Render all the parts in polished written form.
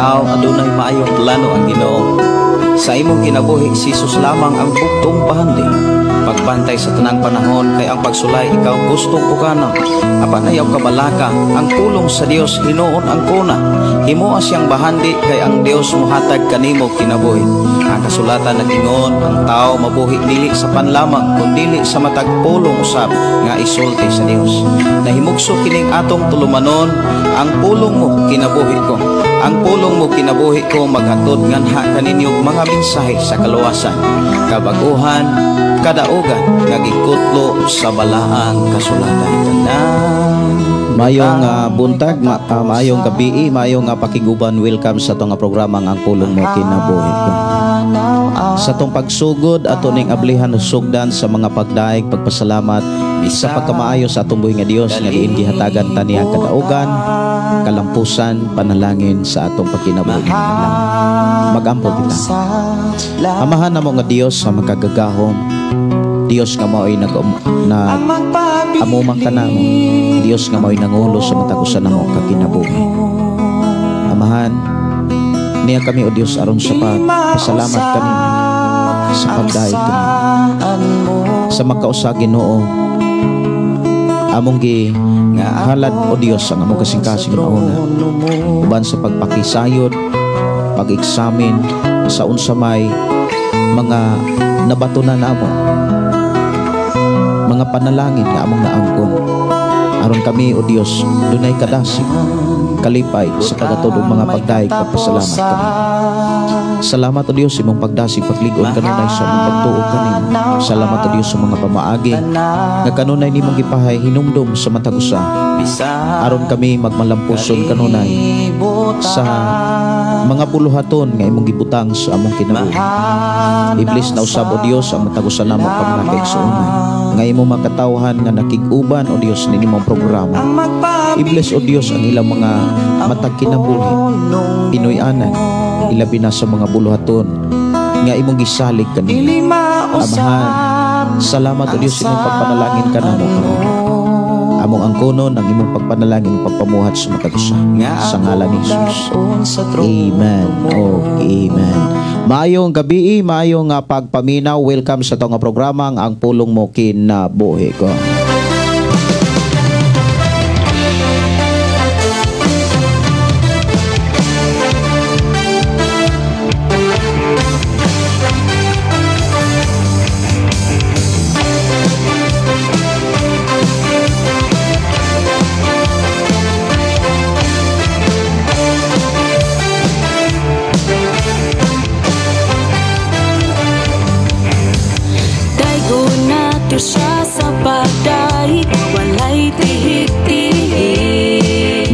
tao adunay maayong plano ang Ginoo. Sa imong kinabuhi Jesus lamang ang bugtong pahandi. Pagbantay sa tanang panahon kay ang pagsulay ikaw gusto pukana. Apan ayaw kabalaka ang pulong sa Dios hinuon ang kuna. Himuha siyang bahandi kay ang Dios mohatag kanimo kinabuhi. Ang kasulatan nagingon ang tao mabuhi dili sa panlamang kundi sa matag pulong usab nga isulti sa Dios. Nahimugso kining atong tulumanon ang pulong mo kinabuhi ko. Ang pulong mo kinabuhi ko maghatod nganha kaninyong mga mensahe sa kaluwasan, kabaguhan, kadaugan nga gikutlo sa balaang kasulatan. Mayong buntag, mayong gabi, mayong pakiguban. Welcome sa itong programa ang pulong mo kinabuhi ko. Sa itong pagsugod ato ning ablihan sugdan sa mga pagdaig, pagpasalamat sa pagkamaayo sa atong buhi nga Dios nga diin gihatagan taniyang kadaugan, kalampusan, panalangin sa atong pagkinabuhi. Magampol kita. Amahan namo nga Dios sa makagagahom. Dios nga mao'y amumang ka namo. Dios nga mao'y nangulo sa matagusan namo kakinabuhi. Amahan niya kami o Dios aron sa pagpasalamat kami sa pagdaig kami sa magkausa Ginoo. Among halad o Dios ang among kasing-kasing mauna uban sa pagpakisayod, pag-examine sa unsa may mga nabatunan namo, mga panalangin nga among naangkon aron kami o Dios dunay kadasig kalipay sa pagatuod og mga pagdaig pagpasalamat kami. Salamat o Dios imong pagdasig pagligon kanunay sa among pagtuog kanimo. Salamat o Dios sa mga pamaagi nga kanunay nimong gipahay hinumdum sa matag usa aron kami magmalampuson kanunay sa mga buluhaton nga imong gibutang sa among kinabuhi. Iblis na usab o Dios ang matag usa namo pagmakaigsuonan nga imong makatawhan nga nakig-uban o Dios ning imong programa. Iblis o Dios ang ilang mga matag kinabuhi Pinoy-anan ilabi na sa mga buluhaton nga imong gisalig kanila. Amahan, salamat o Dios imong pagpanalangin kanamo among angkonon ang imong pagpanalangin pagpamuhat sa matagusa sa ngalan ni Jesus. Amen. Amen. Maayong gabi, maayong pagpaminaw. Welcome sa itong programa ang pulong mo kinabuhi ko.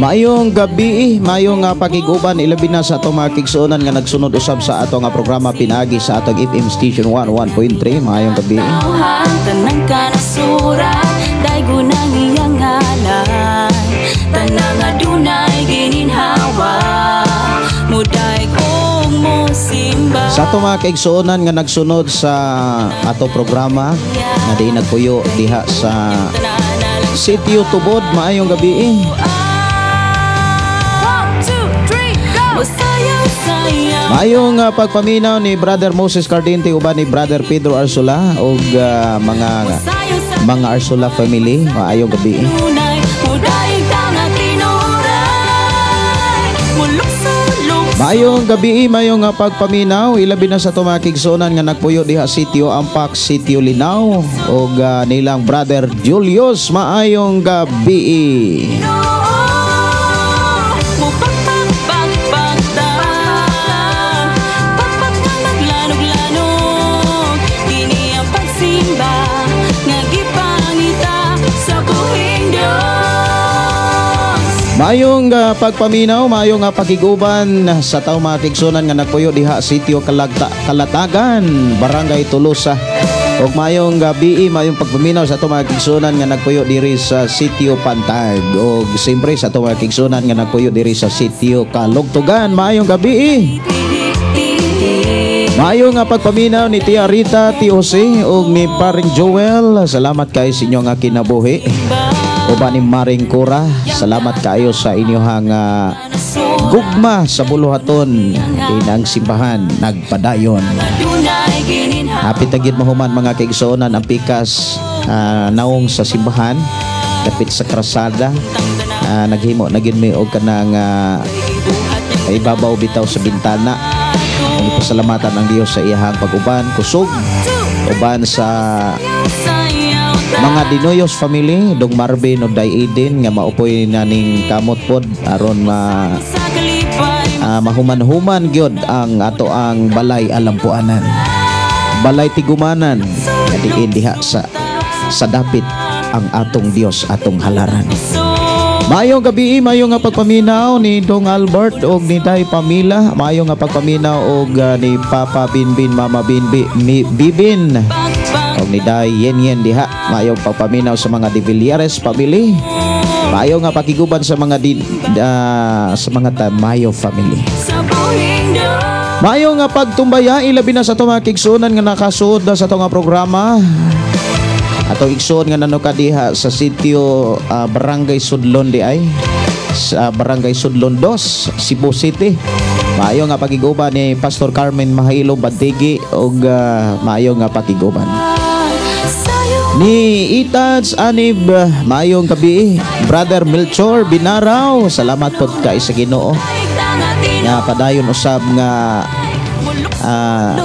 Mayong gabi, mayong pagiguban ilabi na sa atong mga kigsuonan nga nagsunod usab sa atong programa pinagi sa atong FM Station 101.3. Mayong gabi. Tanang kanasura, daygo nang iyang ngalan. Tanang adunay gininhawa, muday kong mo simba. Sa atong mga kigsuonan nga nagsunod sa atong programa nga di nagpuyo diha sa Sitio Tubod. Mayong gabi. Mayong pagpaminaw ni Brother Moses Cardente uban ni Brother Pedro Arsula og mga Arsula family. Maayong gabi. Mayong gabi, mayong pagpaminaw ilabi na sa tumakigsonan nga nagpuyo diha Sitio Ampak, Sitio Linao og nilang Brother Julius. Maayong gabi. Mayong pagpaminaw, mayong pagiguban sa taong mga kigsunan nga nagpuyo diha Sitio Kalatagan, Barangay Tolosa. Og mayong gabi, mayong pagpaminaw sa taong mga kigsunan nga nagpuyo diri sa Sitio Pantag. Og siyempre sa taong mga kigsunan nga nagpuyo diri sa Sitio Kalugtugan. Mayong gabi. Mayong pagpaminaw ni Tia Rita, Tio Jose og ni Paring Joel. Salamat kayo sa inyong kinabuhi. Uban ni Maring Cora, salamat kayo sa inyong gugma sa buluhaton kinang simbahan nagpadayon. Adunay gininhawa. Hapit tagid mahuman mga kaigsuonan ang pikas naong sa simbahan dapit sa krasada. Naghimo na gid mi og kanang ibabaw bitaw sa bintana. Ang pasalamatan ang Dios sa iyahang pag-uban kusog uban sa mga Dinoyos family dong Marvin o Day Eden nga maupoy na ning kamot pod aron mahuman-human gyud ang ato ang balay alampuanan, balay tigumanan nga diin diha sa dapit ang atong Dios atong halaran. Maayong gabi, maayong nga pagpaminaw ni Dong Albert og ni Day Pamila, maayong nga pagpaminaw og ni Papa Binbin, Mama Bibin og ni Day Yen diha. Maayong pagpaminaw sa mga De Villares family. Maayong nga pakiguban sa mga sa mga Tamayo family. Maayong nga pagtumbaya ilabi na sa itong mga kigsunan nga nakasuod na sa itong programa. Atong igsoon nga nano kadiha sa sitio Barangay Sudlon di ay sa Barangay Sudlon 2, Cebu City. Maayo nga pakiguban ni Pastor Carmen Mahilo Bantigi og maayo nga pakiguban ni Itats Anib. Maayong gabi Brother Melchor Binaraw, salamat pod kay sa Ginoo nga padayon usab nga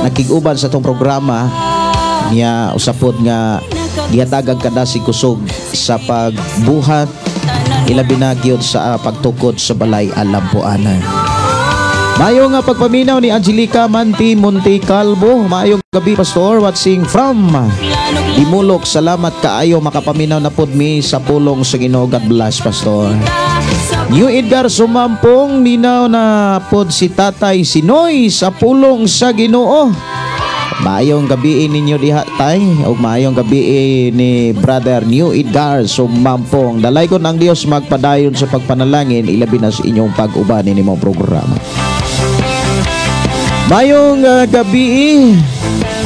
nakiguban sa tong programa niya usapod nga gihatagag kada si kusog sa pagbuhat ilabi na gyud sa pagtukod sa balay alampuanan. Maayong nga pagpaminaw ni Angelica Manti Monte Calvo. Maayong gabi Pastor, watching from Dimulok. Salamat kaayo makapaminaw na pod mi sa pulong sa Ginoo. God bless Pastor. New Edgar Sumampong ninaw na pod si Tatay Sinoy sa pulong sa Ginoo. Maayong gabi ninyo diha tay ug maayong gabi ni Brother New Edgar Sumampong. Dalay ko ng Dios magpadayon sa pagpanalangin ilabi na sa inyong pag-uban nimong programa. Maayong gabi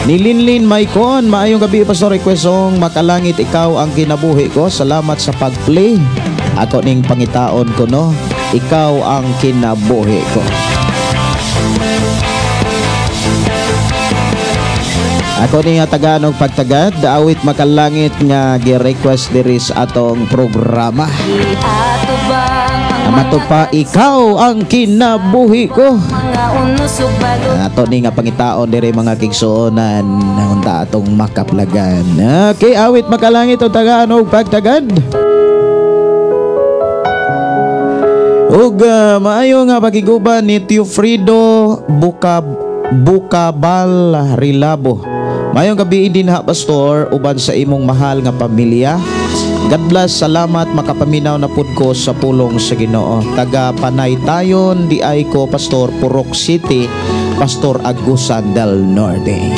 ni Linlin Maicon. Maayong gabi Pastor, requestong makalangit ikaw ang kinabuhi ko. Salamat sa pag-play. Ako ning pangitaon ko no. Ikaw ang kinabuhi ko. Ako ni nga Tagalog pagtagad, awit makalangit nga gi-request diri sa atong programa. Amato pa ikaw ang kinabuhi ko. Ato ni nga pangitaon diri mga kigsuonan unta atong makaplagan. Okay, awit makalangit og Tagalog pagtagad. Ug maayo nga pagiguban ni Teofrido Bukabal Rilabo. Mayong gabi din ha Pastor uban sa imong mahal nga pamilya. God bless, salamat makapaminaw na pud ko sa pulong sa Ginoo. Taga Panaytayon di ay ko Pastor, Purok City, Pastor Agusan del Norte.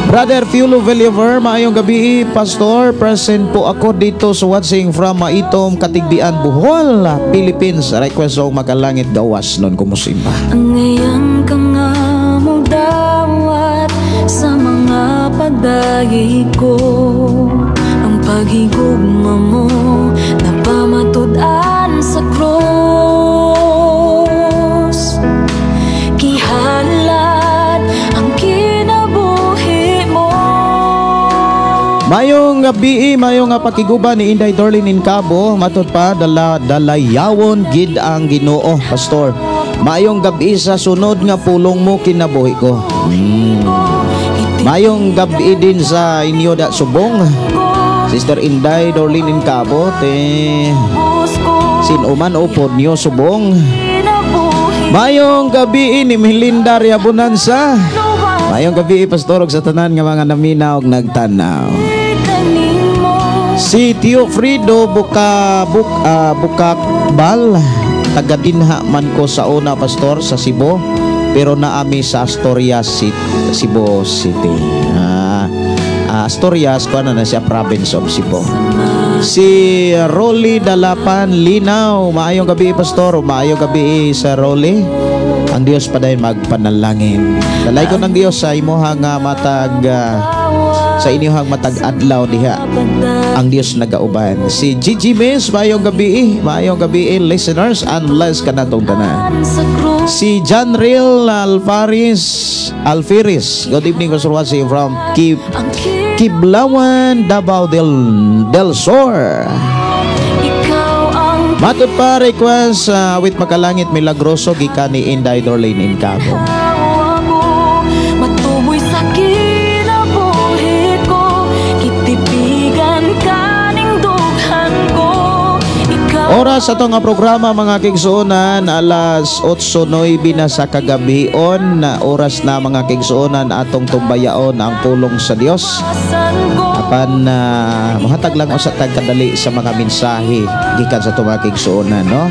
Brother Fiulo Villiver, maayong gabi Pastor, present po ako dito sa watching from Maitom, Katigbian, Bohol, Philippines. Request ko makalangit gawas nun kumusimba. Ang iyang kanga mo dawat sa mga pagdayi ko, ang paghigugma mo napamatudan sa cross. Kihalad ang kinabuhi mo. Mayong gabi, mayong nga pakiguban ni Inday Dorlin in Cabo, matod pa dalayawon gid ang Ginoo Pastor. Mayong gabi sa sunod nga pulong mo kinabuhi ko. Mayong gabi din sa inyo da subong Sister Inday Dorlin in Cabo sinuman upod niyo subong. Mayong gabi ni Melinda Riabunansa. Mayong gabi Pastor og sa tanan nga mga naminaw og nagtanaw. Si Teofrido Bukakbal, taga dinha man ko sa una Pastor sa Cebu, pero naami sa Asturias Cebu City. Asturias ko na siya province of Cebu. Si Rolly Dalapan Linaw, maayong gabi Pastor, maayong gabi sa Rolly. Ang Dios pa dahil magpanalangin. Dalay ko ng Dios sa imo nga matag sa inyong matag adlaw diha ang Dios nagauban. Si Gigi Miss, maayong gabi, listeners, unless kanatong tanan. Si John Real Alfiris, good evening, Pastor watching from Kiblawan, Davao del Sur. Matod pa request with Makalangit Milagroso gikan ni Inday Dorlane Incabo. Matuboy sa kinabuhi ko, kitipigan kaning dughan ko. Oras sa nga programa mga kigsuonan, alas 8:09 na sa kagabion, na oras na mga kigsuonan atong tumbayaon ang pulong sa Dios. Apan muhatag lang usa tag kadali sa mga mensahe gikan sa tuwa kigsuonan, no?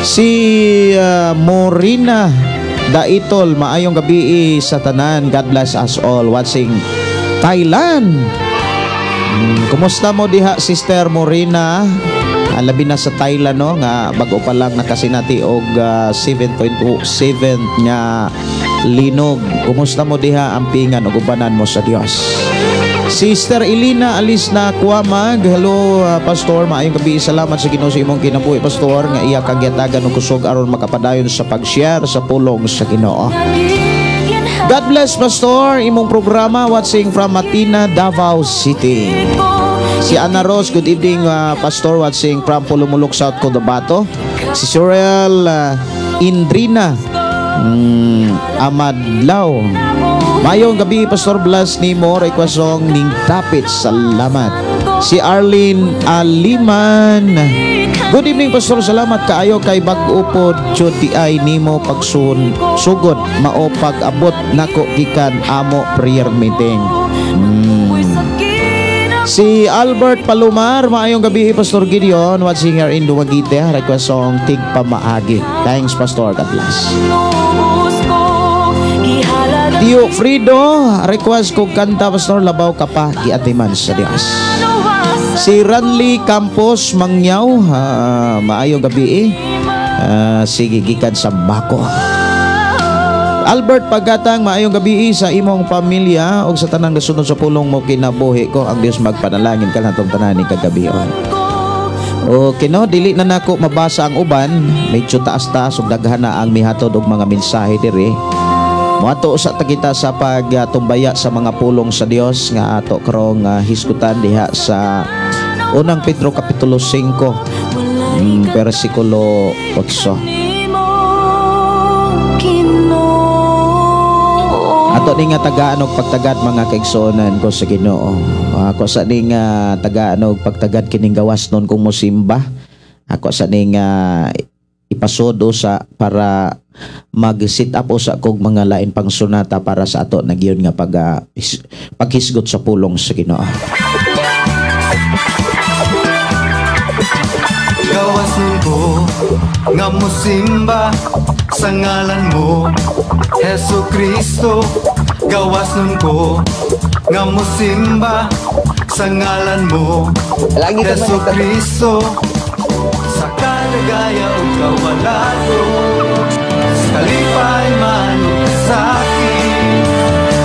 Si Morina Daitol, maayong gabi sa tanan. God bless us all watching Thailand. Kumusta mo diha, Sister Morina? Labi na sa Thailand, no, nga bago pa lang nakasinati og 7.27 nga linog. Kumusta mo diha ang pingan ug ubanan mo sa Dios? Sister Elina Alisna Kuamag, hello Pastor, maayong gabi. Salamat sa Ginoo sa imong kinabuhi, Pastor, nga iya kang giatagan og kusog aron makapadayon sa pag-share sa pulong sa Ginoo. God bless, Pastor, imong programa watching from Matina, Davao City. Si Ana Rose, good evening, Pastor, watching from Pulumulok, South Cotabato. Si Sorel Indrina Amadlaw, mayong gabi, Pastor, bless ni mo requesong ning tapit, salamat. Si Arlene Aliman, good evening, Pastor, salamat kaayo kay bag-o pod jud ay nimo pagsugod mao pag-abot nako gikan amo prayer meeting. Si Albert Palomar, maayong gabi, Pastor Gideon, watching here in Dumaguete, request song Tig Pamaagi. Thanks, Pastor, God bless. Tio Frido, request kong kanta, Pastor, labaw ka pa giatiman sa Dios. Si Ranly Campos Mangyaw, maayong gabi, sige gikan sa Bako. Albert Pagatang, maayong gabi sa imong pamilya o sa tanang nasunod sa pulong mo kinabuhi ko. Ang Dios magpanalangin ka natong tanan ni kagabion. Okay, no, dili na nako mabasa ang uban, medyo taas-taas ug daghan na ang mihatod og mga mensahe diri. Moato sa kita sa pagtumbaya sa mga pulong sa Dios nga ato karong hisgutan diha sa unang Pedro kapitulo 5 versikulo 8. Ato ni nga tagaan og pagtagad mga kaigsuonan ko sa Ginoo. Ako sa ni nga tagaan og pagtagad kining gawas nun kung mosimba. Ako sa ni nga ipasodo sa para mag-sit up usa kog mga lain pang sunata para sa ato nagyon nga paghisgot sa pulong sa Ginoo. Gawasin ko nga mosimba sa ngalan mo, Hesu Kristo. Gawasin ko nga mosimba sa ngalan mo, Hesu Kristo. Sa kalagaya o kawalado, sa kalipay man o kasakit,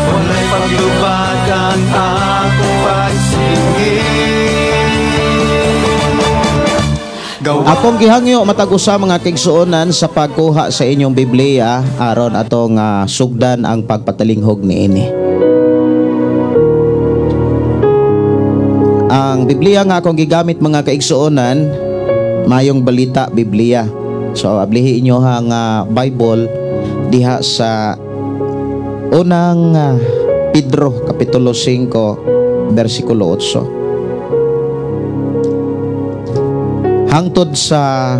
wala'y paglubad ang akong pagsingin. Akong gihangyo matag-usa mga kaigsuonan sa pagkuha sa inyong Biblia aron atong sugdan ang pagpatalinghog niini. Ang Biblia nga akong gigamit mga kaigsuonan, mayong balita Biblia. So ablihi inyo ang Bible diha sa unang Pedro kapitulo 5 versikulo 8. Hangtod sa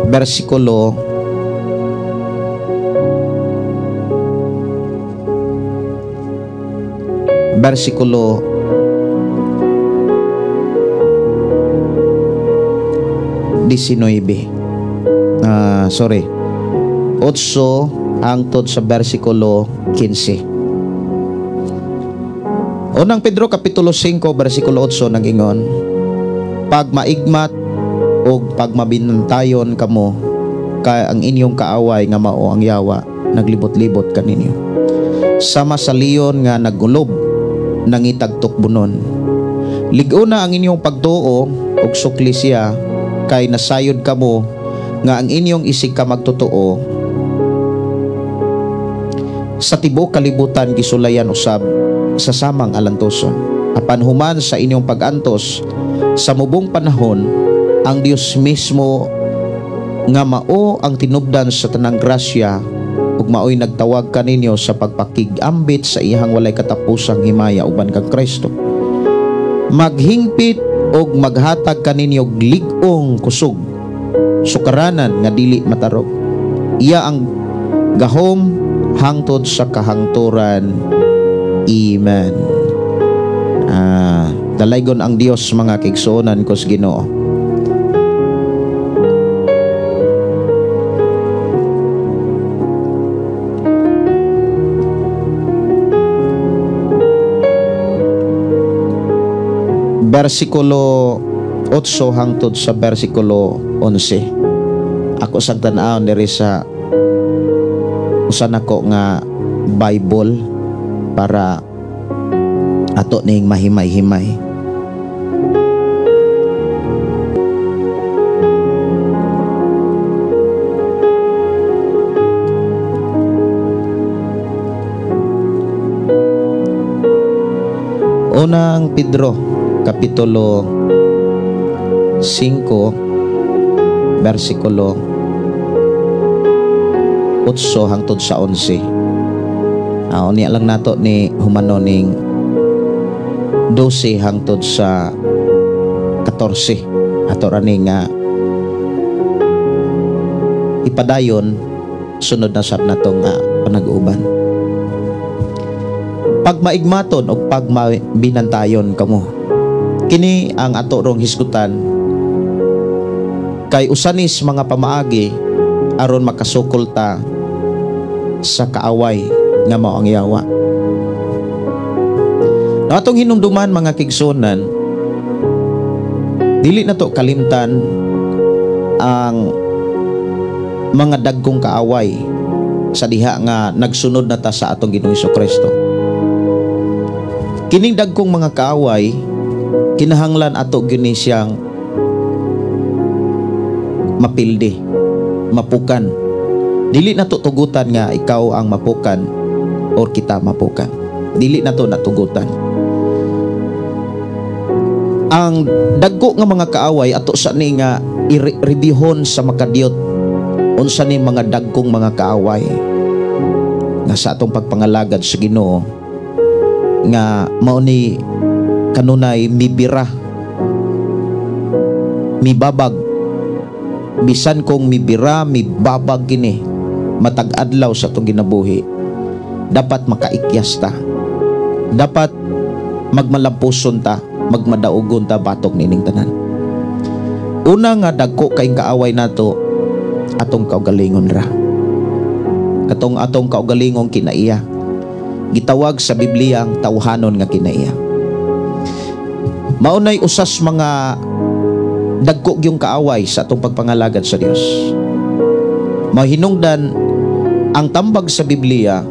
versikulo 19. 8 hangtod sa versikulo 15. Unang Pedro kapitulo 5 versikulo 8 nang ingon, pag maigmat o pag mabinantayon kamo kay ang inyong kaaway nga mao ang yawa naglibot-libot kaninyo. sama sa leon nga nagulob nangitag tukbunon. Liguna ang inyong pagtuo ug sukli siya, kay nasayod kamo nga ang inyong isig ka magtotoo sa tibuok kalibutan gisulayan usab sa samang alantoson. Apan human sa inyong pag-antos sa mubong panahon, ang Dios mismo nga mao ang tinubdan sa tanang grasya ug maoy nagtawag kaninyo sa pagpakig-ambit sa iyang walay katapusang himaya uban kang Kristo. Maghingpit og maghatag kaninyo lig-ong kusog, sukaranan nga dili matarog. Iya ang gahom hangtod sa kahangturan. Amen. Dalaygon ang Dios mga kigsuonan ko sa Ginoo. Versikulo 8 hangtod sa versikulo 11. Ako sang tan-awon diri sa usan ako nga Bible para ato ning mahimay-himay. Unang Pedro Kapitulo 5 versikulo 8 hangtod sa 11. Unya lang nato ni humano ning 12 hangtod sa 14. Ato rani nga ipadayon sunod na sab natong panag-uban. Pagmaigmaton o pagmabinantayon kamo, kini ang ato rong hisgutan, kay usanis mga pamaagi aron makasukol ta sa kaaway nga mao ang yawa. Atong hinumduman mga kigsunan, dili na to kalimtan ang mga dagkong kaaway sa diha nga nagsunod na ta sa atong Ginoong Hesukristo. Kining dagkong mga kaaway, kinahanglan ato gyud siyang mapildi, mapukan. Dili na to tugutan nga ikaw ang mapukan or kita mapukan. Dili na to natugutan. Ang dagko nga mga kaaway ato sa ni nga i-reviewon sa makadiyot unsa ni mga dagkong mga kaaway nga sa atong pagpangalagad sa Ginoo, nga mao ni kanunay mibira, mibabag. Bisan kung mibira, mibabag kini matag adlaw sa atong ginabuhi, dapat makaikyas ta, dapat magmalampuson ta, magmadaugon ta batok nining tanan. Una nga dagko kay kaaway nato atong kaugalingon ra. Katong atong kaugalingong kinaiya gitawag sa Biblia ang tawhanon nga kinaiya. Maunay usas mga dagko gyung kaaway sa atong pagpangalagad sa Dios. Mahinungdan ang tambag sa Biblia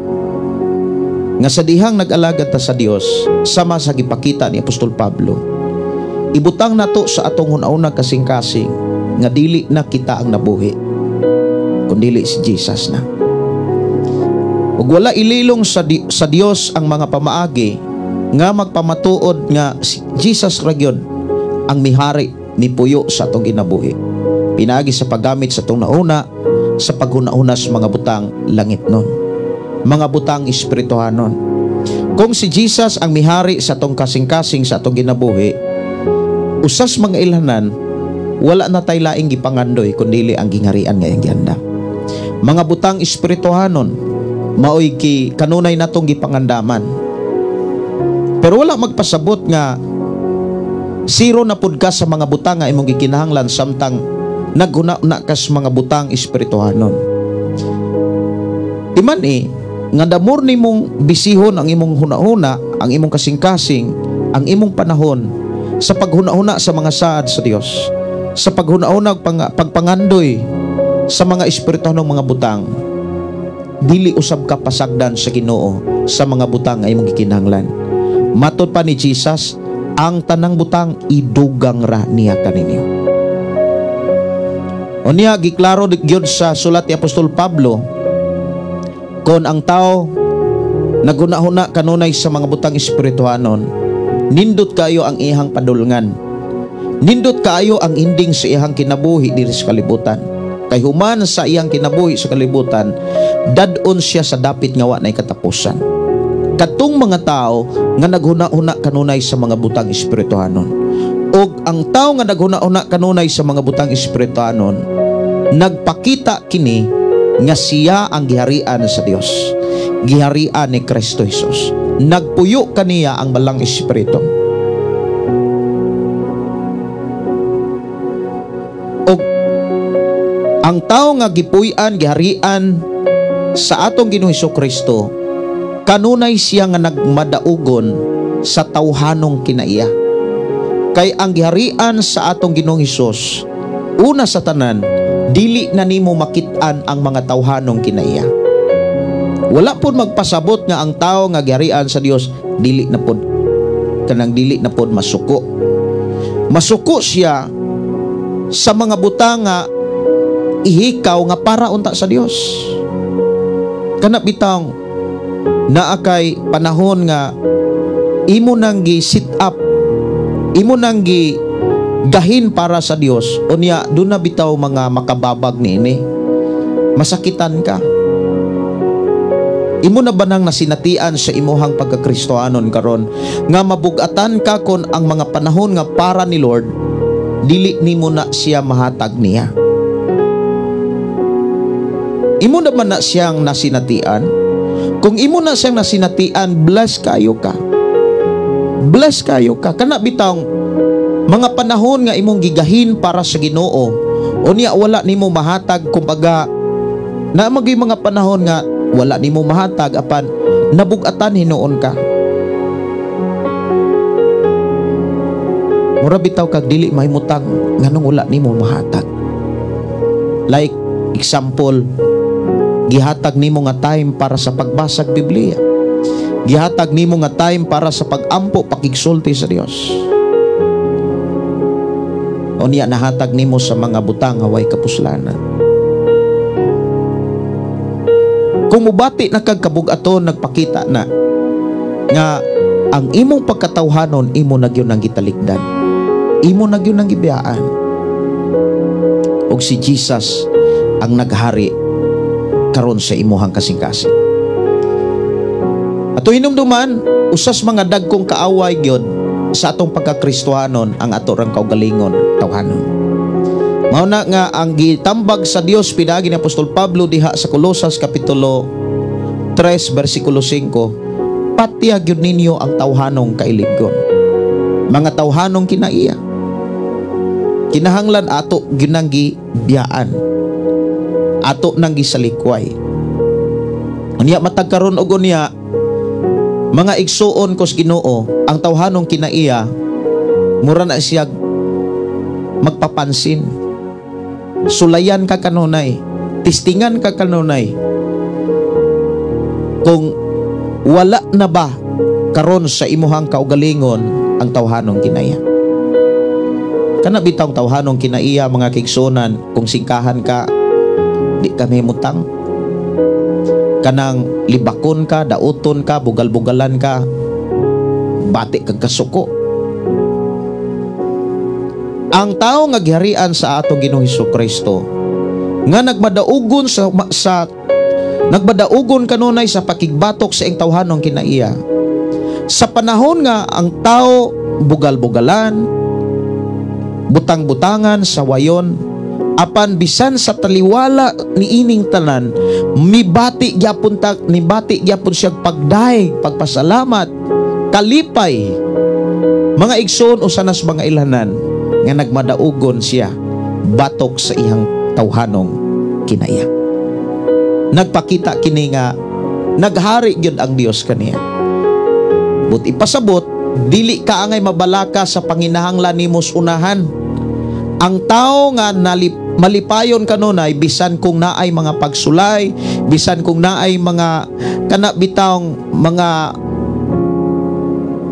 nga sa dihang nag-alagad ta sa Dios, sama sa gipakita ni Apostol Pablo, ibutang nato sa atong hunauna kasing-kasing nga dili na kita ang nabuhi, kundi si Jesus na. Ug wala ililong sa Dios ang mga pamaagi nga magpamatuod nga si Jesus ra gyud ang mihari ni puyo sa atong ginabuhi, pinaagi sa paggamit sa atong nauna sa paghuna-una sa mga butang langit nun, mga butang espirituhanon. Kung si Jesus ang mihari sa atong kasing-kasing sa atong ginabuhi, usas mga ilhanan wala na tay laing gipangandoy kundi ang gingharian nga iyang gianda. Mga butang espirituhanon maoy ki kanunay natong gipangandaman, pero wala magpasabot nga zero na pud ka sa mga butang nga imong gikinahanglan samtang naghuna-una kas mga butang espirituhanon. Timan nga damor nimong bisihon ang imong huna-huna, ang imong kasing-kasing, ang imong panahon sa paghuna-huna sa mga saad sa Dios, sa paghuna-huna pagpangandoy sa mga espirituhanong mga butang, dili usab ka pasagdan sa Ginoo sa mga butang nga imong gikinahanglan. Matud pa ni Jesus, ang tanang butang idugang ra niya kaninyo. Unya giklaro gyud sa sulat ni Apostol Pablo, kon ang tao naguna-huna kanunay sa mga butang espirituhanon, nindot kayo ang ihang padulngan. Nindot kayo ang ending sa ihang kinabuhi diri sa kalibutan. Kay human sa iyang kinabuhi sa kalibutan, dadon siya sa dapit nga wa nay katapusan. Katong mga tao nga naghuna-huna kanunay sa mga butang espirituhanon, og ang tao nga naghuna-huna kanunay sa mga butang espirituhanon, nagpakita kini nga siya ang giharian sa Dios, giharian ni Kristo Jesus. Nagpuyo kaniya ang balang espiritu. Og ang tao nga gipuy-an, giharian sa atong Ginoong Hesukristo, kanunay siya nga nagmadaugon sa tawhanong kinaiya. Kay ang giharian sa atong Ginoong Hesus, una sa tanan, dili na nimo makit-an ang mga tawhanong kinaiya. Wala pod magpasabot nga ang tao nga giharian sa Dios dili na pod kanang dili na pod masuko. Masuko siya sa mga butang nga ihikaw nga para unta sa Dios. Kana bitang naa kay panahon nga imo nang gi sit up, imo nang gi gahin para sa Dios, unya doon na bitaw mga makababag niini, masakitan ka. Imo na ba nang nasinatian sa imuhang pagkakristohanon karon nga mabugatan ka kon ang mga panahon nga para ni Lord dili nimo na siya mahatag niya? Imo na ba na siyang nasinatian? Kung imo na siyang nasinatian, bless kayo ka. Bless kayo ka. Kana bitang mga panahon nga imong gigahin para sa Ginoo, unya wala nimo mahatag, kumbaga na magay mga panahon nga wala nimo mahatag apan nabugatan hinuon ka. Mura bitaw kag dili mahimutang nganong wala nimo mahatag. Like example, gihatag nimo nga time para sa pagbasag Biblia. Gihatag nimo nga time para sa pagampo, pakigsulti sa Dios. Unya nahatag nimo sa mga butang nga way kapuslanan. Kung mubati na kag kabug-aton, nagpakita na nga ang imong pagkatawhanon imo na gyud nang gitalikdan. Imo na gyud nang gibiyaan. Og si Jesus ang naghari karon sa imuhang kasing-kasing. Ato hinumduman, usas mga dagkong kaaway gyud sa atong pagkakristohanon ang ato rang kaugalingon tawhanon. Mao na nga ang gitambag sa Dios pinagi ni Apostol Pablo diha sa Colosas kapitulo 3 bersikulo 5, patiyag gyud ninyo ang tawhanong kailigon. Mga tawhanong kinaiya. Kinahanglan ato gyud nang gibiyaan. Ato nang gisalikway. Unya matag karon og unya mga igsuon kos Ginoo, ang tawhanong kinaiya mura na siya magpapansin. Sulayan ka kanunay, tistingan ka kanunay kung wala na ba karon sa imuhang kaugalingon ang tawhanong kinaiya. Kana bitang tawhanong kinaiya mga kigsunan, kung singkahan ka di kami mutang, kanang libakon ka, dauton ka, bugal-bugalan ka, bati kag kasuko. Ang tao nga giharian sa atong Ginoong Hesukristo nga nagmadaugon nagmadaugon kanunay sa pakigbatok sa ing tawhanong kinaiya, sa panahon nga ang tao bugal-bugalan, butang-butangan sa wayon, apan bisan sa taliwala ni ining tanan, nibati gyapon siya pagdaig, pagpasalamat, kalipay. Mga igsoon usanas mga ilanan nga nagmadaugon siya batok sa iyang tawhanong kinaiya. Nagpakita kini nga naghari gyud ang Dios kaniya. But ipasabot, dili ka angay mabalaka sa panginahanglan nimos unahan. Ang tao nga malipayon kanunay bisan kung naay mga pagsulay, Bisan kung naay mga kana bitawng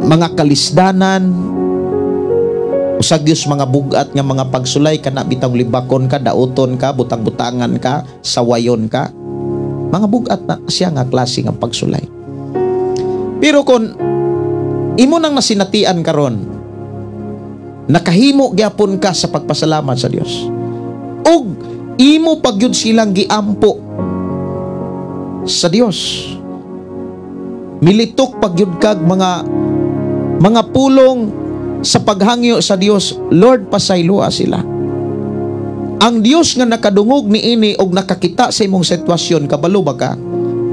mga kalisdanan, usag Dios mga bugat nga mga pagsulay, kana bitawng libakon ka, dauton ka, butang-butangan ka, sawayon ka. Mga bugat na siya nga klase nga pagsulay. Pero kung imo nang nasinatian karon, nakahimo gyapon ka sa pagpasalamat sa Dios, ug imo pagyud silang giampo sa Dios, militok pagyud kag mga pulong sa paghangyo sa Dios, Lord, pasayloa sila. Ang Dios nga nakadungog niini og nakakita sa imong sitwasyon, kabalo ba ka,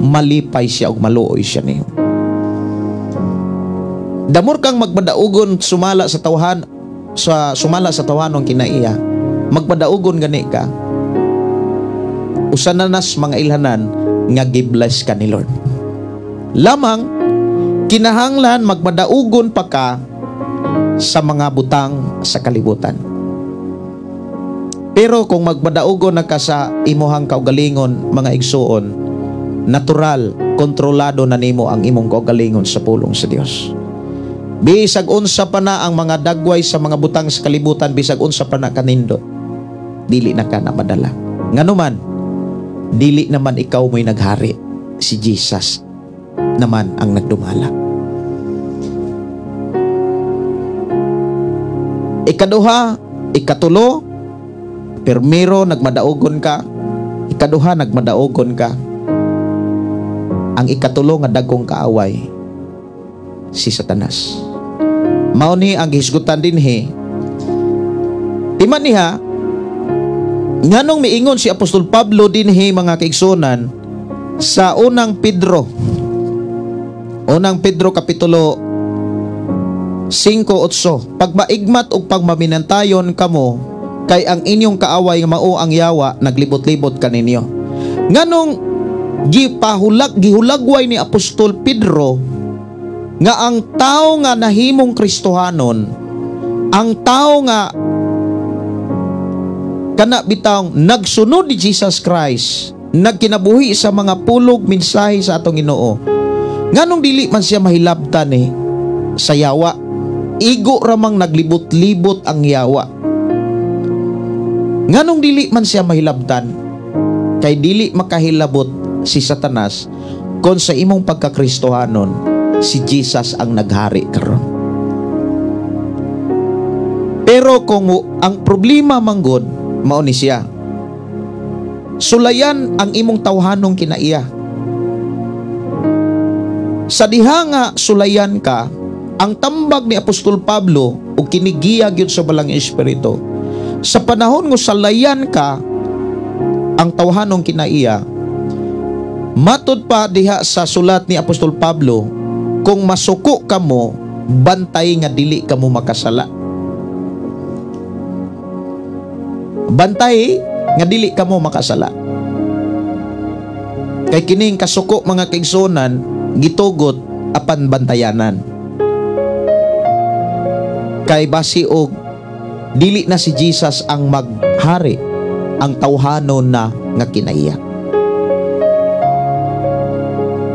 malipay siya og maluoy siya niyo. Damor kang magmadaugon sumala sa tawanon kinaiya, magmadaugon gani ka, usananas mga ilhanan nga gibless ka ni Lord. Lamang kinahanglan magmadaugon pa ka sa mga butang sa kalibutan. Pero kung magmadaugon na ka sa imuhang kaugalingon, mga igsuon, natural, kontrolado na nimo ang imong kaugalingon sa pulong sa Dios. Bisag unsa pa na ang mga dagway sa mga butang sa kalibutan, bisag unsa pa na kanindot, dili na ka na madala. Nganuman, dili naman ikaw mo'y naghari, si Jesus naman ang nagdumala. Ikaduha, ikatulo, permiro nagmadaugon ka, ikaduha nagmadaugon ka. Ang ikatulo nga dagkong kaaway, si Satanas. Mao ni ang hisgutan dinhi. Timan niya, nganong miingon si Apostol Pablo dinhi mga kaigsunan sa unang Pedro kapitulo 5:8, pagmaigmat ug pagmaminantayon kamo, kay ang inyong kaaway nga mao ang yawa, naglibot-libot kaninyo. Nganong gihulagway ni Apostol Pedro nga ang tao nga nahimong Kristohanon, ang tao nga kana bitawng nagsunod ni Jesus Christ, nagkinabuhi sa mga pulog mensahe sa atong Ginoo, nganong dili man siya mahilabtan sa yawa, igo ramang naglibot-libot ang yawa. Nganong dili man siya mahilabtan, kay dili makahilabot si Satanas kon sa imong pagkakristohanon si Jesus ang naghari karon. Pero kung ang problema manggod mao ni siya, sulayan ang imong tawhanong kinaiya. Sa diha nga sulayan ka, ang tambag ni Apostol Pablo ug kinigiya gyud sa balang espiritu, sa panahon nga sulayan ka ang tawhanong kinaiya, matud pa diha sa sulat ni Apostol Pablo, kung masuko kamo, bantay nga dili kamo makasala. Bantay nga dili kamo makasala. Kay kining kasuko mga kaigsunan, gitugot apan bantayanan. Kay basi og dili na si Jesus ang maghari, ang tawhanon na nga kinaiya.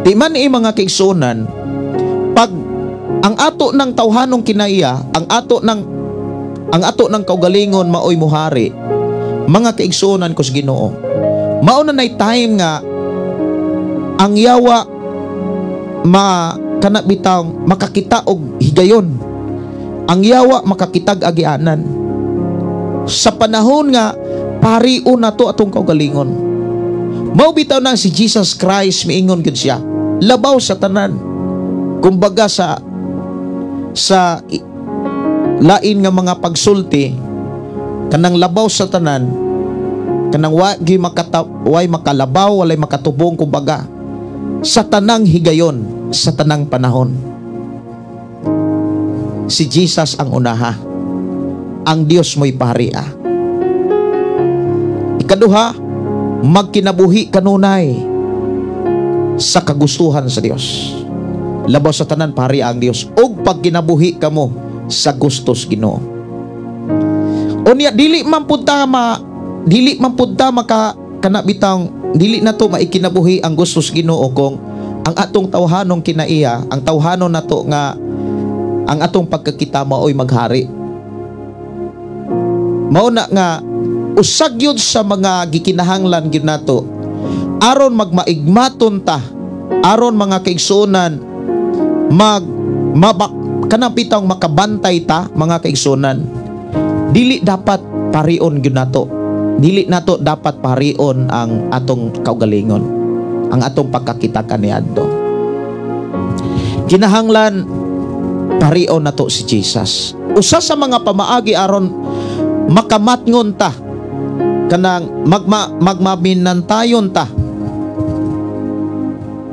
Di man mga kaigsunan, pag ang ato ng tawhanong kinaiya, ang ato ng kaugalingon maoy muhari, mga kaigsunan ko sa Ginoo, mao na nay time nga ang yawa kanabitang makakita og higayon, ang yawa makakitag agianan sa panahon nga pariun nato atong kaugalingon. Mao bitaw na si Jesus Christ, miingon gud siya, labaw sa tanan. Kumbaga sa lain nga mga pagsulti, kanang labaw sa tanan, kanang way makalabaw, walay makatubong, kumbaga sa tanang higayon, sa tanang panahon, si Jesus ang unaha, ang Dios mo'y pariya. Ikaduha, magkinabuhi kanunay sa kagustuhan sa Dios. Labaw sa tanan pariya ang Dios, og pag kinabuhi kamo sa gustos Ginoo. Unya dili man punta maka kanabitang dili na to maikinabuhi ang gusto sa Ginoo kung ang atong tawhanong kinaiya, ang tawhanon nato nga ang atong pagkakita mao'y maghari. Mao na nga usag yun sa mga gikinahanglan gyud nato aron magmaigmaton ta, aron mga kaigsuonan kanang pitang makabantay ta mga kaigsuonan. Dili dapat parion gyud nato. Dili nato dapat parion ang atong kaugalingon, ang atong pagkakita kaniadto. Kinahanglan parion nato si Jesus. Usa sa mga pamaagi aron makamatngon ta, kanang magmaminantayon ta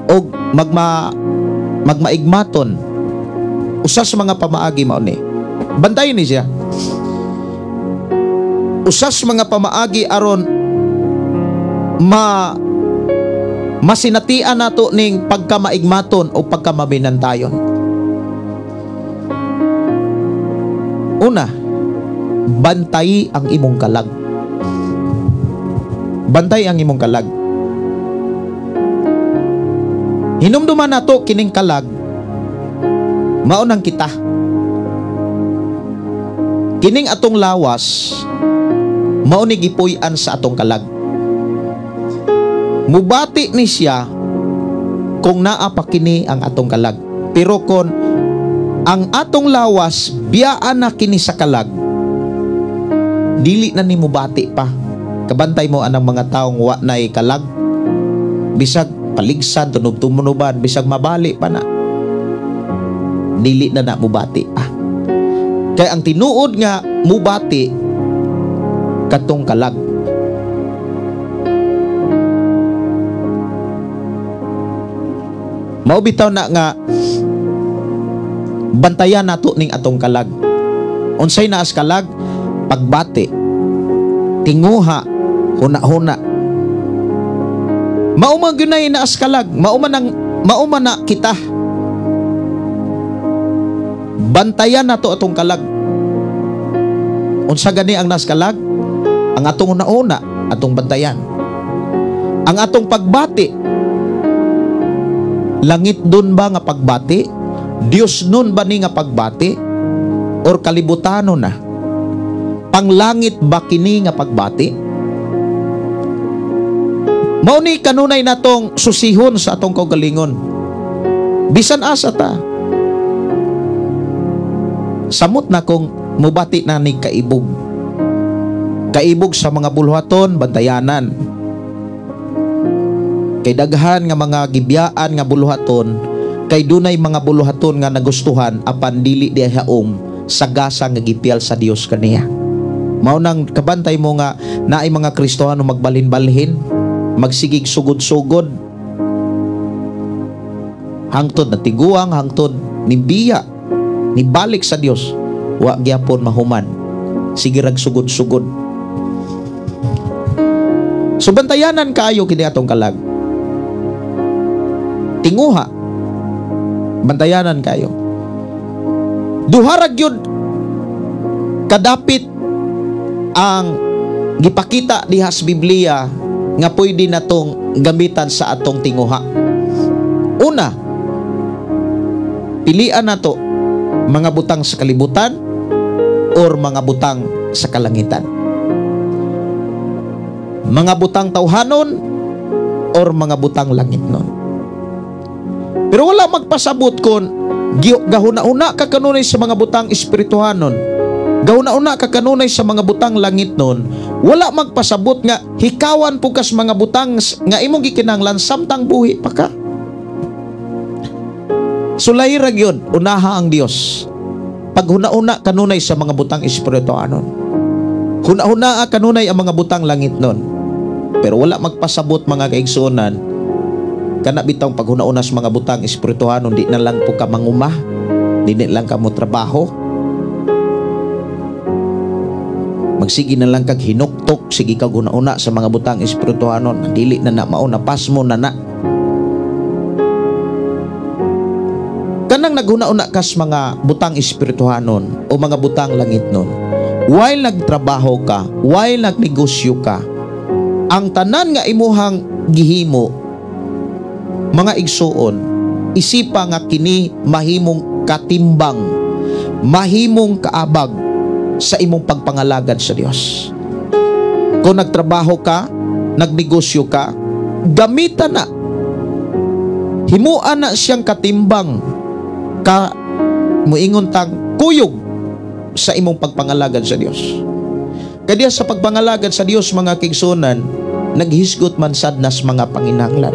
o magmaigmaton. Usa sa mga pamaagi mao ni bantayan ni siya. Usa sa mga pamaagi aron masinatian nato ning pagkamaigmaton o pagkamaminantayon. Una, bantay ang imong kalag. Bantay ang imong kalag. Hinumduman nato kining kalag, maunang kita. Kining atong lawas, mauni gipuy-an sa atong kalag. Mubati ni siya kung naa pa kini ang atong kalag. Pero kung ang atong lawas biyaan na kini sa kalag, dili na ni mubati pa. Kabantay mo anang mga taong wa nay kalag, bisag paligsan, tunub-tumunuban, bisag mabali pa na, dili na mubati pa. Kaya ang tinuod nga mubati katong kalag. Mao bitaw na nga bantayan nato ning atong kalag. Unsay naas kalag? Pagbati, tinguha, huna-huna. Mauman gunay naas kalag, mauman na kita. Bantayan nato atong kalag. Unsa gani ang naas kalag? Ang atong una-una, atong bantayan. Ang atong pagbati, langit dun ba nga pagbati? Dios nun ba ni nga pagbati? Or kalibutano na? Panglangit ba kini nga pagbati? Mao ni kanunay natong susihon sa atong kaugalingon. Bisan asa ta. Samot na kung mubati na ni kaibog. Kaibog sa mga buluhaton, bantayanan. Kay daghan nga mga gibiyaan nga buluhaton, kay dunay mga buluhaton nga nagustuhan apan dili diha sagasa nga gipiyal sa Dios kaniya. Mao nang kabantay mo nga naay mga Kristohano magbalhin-balhin, magsigig sugod-sugod, hangtod na tiguang, hangtod nimbiya, nibalik sa Dios, wa gyapon mahuman, sige rag sugod-sugod. So bantayanan kaayo kini atong kalag. Tinguha, bantayanan kayo. Duharag yun kadapit ang gipakita diha sa Biblia nga pwede natong gamitan sa atong tinguha. Una, pilian nato mga butang sa kalibutan or mga butang sa kalangitan. Mga butang tawhanon or mga butang langit nun. Pero wala magpasabot kon gahuna-una ka kanunay sa mga butang espirituhanon, gahuna-una ka kanunay sa mga butang langit nun, wala magpasabot nga hikawan po kas mga butang nga imong gikinahanglan samtang buhi pa ka. Sulay ra gyud unaha ang Dios. Pag huna-una kanunay sa mga butang espirituhanon, huna-una kanunay ang mga butang langit nun. Pero wala magpasabot mga kaigsuonan kana bitang paghuna-una sa mga butang espirituhanon, di na lang po ka mangumah, di na lang ka mo trabaho, magsigi na lang kag hinuktok, sige kag una-una sa mga butang espirituhanon, dili na mauna pasmo na kanang naghuna-una kas mga butang espirituhanon o mga butang langit nun, while nagtrabaho ka, while nagnegosyo ka, ang tanan nga imuhang gihimo, mga igsuon, isipa nga kini mahimong katimbang, mahimong kaabag sa imong pagpangalagad sa Dios. Kung nagtrabaho ka, nagnegosyo ka, gamitan na, himuan na siyang katimbang ka muingon tang kuyog sa imong pagpangalagad sa Dios. Kaya sa pagpangalagad sa Dios, mga kigsunan, naghisgot man sad nas mga panginahanglan,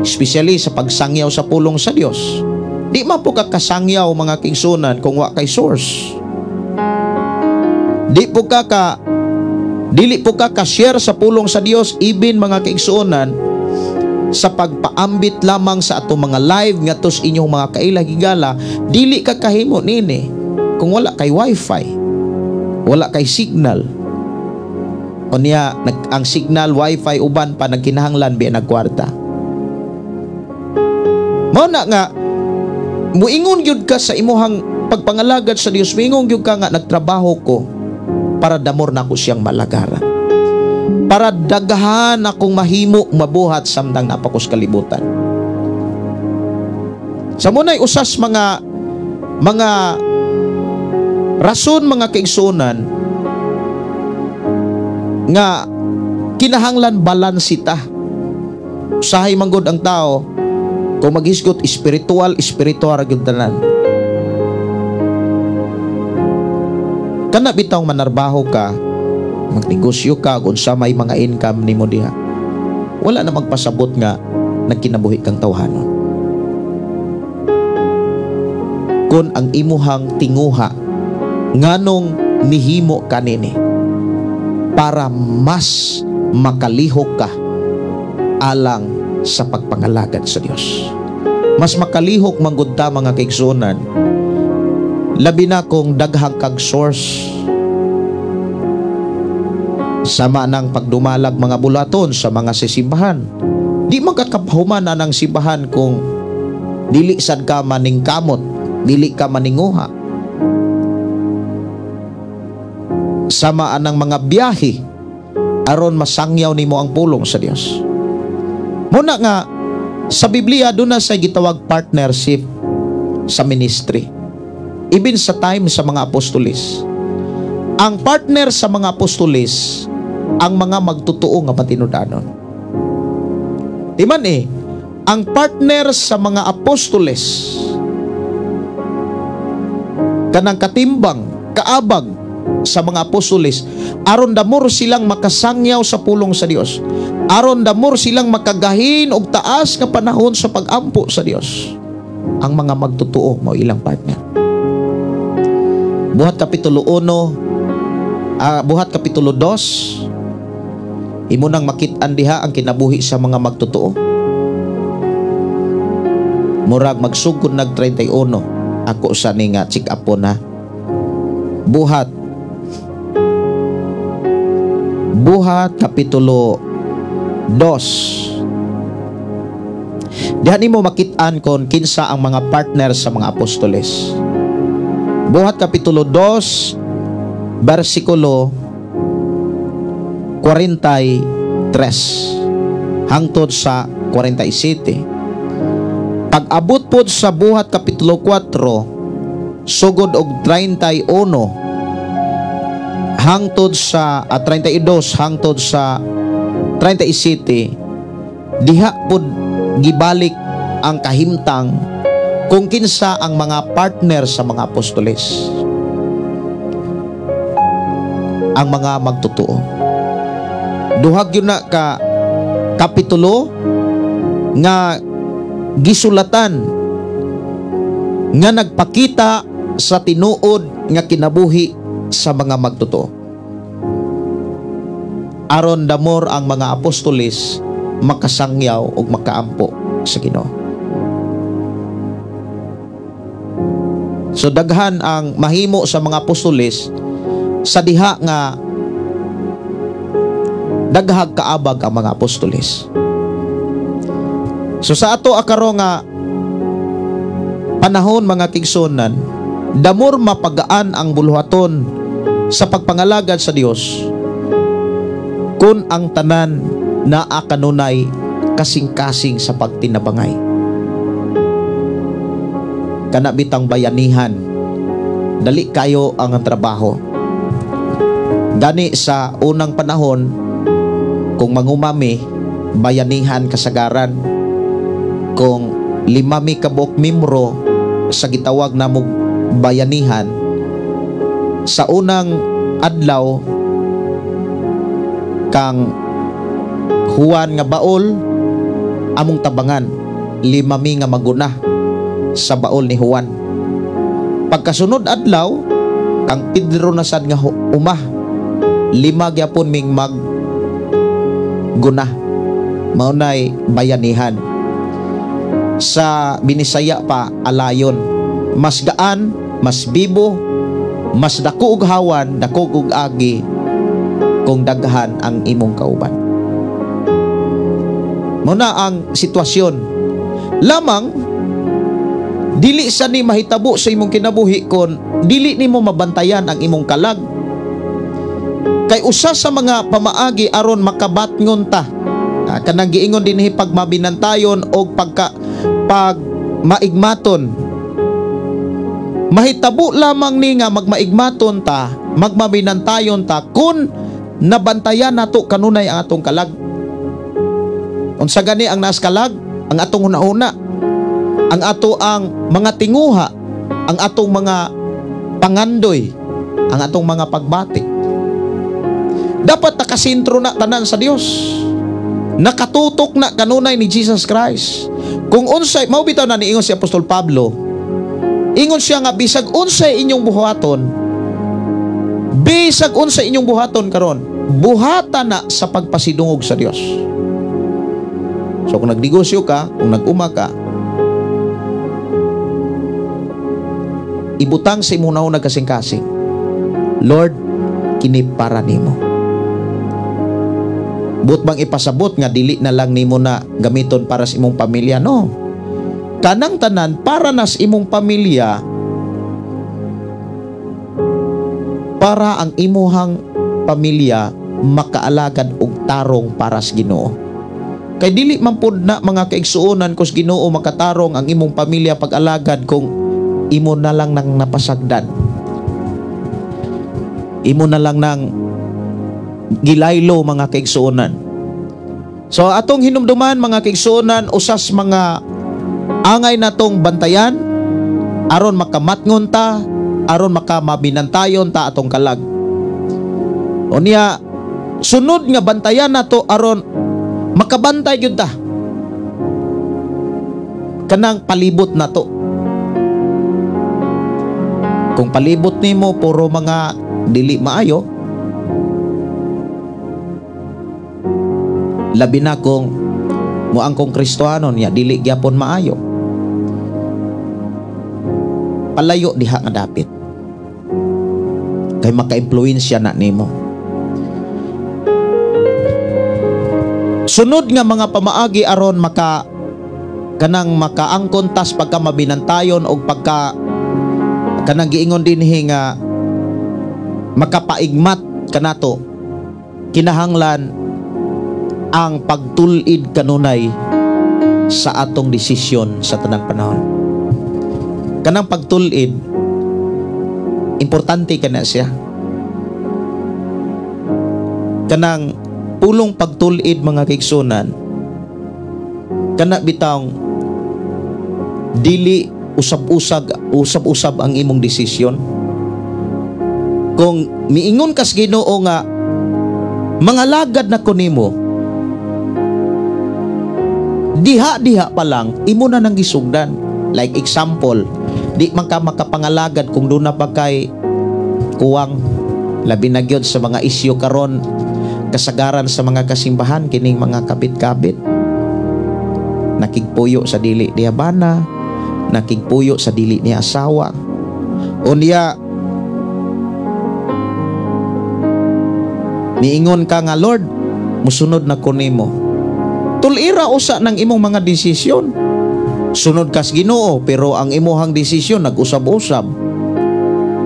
especially sa pagsangyaw sa pulong sa Dios. Di man po ka kasangyaw, mga kigsunan, kung wa kay source. Dili po ka ka-share sa pulong sa Dios, even, mga kigsunan, sa pagpaambit lamang sa atong mga live ngatos inyong mga kailahigala. Dili ka kahimo nini kung wala kay wifi, wala kay signal. O niya, ang signal, wifi, uban pa nagkinahanglan biya nagkwarta. Mao na nga, muingon gyud ka sa imuhang pagpangalagad sa Dios, muingon gyud ka nga, nagtrabaho ko para damor na ko siyang malagaran, para dagahan akong mahimo mabuhat samtang napakos kalibutan. Sa munay usas mga rason, mga kaigsunan, nga kinahanglan balansita. Usahay manggod ang tao, kung maghisgot spiritual gyud tanan. Kana bitaw manarbaho ka, magnegosyo ka, kung sa may mga income nimo diha, wala na magpasabot nga nagkinabuhi kang tawhanon. Kung ang imuhang tinguha nganong nihimo kanini para mas makalihok ka alang sa pagpangalagad sa Dios. Mas makalihok manggod ta, mga kaigsunan, labi na kung daghang kag source. Sama ng pagdumalag mga bulaton sa mga sisimbahan. Di magkakapahuman na ng simbahan kung dili sad ka maning kamot, dili ka maninguha. Samaan ng mga biyahe aron masangyaw nimo ang pulong sa Dios. Muna nga, sa Biblia doon na sa gitawag partnership sa ministry. Even sa time sa mga apostolis, ang partner sa mga apostolis ang mga magtutuo nga matinud-anon. Timan ang partner sa mga apostolis kanang katimbang, kaabag sa mga apostolis, aron damor silang makasangyaw sa pulong sa Dios, aron damor silang makagahin og taas nga panahon sa pagampo sa Dios. Ang mga magtutuo mao ilang partner. Buhat Kapitulo 1, Buhat Kapitulo 2, imo nang makit-an diha ang kinabuhi sa mga magtutuo. Murag magsugod nag 31 ako sa ni nga check up na. Buhat Kapitulo 2. Dihan nimo makit-an kon kinsa ang mga partner sa mga apostoles. Buhat Kapitulo 2, versikulo 43 hangtod sa 47. Pag-abot po sa Buhat Kapitulo 4, sugod og 31 hangtod sa 32 hangtod sa 37, diha pod gibalik ang kahimtang kung kinsa ang mga partner sa mga apostoles, ang mga magtutuo. Duhag yun na ka kapitulo nga gisulatan nga nagpakita sa tinuod nga kinabuhi sa mga magtutuo, aron damor ang mga apostoles makasangyaw o makaampo sa Ginoo. So daghan ang mahimo sa mga apostoles sa diha nga daghag kaabag ang mga apostoles. So sa ato akaro nga panahon, mga kigsunan, damor mapagaan ang buluhaton sa pagpangalagad sa Dios kun ang tanan naa kanunay kasing-kasing sa pagtinabangay. Kana bitang bayanihan, dali kayo ang trabaho. Gani sa unang panahon, kung mangumami, bayanihan kasagaran. Kung 5 kabuk membro sa gitawag na mo bayanihan, sa unang adlaw, kang Juan nga baol, among tabangan, 5 nga maguna sa baol ni Juan. Pagkasunod adlaw, kang Pedro na sad nga umah, 5 gyapon ming magguna. Maunay bayanihan. Sa Binisaya pa, alayon. Mas gaan, mas bibo, mas dako og hawan, dako og agi, kung daghan ang imong kauban. Muna ang sitwasyon. Lamang, dili sa ni mahitabo sa imong kinabuhi kon dili nimo mabantayan ang imong kalag. Kay usa sa mga pamaagi aron makabatngon ta, kanang giingon dinhi pag mabinantayon o pag maigmaton. Mahitabo lamang ni nga magmaigmaton ta, magmabinantayon ta kun nabantayan nato kanunay ang atong kalag. Unsa gani ang naas kalag? Ang atong hunahuna, ang ato ang mga tinguha, ang atong mga pangandoy, ang atong mga pagbati. Dapat nakasintro na tanan sa Dios. Nakatutok na kanunay ni Jesus Christ. Kung unsay, mao bitaw na niingon si Apostol Pablo, ingon siya nga bisag unsay inyong buhaton, bisag unsay inyong buhaton karon, buhata na sa pagpasidungog sa Dios. So kung nagnegosyo ka, kung nag-uma ka, ibutang sa imong naunang kasing-kasing, Lord, kini para nimo. But bang ipasabot nga dili na lang nimo na gamiton para sa imong pamilya? No. Kanang tanan para na sa imong pamilya, para ang imuhang pamilya makaalagad og tarong para sa Ginoo. Kay dili man pud na mga kaigsuonan kus Ginoo makatarong ang imong pamilya pag-alagad kung imo na lang nang napasagdan. Imo na lang nang gilaylo mga kaigsuonan. So atong hinumduman mga kaigsuonan, usas mga angay natong bantayan aron makamatngon ta, aron makamabinantayon ta atong kalag. Unya sunod nga bantayan nato aron makabantay gyud ta kanang palibot nato. Kung palibot nimo puro mga dili maayo, labi na kung muangkong Kristohanon ya dili gyapon maayo, palayo diha nga dapit kay maka-impluwensya na nimo. Sunod nga mga pamaagi aron kanang makaangkon tas pagka mabinantayon o pagka kanang giingon dinhi nga makapaigmat kanato, kinahanglan ang pagtulid kanunay sa atong desisyon sa tanang panahon. Kanang pagtulid, importante kana siya. Kanang pulong pagtulid mga kaigsunan, kana bitang dili usab-usab ang imong desisyon. Kung miingon kas Ginoo nga mangalagad na ko nimo, diha pa lang imo na nang gisugdan. Like example, di man ka makapangalagad kung doon na pa kay kuwang, labi na gyud sa mga isyu karon kasagaran sa mga kasimbahan kining mga kabit-kabit, nakigpuyo sa dili niya bana, nakigpuyo sa dili niya asawa. Unya niingon ka nga, Lord, musunod na ko nimo. Tulira usa ng imong mga desisyon. Sunod kas Ginoo pero ang imong desisyon nag-usab-usab.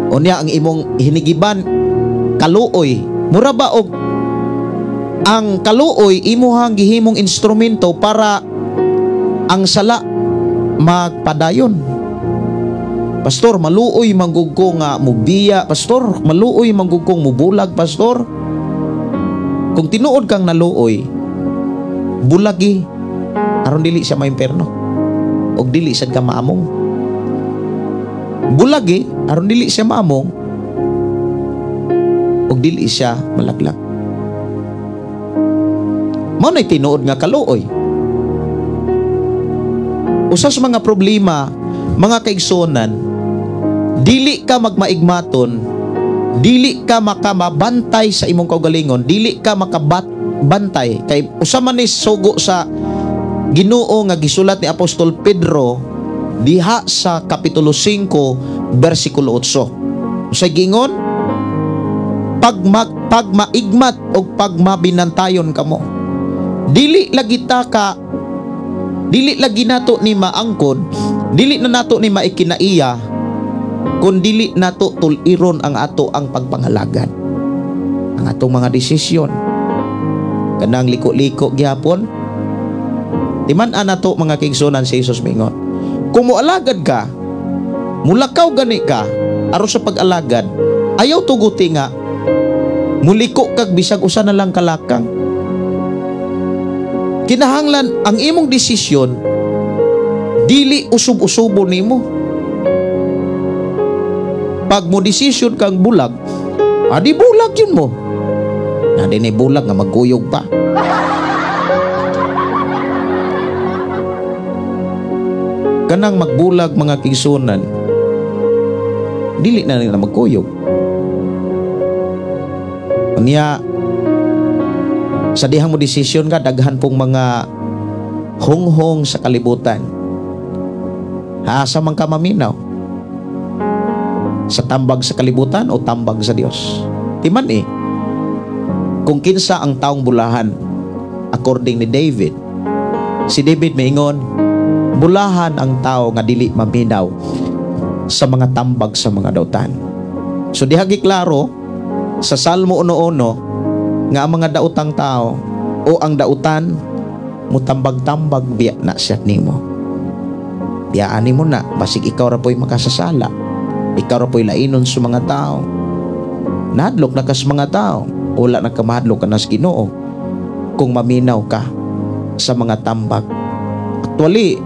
Unya ang imong hinigiban kaluoy. Mura ba og ang kaluoy imuhang gihimong instrumento para ang sala magpadayon. Pastor, maluoy manggugko nga mubiya. Pastor, maluoy manggugkong mubulag. Pastor, kung tinuod kang naluoy, bulagi, aron dili siya maimperno, og dili sad ka maamong. Bulagi, aron dili siya maamong, og dili siya malaglag. Mao nay tinuod nga kaluoy. Usa sa mga problema, mga kaigsonan, dili ka magmaigmaton, dili ka makamabantay sa imong kaugalingon, dili ka makabantay kay usa man ni sugo sa Ginoo nga gisulat ni Apostol Pedro diha sa kapitulo 5 bersikulo 8. Usay gingon, pagmaigmat o pagmabinantayon kamo, dili lagi nato ni maangkod, dili na nato ni maikinaiya, kun dili nato tuliron ang ato ang pagpangalagad, ang atong mga desisyon. Kanang liko-liko gyapon, timan-an nato mga kaigsunan si Jesus mingon, kung mualagad ka, mulakaw gani ka, aron sa pag-alagad, ayaw tuguti nga, muliko kag bisag usa na lang kalakang. Kinahanglan ang imong desisyon dili usub-usubo nimo. Pag mo desisyon kang bulag, adi bulag yun mo. Na dinay bulag nga magkuyog pa. Kanang magbulag mga kaigsunan, dili na nila magkuyog. Unya, sa dihang mo desisyon ka, daghan pong mga honghong sa kalibutan. Asa man ka maminaw? Sa tambag sa kalibutan o tambag sa Dios? Timan kung kinsa ang taong bulahan, according ni David, si David maingon, bulahan ang tao nga dili maminaw sa mga tambag sa mga dautan. So diha giklaro sa Salmo 1:1 nga ang mga daotang tao o ang dautan mutambag-tambag biya na siya nimo. Biyaan mo na basig ikaw ra po'y makasasala, ikaw ra po'y lainon sa mga tao, nahadlok na ka sa mga tao, wala na ka mahadlok ka na sa Ginoo kung maminaw ka sa mga tambag. Actually,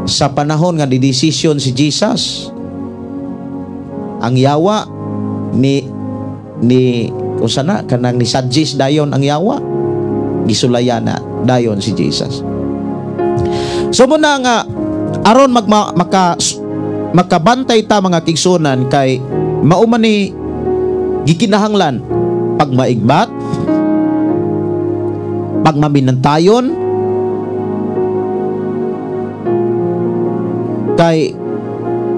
sa panahon nga didesisyon si Jesus, ang yawa ni usana kanang ni Sadjis dayon ang yawa, gisulaya na dayon si Jesus. So muna nga aron makabantay ta mga kaigsunan, kay mauman ni gikinahanglan pagmaigbat, pagmabinantayon, kay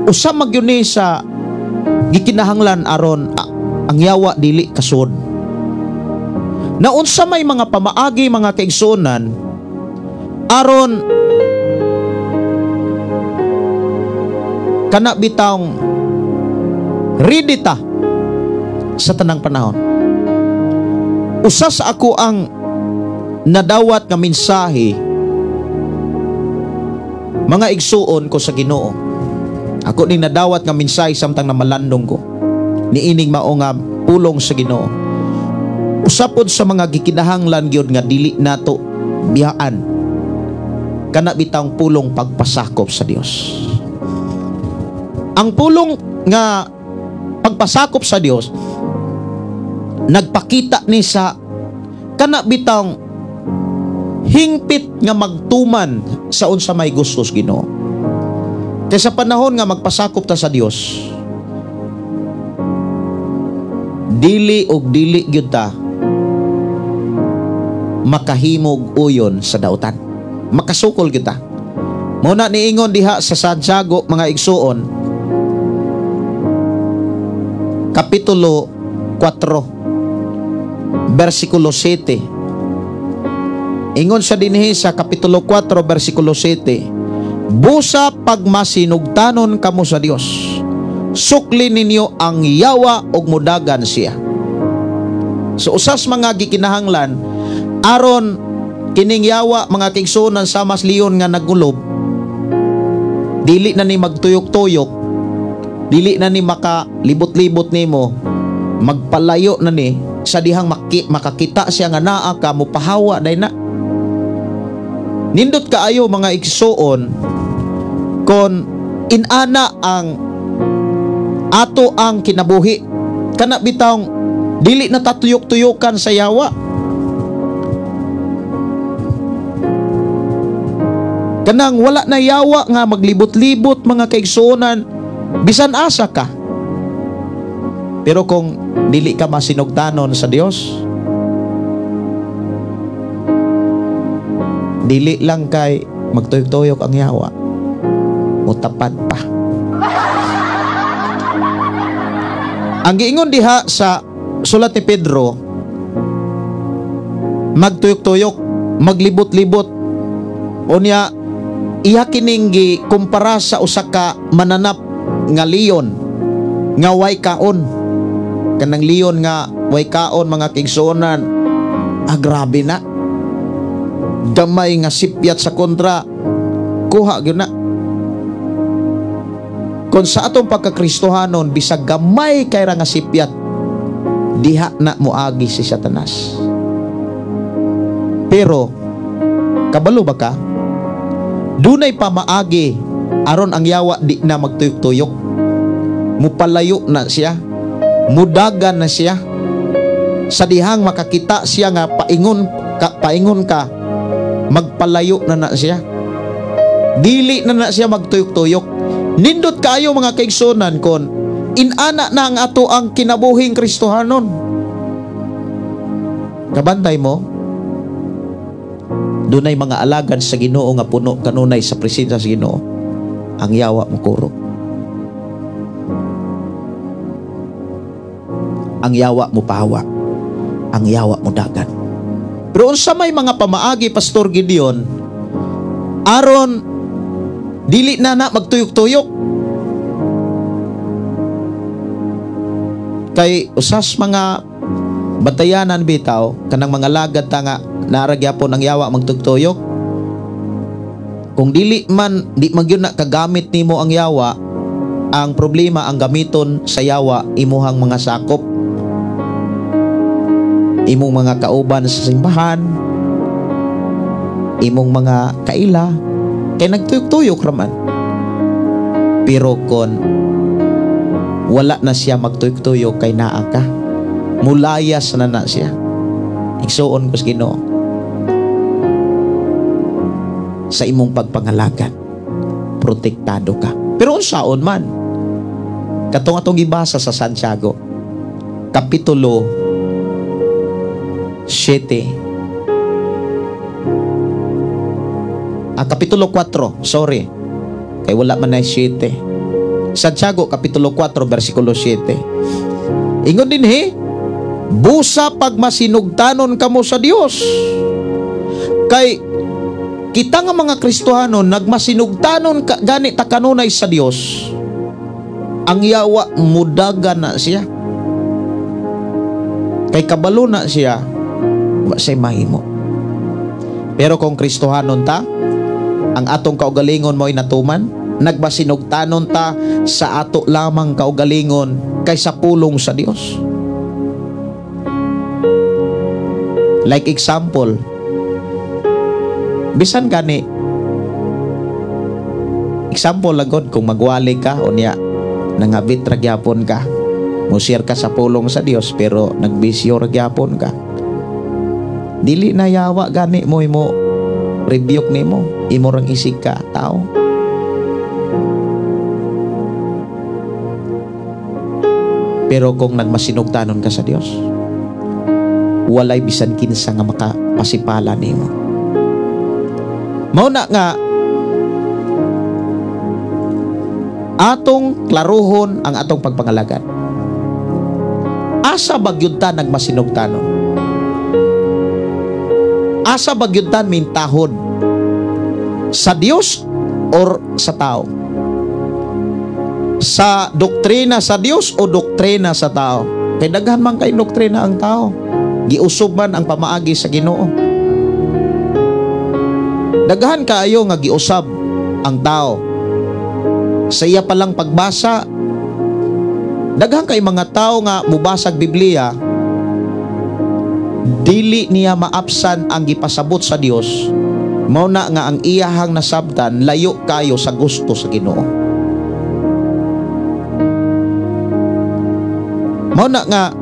usa magyuni sa gikinahanglan aron ang yawa dili kasud. Na unsa may mga pamaagi mga kaigsunan aron kana bitawng ready ta sa tanang panahon. Usa sa ako ang nadawat nga mensahe mga igsuon ko sa Ginoo. Ako ning nadawat nga mensahe samtang na malandong ko niining mao nga pulong sa Ginoo. Usapod sa mga gikinahanglan gyud nga dili nato biyaan kana bitang pulong pagpasakop sa Dios. Ang pulong nga pagpasakop sa Dios nagpakita ni sa kana bitang hingpit nga magtuman sa unsa may gustos Ginoo. Kaya sa panahon nga magpasakop ta sa Dios, dili gyud ta makahimog uyon sa dautan, makasukol gyud ta. Muna niingon diha sa Santiago mga igsuon kapitulo 4 bersikulo 7. Ingon sa dinhi sa kapitulo 4 bersikulo 7, busa pagmasinugtanon kamo sa Dios, sukli ninyo ang yawa og mudagan siya. So usas mga gikinahanglan aron kining yawa mga kaigsuonan sa mas liyon nga nagulob, dili na ni magtuyok-tuyok, dili na ni makalibot-libot nimo, magpalayo na ni sa dihang makakita siya nga naa ka mo pahawa day na. Nindot kaayo mga igsuon kon inana ang ato ang kinabuhi, kana bitawng dili na tatuyok-tuyokan sa yawa. Kanang wala na yawa nga maglibot-libot mga kaigsuonan bisan asa ka. Pero kung dili ka masinugdanon sa Dios, dili lang kay magtuyok-tuyok ang yawa, mutapad pa. Ang giingon diha sa sulat ni Pedro, magtuyok-tuyok, maglibot-libot, unya iya kining gikumpara sa usa ka mananap nga leon nga way kaon. Kanang leon nga way kaon mga kaigsuonan, grabe na, gamay nga sipyat sa kontra, kuha gyud na. Kung sa atong pagkakristohanon bisag gamay kay ra nga sipyat, diha na moagi si Satanas. Pero kabalo ba ka? Dunay pamaagi aron ang yawa di na magtuyok-tuyok, mupalayo na siya, mudagan na siya, sa dihang makakita siya nga paingon ka, magpalayo na siya, dili na siya magtuyok-tuyok. Nindot kaayo mga kaigsuonan kon inana na ang ato ang kinabuhing Kristohanon. Kabantay mo, dunay mga alagad sa Ginoo nga puno kanunay sa presensya sa Ginoo, ang yawa mo kuro, ang yawa mo pahawa, ang yawa mo dagan. Pero unsa may mga pamaagi Pastor Gideon aron dili na magtuyok-tuyok? Kay usas mga batayanan bitaw kanang mga lagad ta nga naragyapon ang yawa magtuyok, kung dili magyud na kagamit nimo ang yawa, ang problema ang gamiton sa yawa imuhang mga sakop, imong mga kauban sa simbahan, imong mga kaila, kay nagtuyok-tuyok raman. Pero kon wala na siya magtuyok-tuyok kay naa ka, mulayas na siya. Igsuon ko sa Ginoo, sa imong pagpangalagan protektado ka. Pero unsaon man, katong atong gibasa sa Santiago kapitulo 7, kapitulo 4, sorry, kay wala man na 7. Santiago kapitulo 4 versikulo 7, ingon din busa pag masinugtanon kamo sa Dios. Kay kita nga mga Kristohanon nagmasinugtanon gani ta kanunay sa Dios, ang yawa mudagan na siya, kay kabalo na siya, wa say mahimo. Pero kung Kristohanon ta, ang atong kaugalingon mo'y natuman, nagmasinugtanon ta sa ato lamang kaugalingon kaysa pulong sa Dios. Like example, bisan gani example lagod, kung magwali ka o niya nangabit ragyapon ka, musir ka sa pulong sa Dios pero nagbisyo ragyapon ka, dili na yawa gani mo imo rebuke nimo, imo rang isig ka tao. Pero kung nagmasinugtanon ka sa Dios, walay bisan kinsa nga makapasipala nimo. Mao na nga atong klaruhon ang atong pagpangalagan. Asa bagyud ta nagmasinugtanon? Asa bagyud ta mintahod? Sa Dios or sa tao? Sa doktrina sa Dios o doktrina sa tao? Kay daghan man kay doktrina ang tao. giusob man ang pamaagi sa Ginoo. Daghan kaayo nga giusab ang tao. Sa iya palang pagbasa, daghan kay mga tao nga mubasag Biblia, dili niya maapsan ang gipasabot sa Dios. Mao na nga ang iyahang nasabtan layo kayo sa gusto sa Ginoo. Mao na nga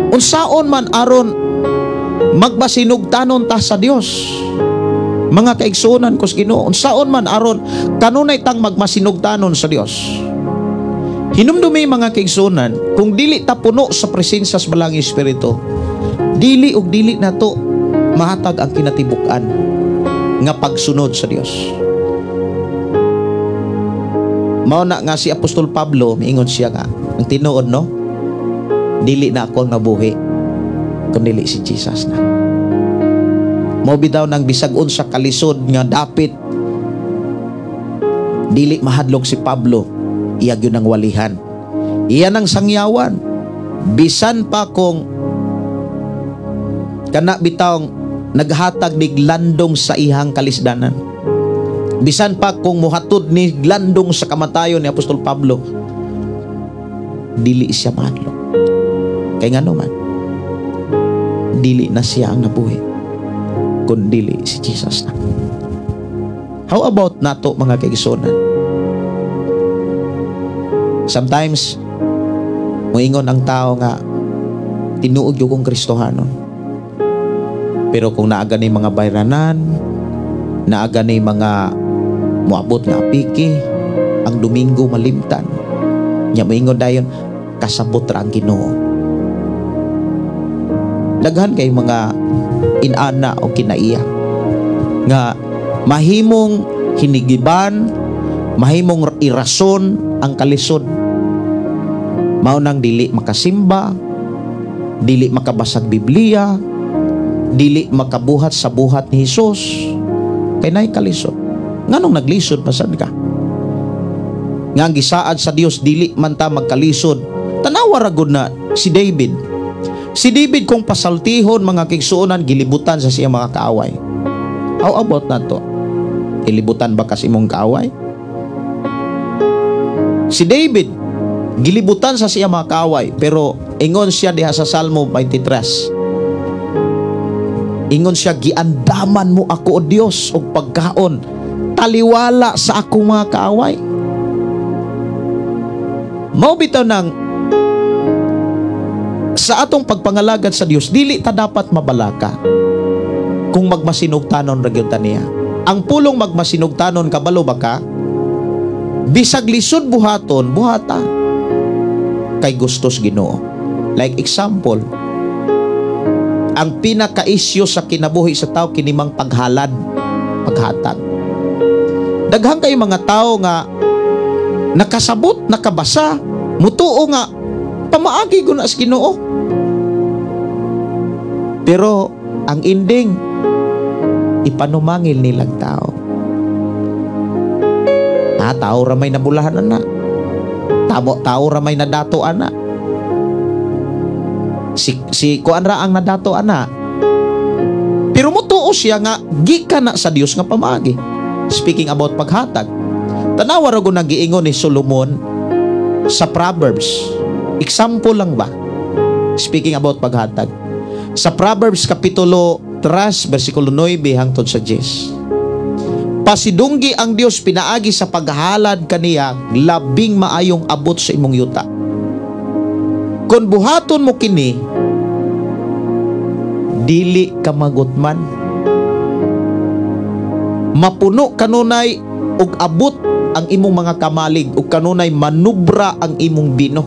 unsaon man aron magbasinugtanon ta sa Dios. Mga kaigsuonan ko sa Ginoo, unsaon man aron kanunay tang magmasinugtanon sa Dios. Hinumdumi mga kaigsuonan, kung dili ta puno sa presensya sa Balang Espiritu, dili ug dili nato mahatag ang kinatibuk-an nga pagsunod sa Dios. Mao na nga si Apostol Pablo, miingon siya nga, ang tinuod no, dili na ako ang nabuhi, kundi si Jesus na. Mao bitaw nang bisag unsa kalisod nga dapit, dili mahadlok si Pablo, iya gyud ang walihan. Iya nang sangyawan, bisan pa kung kana bitawng naghatag ni glandong sa ihang kalisdanan. Bisan pa kung muhatod ni glandong sa kamatayon ni Apostol Pablo, dili siya mahadlok. Kay ngano man, dili na siya ang nabuhi, kundi si Jesus na. How about nato mga kaigsuonan? Sometimes moingon ang tao nga tinuod yung kong Kristohanon. Pero kung naaga ni mga bayranan, naaga ni mga muabot nga piki, ang Domingo malimtan, nya moingon dayon kasabot ra ang Ginoo. Daghan kay mga inana o kinaiya nga mahimong hinigiban, mahimong irason ang kalisod. Mao nang dili makasimba, dili makabasag Biblia, dili makabuhat sa buhat ni Hesus, kay nay kalisod. Nganong naglisod pasad ka? Nga ang gisaad sa Dios dili man ta magkalisod. Tanawa ra gud na si David. Si David kung pasaltihon mga kaigsuonan, gilibutan sa siya mga kaaway. How about nato? Ilibutan ba kasi imong kaaway? Si David gilibutan sa siya mga kaaway, pero ingon siya diha sa Salmo 23. Ingon siya, giandaman mo ako o Dios og pagkaon, taliwala sa akong mga kaaway. Mao bitaw nang sa atong pagpangalagad sa Dios, dili ta dapat mabalaka kung magmasinugtanon ra gyud ta niya. Ang pulong magmasinugtanon kabalo ba ka? Bisag lisod buhaton, buhata kay gustos Ginoo. Like example, ang pinaka-isyu sa kinabuhi sa tao kinimang paghalad, paghatag. Daghang kay mga tao nga nakasabot, nakabasa, mutuo nga pamaagi gud na sa Ginoo. Pero ang ending ipanumangil nilang tao. Tao ra may nabulahan na. Tao ra may nadatoan na. Si kuan ra ang nadato ana. Pero mutuo siya nga gikan na sa Dios nga pamaagi. Speaking about paghatag, tanawa ra gud nagiingon ni Solomon sa Proverbs. Example lang ba? Speaking about paghatag. Sa Proverbs kapitulo 3 bersikulo 9 hangtod sa 10. Pasidunggi ang Dios pinaagi sa paghalad kaniya, labing maayong abot sa imong yuta. Kung buhaton mo kini, dili ka magutman. Mapuno kanunay ug abot ang imong mga kamalig ug kanunay manubra ang imong bino.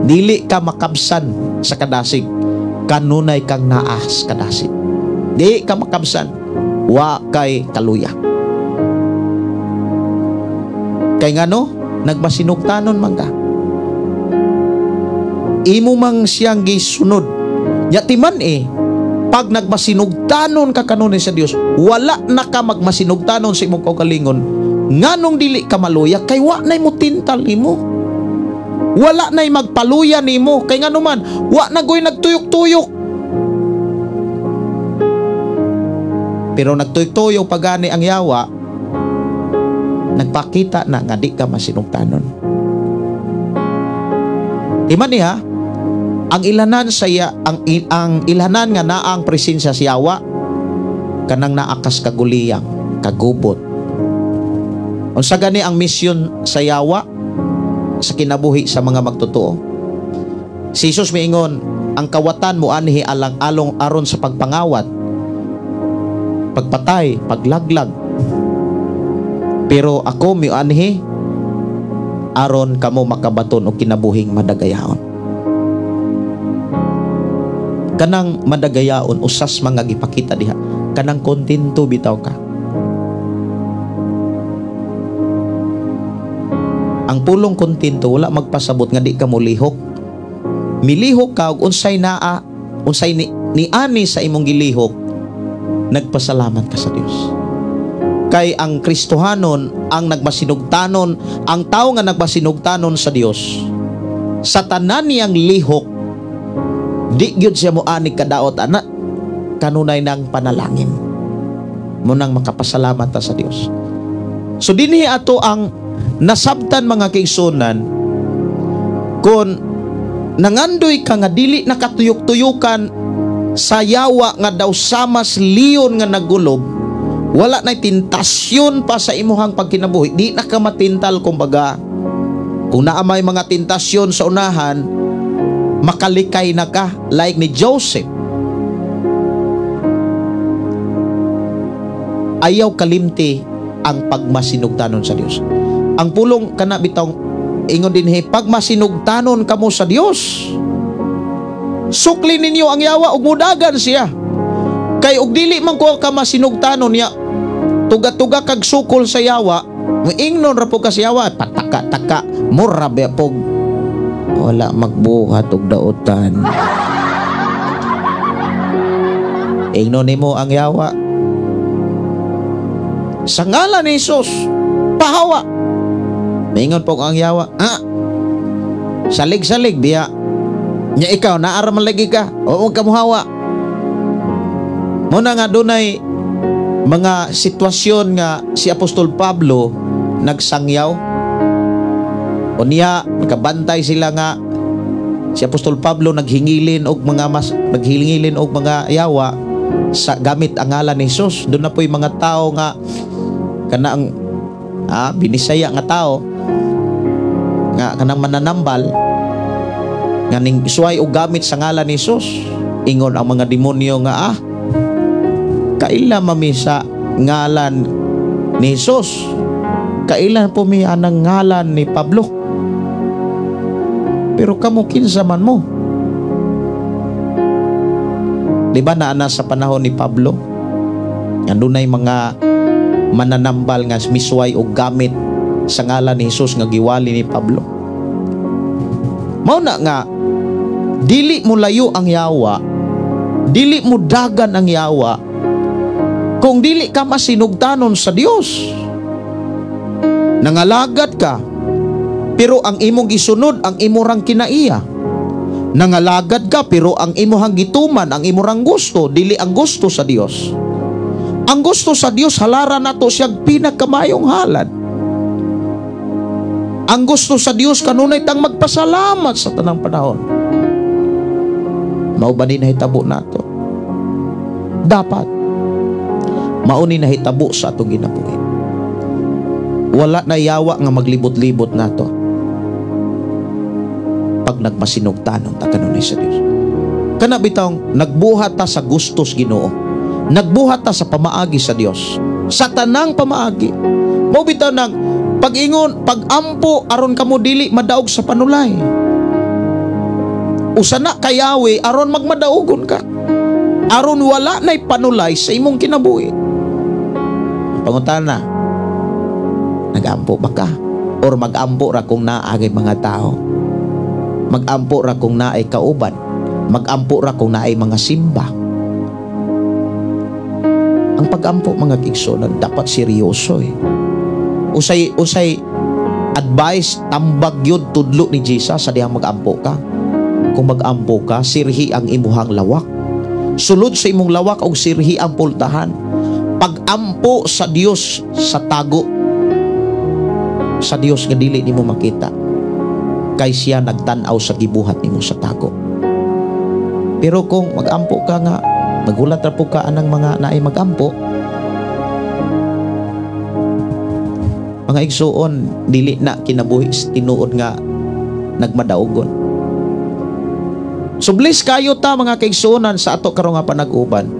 Dili ka makabsan sa kadasig, kanunay kang naas kadasig. Dili ka makabsan, wa kay kaluya. Kay ngano, nagmasinugtanon man ka. Imo mang siyang gisunod. Yatiman pag nagmasinugtanon ka kanunay sa Dios, wala na ka magmasinugtanon sa imong kaugalingon. Nganong dili ka maluya, kay wa nay mo tintal nimo. Wala na'y magpaluya nimo kay nga naman wa na goy nagtuyok-tuyok. Pero nagtuyok-tuyok pagani ang yawa, nagpakita na nga di ka masinugtanon. Di man niya, ang ilanan saya, ang ilanan nga naang presensya sa yawa, kanang naakas kaguliyang, kagubot. Unsa gani ang misyon sa yawa sa kinabuhi sa mga magtotoo? Si Jesus miingon, ang kawatan mo anhi alang-along aron sa pagpangawat, pagpatay, paglaglag. Pero ako mi anhi aron kamo makabaton og kinabuhing madagayaon. Kanang madagayaon usas mga gipakita diha, kanang kontento bitaw ka. Ang pulong kontento wala magpasabot nga di ka mo lihok. Milihok ka og unsay naa, unsay ni ani sa imong gilihok, nagpasalamat ka sa Dios. Kay ang Kristohanon, ang nagmasinugtanon, ang tao nga nagmasinugtanon sa Dios, sa tanan niyang lihok, di gyud siya mo ani kadaot ana, kanunay nang panalangin mo nang makapasalamat ta sa Dios. So dinhi ato ang nasabtan mga kaigsunan, kung nangandoy ka nga dili nakatuyok-tuyukan sa yawa nga daw samas liyon nga nagulob, wala na tentasyon pa sa imuhang pagkinabuhi, di na ka matintal. Kumbaga, kung naamay mga tentasyon sa unahan, makalikay na ka like ni Joseph. Ayaw kalimti ang pagmasinugtanon sa Dios. Ang pulong kana bitong ingon din pagmasinugtanon kamo sa Dios, sukli ninyo ang yawa ug mudagan siya. Kay ug dili man ko ka masinugtanon niya, tuga-tuga kag sukol sa yawa, moingnon ra po ka sa yawa, pataka-taka, mura ba pog wala magbuhat og daotan. Ingnon nimo ang yawa. Sa ngalan ni Jesus, pahawa. Maingon po ang yawa, salig-salig biya. Nya ikaw, naaraman lagi ka, o huwag ka muhawa. Muna nga dunay mga sitwasyon nga si Apostol Pablo nagsangyaw. O niya, nakabantay sila nga si Apostol Pablo naghingilin og mga yawa sa gamit ang ngalan ni Jesus. Doon na po yung mga tao nga kanang binisaya nga tao nga kanang mananambal nga ning isuway og gamit sa ngalan ni Jesus. Ingon ang mga demonyo nga kaila mami sa ngalan ni Jesus, kailan po mi anang ngalan ni Pablo, pero kamo kinsa man mo. Di ba naana sa panahon ni Pablo, andunay mga mananambal nga misway og gamit sa ngalan ni Jesus nga giwali ni Pablo. Mao na nga dili mo layo ang yawa, dili mo dagan ang yawa kung dili ka masinugtanon sa Dios. Nangalagad ka, pero ang imong gisunod ang imorang kinaiya. Nangalagad ka, pero ang imong gituman, ang imong gusto, dili ang gusto sa Dios. Ang gusto sa Dios, halaran nato siyang pinakamayong halad. Ang gusto sa Dios, kanunay tang magpasalamat sa tanang panahon. Mao ba ni nahitabo nato? Dapat mauni na hitabo sa atong ginabuhi. Wala na yawa nga maglibot-libot nato pag nagmasinugtanon ta kanunay sa Dios. Kana bitong nagbuhat ta sa gustos Ginoo, nagbuhat ta sa pamaagi sa Dios, sa tanang pamaagi. Mao bitaw nang pag-ingon, pag-ampo aron kamo dili madaog sa panulay. Usana kayawi aron magmadaugon ka, aron wala na'y panulay sa imong kinabuhi. Pangutana, nag-ampo ba ka? Or mag-ampo ra kung naagay mga tao? Mag-ampo ra kung naay kauban? Mag-ampo ra kung naay mga simba? Ang pag-ampo mga kigsunan dapat seryoso. Usay advice tambag yun tudlo ni Jesus sa dihang mag-ampo ka. Kung mag-ampo ka, sirhi ang imuhang lawak. Sulod sa imong lawak og sirhi ang pultahan. Pag-ampo sa Dios sa tago. Sa Dios nga dili nimo makita. Kay siya nagtan-aw sa gibuhat nimo sa tago. Pero kung mag-ampo ka nga, magulat ra po ka anang mga naay mag-ampo, mga igsuon, dili na kinabuhi tinuod nga nagmadaogon. So bless kayo ta mga kaigsuonan sa ato karon nga panag-uban.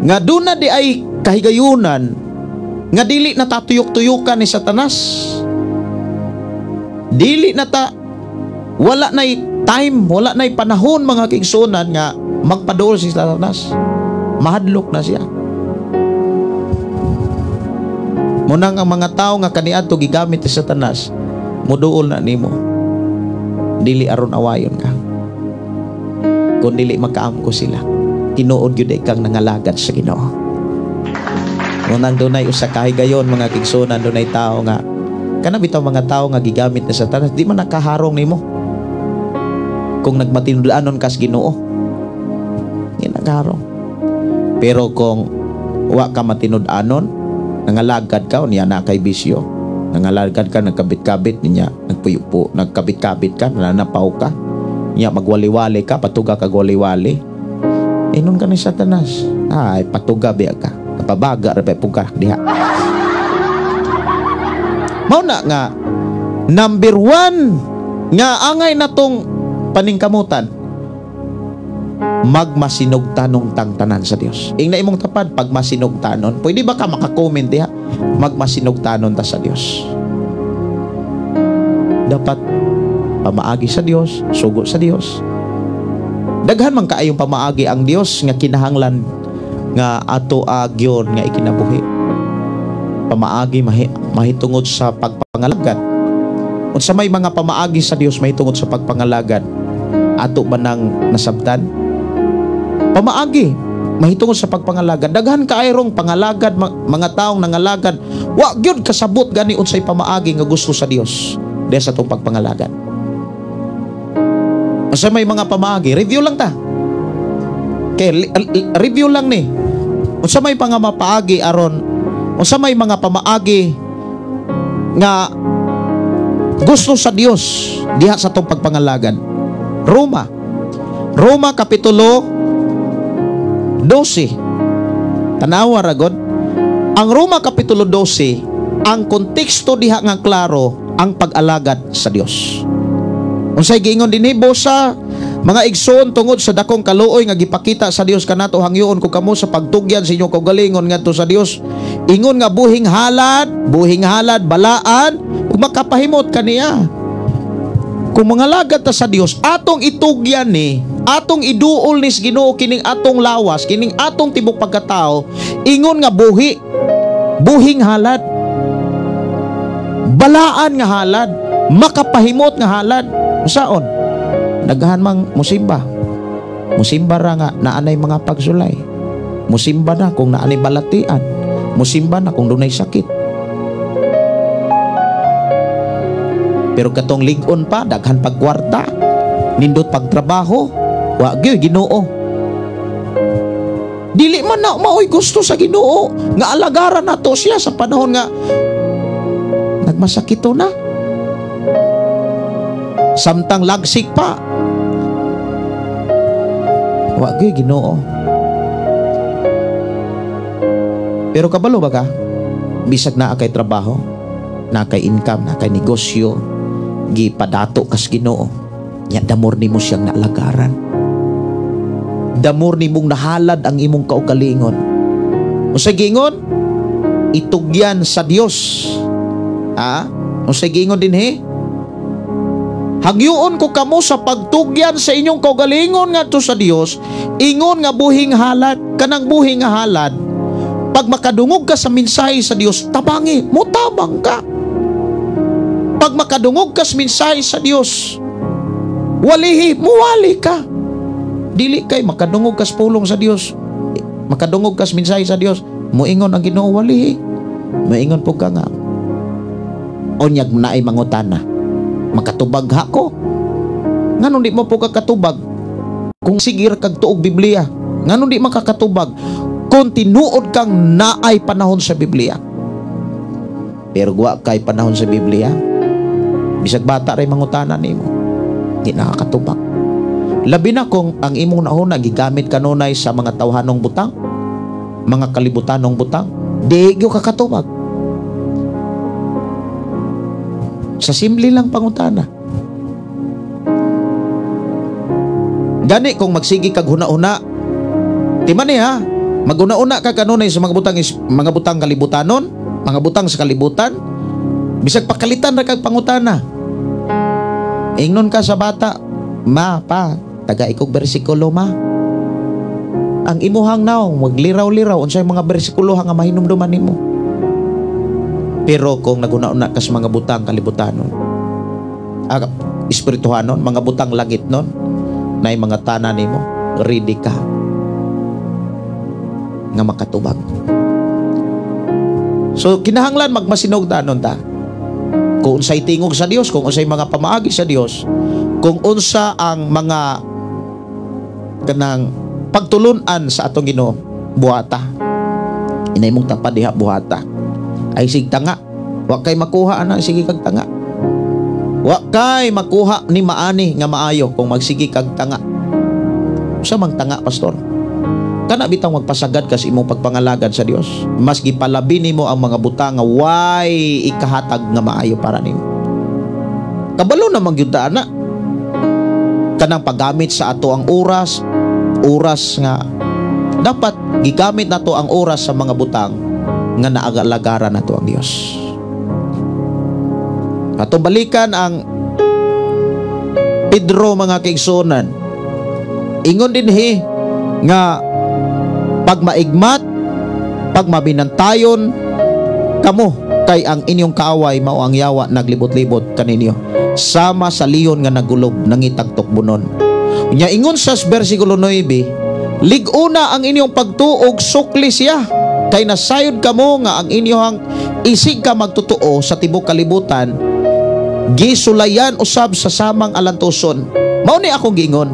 Nga duna di ay kahigayunan nga dili na tatuyok-tuyukan ni Satanas. Dili na ta wala nay time, wala nay panahon mga kaigsuonan nga magpaduol si Satanas. Mahadlok na siya. Munang ang mga tao nga kaniadto gigamit ni Satanas, muduol na nimo. Dili aron awayon ka. Kung dili makaamko sila, tinuod gyud kang nangalagad sa Ginoo. Munang dunay usa ka higayon mga kigsunan, dunay tao nga kana bitaw mga tao nga gigamit ni Satanas, di man nakaharong nimo. Kung nagmatinudlanon kas Ginoo, di nakaharong. Pero kung wa ka matinud-anon, nangalagad ka, niya na kay bisyo. Nangalagad ka, nagkabit-kabit niya, nagpuyupo, nagkabit-kabit ka, nananapaw ka, niya magwali-wali ka, patuga ka gwali-wali. Inon ka ni Satanas. Ay, patuga biya ka. Kapabaga, repay po ka, diha. Mauna nga, number 1, nga angay na tong paningkamutan, magmasinugtanong tang tanan sa Dios. Ing na imong tapad pagmasinugtanon. Pwede ba ka maka-comment diha? Magmasinugtanon ta sa Dios. Dapat pamaagi sa Dios, sugo sa Dios. Daghan man kaayong pamaagi ang Dios nga kinahanglan nga ato agyon nga ikinabuhi. Pamaagi mahitungod sa pagpangalagad. Unsa may mga pamaagi sa Dios mahitungod sa pagpangalagad, ato ba nang nasabtan? Pamaagi mahitungod sa pagpangalagad. Daghan kaayong pangalagad mga taong nangalagad, wa gyud kasabot gani unsay pamaagi nga gusto sa Dios dahil sa tong pagpangalagad. Unsa may mga pamaagi, review lang ta. Okay, review lang ni. Unsa may pangamapaagi aron, unsa may mga pamaagi nga gusto sa Dios diha sa tong pagpangalagad. Roma kapitulo 12. Tanawa ra gud. Ang Roma kapitulo 12, ang konteksto diha nga klaro ang pag-alagad sa Dios. Unsay giingon dinhi bosa mga igsoon tungod sa dakong kaluoy nga gipakita sa Dios kanato, hangyoon ko kamo sa pagtugyan sa inyong kaugalingon ngadto sa Dios. Ingon nga buhing halad, balaan ug makapahimot kaniya. Kung mga lagad ta sa Dios, atong itugyan ni, atong iduol ni Ginoo kining atong lawas, kining atong tibok pagkatao, ingon nga buhing halad, balaan nga halad, makapahimot nga halad. Saon? Daghan mang musimba. Musimba ra nga naanay mga pagsulay. Musimba na kung naanay balatian. Musimba na kung dunay sakit. Pero katong lig-on pa, daghan pagkwarta, nindot pagtrabaho, wa gyud Ginoo. Dili man na maoy gusto sa Ginoo nga alagaran nato siya sa panahon nga nagmasakito na. Samtang lagsik pa, wa gyud Ginoo. Pero kabalo ba ka? Bisag naa kay trabaho, na kay income, na kay negosyo, gipadato kas Ginoo, nya damor nimo siyang naalagaran. Damor nimong nahalad ang imong kaugalingon. Unsay giingon? Itugyan sa Dios. Unsay giingon dinhi? Hagyoon ko kamo sa pagtugyan sa inyong kaugalingon ngadto sa Dios. Ingon nga buhing halad, kanang buhing nga halad, pag makadungog ka sa mensahe sa Dios, tabangi, mutabang ka. Pag makadungog ka sa mensahe sa Dios, walihi, muwali ka. Dili kay makadungog ka sa pulong sa Dios, makadungog ka sa mensahe sa Dios, muingon ang Ginoo, walihi. Muingon po ka nga. onyag na ay mangutana. Makatubag ha ko. Ngano di mo po kakatubag? Kung sigir kag tuog Biblia, ngano di makakatubag? Kung tinuod kang naay panahon sa Biblia. Pero wa kay panahon sa Biblia, bisag bata ray mangutana nimo, di nakakatubag. Labi na kung ang imong nauna gigamit kanunay sa mga tawhanong butang, mga kalibutanong butang, di gyud kakatubag. Sa simple lang pangutana. Gani kung magsigi kag huna-una, di man ha, maguna-una ka kanunay sa mga butang kalibutanon, mga butang sa kalibutan, bisag pakalitan ra kag pangutana. Ingnon ka sa bata, ma, pa, taga ikog bersikulo ma. Ang imuhang naw, magliraw-liraw unsay mga bersikulo nga mahinumduman nimo. Pero kung naguna-una ka sa mga butang kalibutanon, espirituhanon, mga butang langit nun, na mga tanan nimo, ready ka nga makatubag. So kinahanglan magmasinog tanon ta. Kung unsay tingog sa Dios, kung unsay mga pamaagi sa Dios, kung unsa ang mga kanang pagtulunan sa atong Ginoo, buhata. Inay mong tapad diha buhata. Ay sig tanga. Wa kay makuha ana sige kag tanga. Wa kay makuha ni maani nga maayo kung magsigi kag tanga. Usa mang tanga, pastor? Kana bitang magpasagad ka sa imong pagpangalagad sa Dios. Mas gipalabi nimo ang mga butang nga way ikahatag nga maayo para nimo. Kabalo na man gyud ana. Kanang paggamit sa ato ang oras nga dapat gigamit nato ang oras sa mga butang nga naagalagaran nato ang Dios. Atong balikan ang Pedro mga kaigsunan. Ingon din nga pag maigmat, pag mabinantayon kamo kay ang inyong kaaway mao ang yawa naglibot-libot kaninyo sama sa liyon nga nagulob nangitagtok bunon. Unya ingon sa bersikulo 9, lig-una ang inyong pagtuog sukli siya kay nasayod kamo nga ang inyong isig ka magtutuo sa tibok kalibutan gisulayan usab sa samang alantoson. Mao ni akong giingon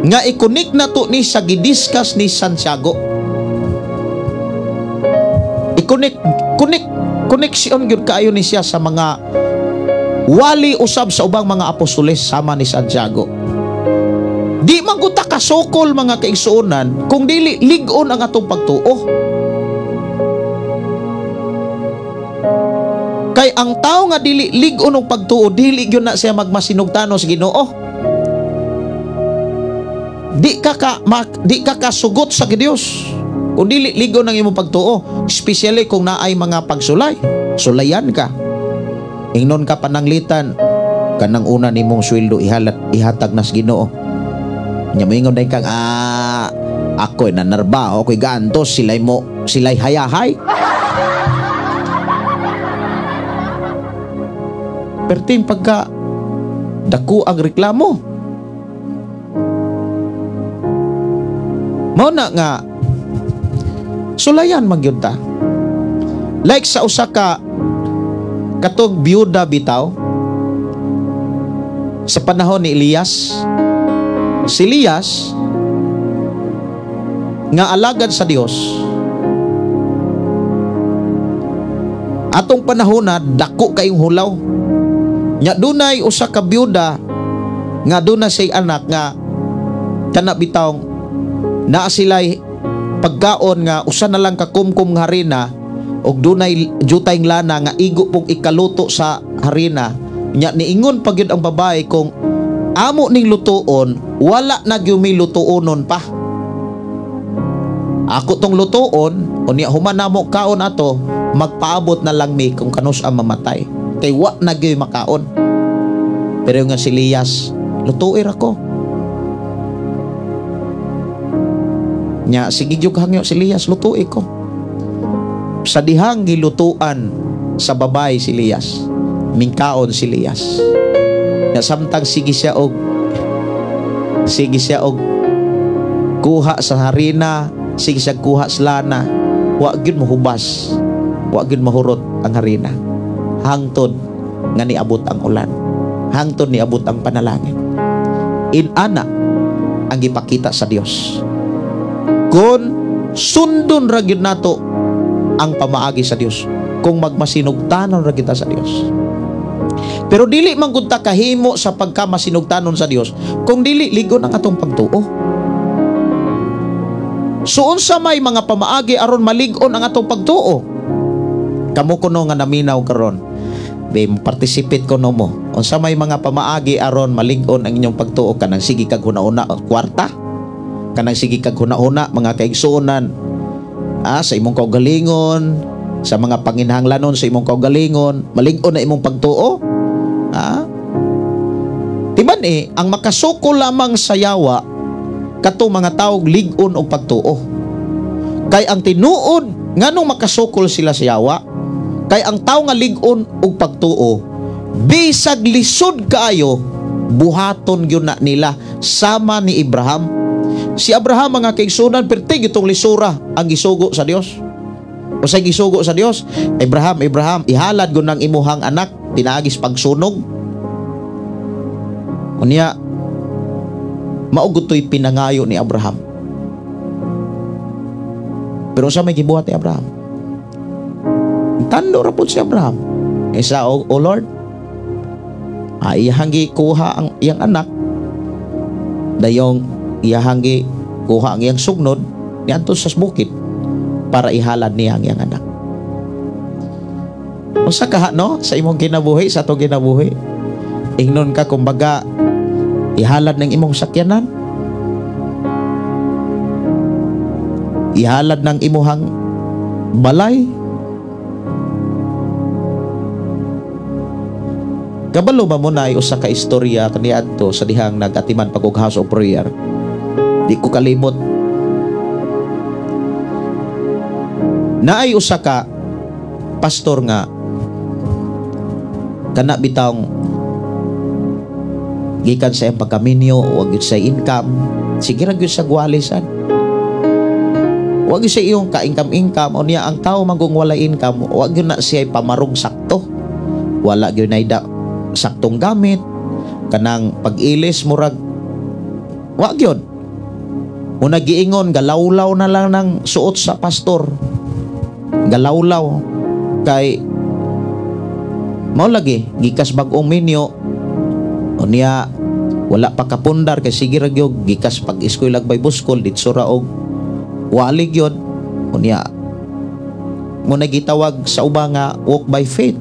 nga ikunik na to ni sa gidiskas ni Santiago. Koneksyon gyud kaayo ni siya sa mga wali usab sa ubang mga apostoles sama ni Santiago. Di man guta kasukol mga kaigsuonan kung dili lig-on ang atong pagtuo. Kay ang tao nga dili lig-on ang pagtuo, dili gyud na siya magmasinugtano sa Ginoo. Di ka kasugot sa Dios kung dili ligon ang imong pagtuo, especially kung naay mga pagsulay. Sulayan ka. Ingnon ka pananglitan kanang una nimong sweldo ihatag na sa Ginoo. Nya moingon day kang ako'y nanarba, ako'y gantos, sila'y hayahay. Perting pagka dako ang reklamo. Mao na nga sulayan magyud ta. Like sa usa ka katong biyuda bitaw sa panahon ni Elias. Si Elias nga alagad sa Dios. Atong panahon na dako kayong hulaw. Nya dunay usa ka biyuda nga dunay say anak nga kana bitawng naa sila'y pagkaon nga usa na lang kakumkum nga harina og dunay jutay lana nga igo pong ikaluto sa harina. Nya niingon pa gyud ang babae kung amo ning lutuon wala na gyud may lutuonon pa. Ako tong lutuon unya human namo kaon ato magpaabot na lang mi kung kanus ang mamatay kay wa na gyud makaon. Pero nga si Elias lutuir ako. Nya sige gyud hangyo si Elias lutuin ko. Sa dihang gilutuan sa babay si Elias, mingkaon si Elias. Nya samtang sige siya og kuha sa harina, sige siya kuha sa lana, wa gyud mahubas, wa gyud mahurot ang harina. hangtod nga niabot ang ulan, hangtod niabot ang panalangin. Inana ang gipakita sa Dios. Kung sundon ra gyud nato ang pamaagi sa Dios, kung magmasinugtanon ra kita sa Dios. Pero dili man gud ta kahimo sa pagkamasinugtanon sa Dios kung dili ligon ang atong pagtuo. So unsa may mga pamaagi aron malig-on ang atong pagtuo? Kamo kuno nga naminaw karon, be participate kuno mo. Unsa may mga pamaagi aron malig-on ang inyong pagtuo? Kanang sige kag huna-huna kwarta, kanang sige kag huna-huna mga kaigsuonan, sa imong kaugalingon, sa mga panginhanglanon sa imong kaugalingon, malig-on na imong pagtuo. Tiban ang makasuko lamang sa yawa kato mga taog lig-on og pagtuo. Kay ang tinuod nganong makasukol sila sa yawa, kay ang tao nga lig-on og pagtuo, bisag lisod kaayo, buhaton gyud na nila sama ni Abraham. Si Abraham mga kaigsunan, pertig itong lisura ang gisugo sa Dios. O sa gisugo sa Dios, Abraham, ihalad gyud ng imuhang anak pinaagis pagsunog. Unya maugot to'y pinangayo ni Abraham. Pero sa may gibuhat ni Abraham, tando ra pud si Abraham. Isa, O Lord, iyahang kuha ang iyang anak, dayong iyahang kuha ang iyang sugnod niadto sa bukid para ihalad niya ang iyang anak. Usa ka no sa imong kinabuhi, sa atong kinabuhi, ingnon ka kumbaga ihalad ng imong sakyanan, ihalad ng imuhang balay. Kabalo ba mo na usa ka istorya kaniadto sa dihang nagatiman pag og house of prayer? Di ko kalimot. Naay usa ka pastor nga kana bitawng gikan sa iyang pagkaminyo, wag yun sa income, sige ra gyud sa gwalisan. Wag yun sa iyong ka-income, o niya ang tao manggong wala income, wag yun na siya pamarong sakto. Wala yun na saktong gamit, kanang pag-ilis murag, wag yun. Una giingon, galawlaw na lang ng suot sa pastor. Galawlaw. Kay, mao lagi, gikas bagong minyo, o niya, wala pa kapundar kay sige ra gyud gikas pag eskwela lag Bible school ditso ra og wali gyud, o niya mo nagitawag sa uba nga walk by faith.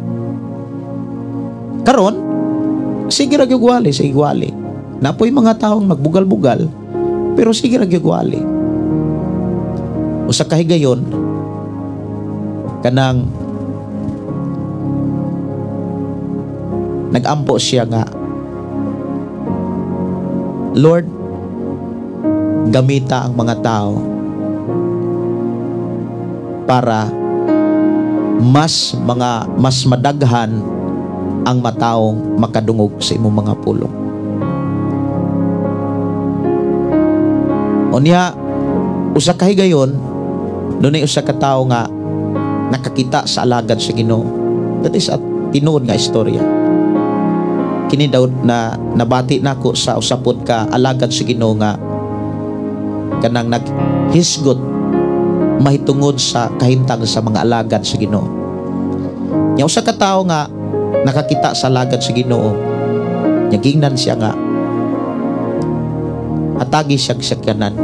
Karon sige ra gyud wali, sige wali. Napoy mga taong magbugal-bugal pero sige ra gyud wali. Usa ka higayon kanang nagampo siya nga, Lord, gamita ang mga tao para mas madaghan ang mataong makadungog sa imong mga pulong. Unya usa ka higayon, dunay usa ka tawo nga nakakita sa alagad sa Ginoo. That is at tinuod nga istorya. Kini daw na nabati nako sa usapod ka alagad sa Ginoo nga kanang naghisgot mahitungod sa kahimtang sa mga alagad sa Ginoo. Nya usa ka tawo nga nakakita sa alagad sa Ginoo, nya gingnan siya nga atagi siya sakyanan.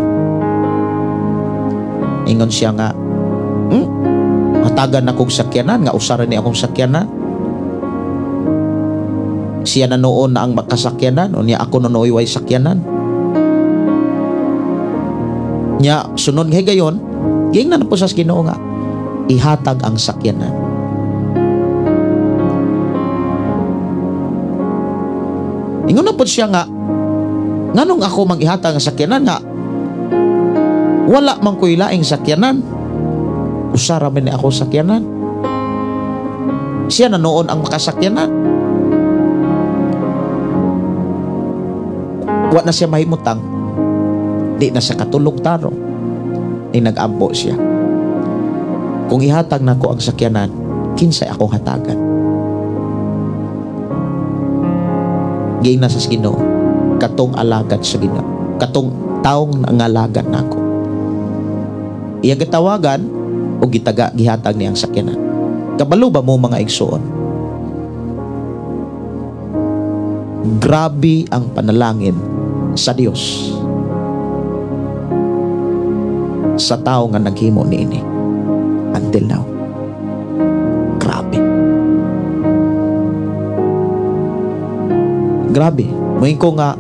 Ingon siya nga, hatagan akong sakyanan nga usaran ni akong sakyanan. Siya na noon na ang makasakyanan, o niya ako na nooy sakyanan. Nya sunod nga gayon, gingnan po sa Ginoo nga ihatag ang sakyanan. Ingon na po siya nga, nganong ako mang-ihatag ang sakyanan nga wala man ko'y laing sakyanan, usara man ni ako sakyanan. Siya na noon ang makasakyanan. Wa na siya mahimutang, di na siya katulog taro, di nag-ampo siya. Kung ihatag na ko ang sakyanan, kinsay akong hatagan. giingnan sa Ginoo, katong alagad sa Ginoo, katong taong nangalagad nako. Iya gitawagan o gitaga gihatag niyang sakyanan. Kabalo ba mo mga igsoon? Grabe ang panalangin sa Dios sa tao nga naghimo niini until now. Grabe. Moing ko nga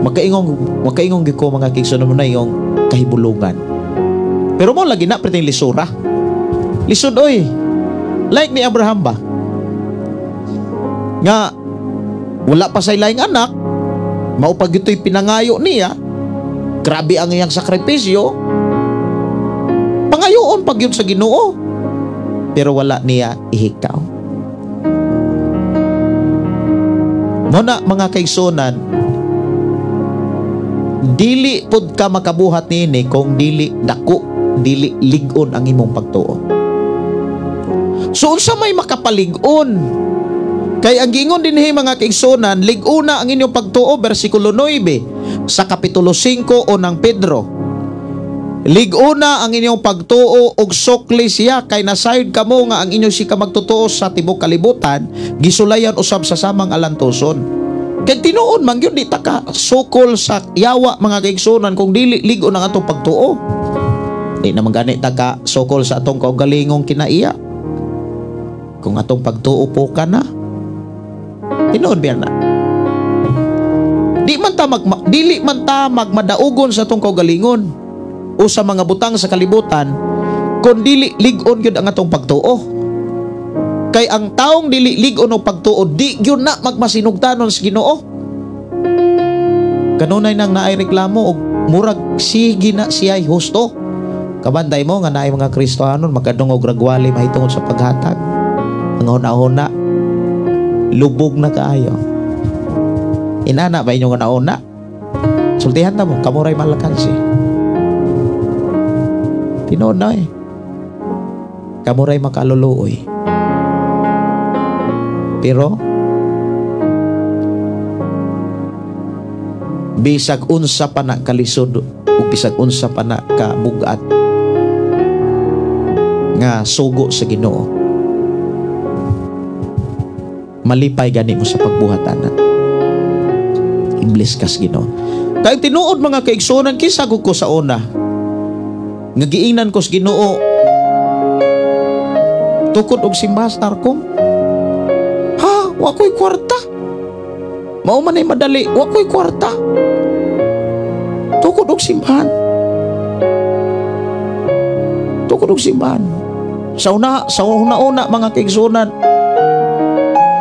makaingong giko mga kigsoon mo na yung kahibulungan. Pero mo lagi na preteng lisura. Lisod oy. Like ni Abraham ba? Nga wala pa sa ilaing anak, maupag ito'y pinangayo niya. Grabe ang iyang sakripisyo. Pangayoon pag yun sa Ginoo. Pero wala niya ihikaw. Muna mga kaigsunan, dili pud ka makabuhat niini kung dili dako, dili lig-on ang imong pagtuo. So unsa may makapalig-on? Kay ang giingon dinhi mga kaigsunan, lig-una ang inyong pagtuo, bersikulo 9 sa kapitulo 5 unang Pedro. Lig-una ang inyong pagtuo og sukli siya, kay nasayod kamo nga ang inyo si ka magtutuo sa tibok kalibutan, gisulayan usab sa samang alantoson. Kay tinuon man gyud di ta ka sukol sa yawa mga kaigsunan kung dili lig-on ang atong pagtuo. Di na magani ta ka sukol sa atong kaugalingong kinaiya. Kung atong pagtuo po ka na, tinuon biya na. Dili man ta magmadaugon sa atong kaugalingon o sa mga butang sa kalibutan kung dili lig-on gyud ang atong pagtuo. Kay ang taong dili lig-on og pagtuo, di gyud na magmasinugtanon sa Ginoo. Kanunay nang naay reklamo og murag sige na siya'y husto. Kabanday mo nga naay mga Kristohanon magkadung og ragwali mahitungod sa paghatag. Ang una-una lubog na kaayo. Inana ba inyong una-una? Sultihan na mo, kamuray malakansi. Tinood na kamuray makaluluoy. Pero bisag unsa pa na kalisod o bisag unsa pa na kabugat nga sugo sa Ginoo, malipay gani mo sa pagbuhatan na. Iblis kas Ginoo. Kaya tinuod mga kaigsunan, kisagod ko sa una nga giingnan ko sa Ginoo tukod og simbastar ko. Ha, wa ko'y kwarta. Mao man ay madali, wa ko'y kwarta. Tukod og simbahan. Tukod og simbahan. Sa una mga kaigsunan,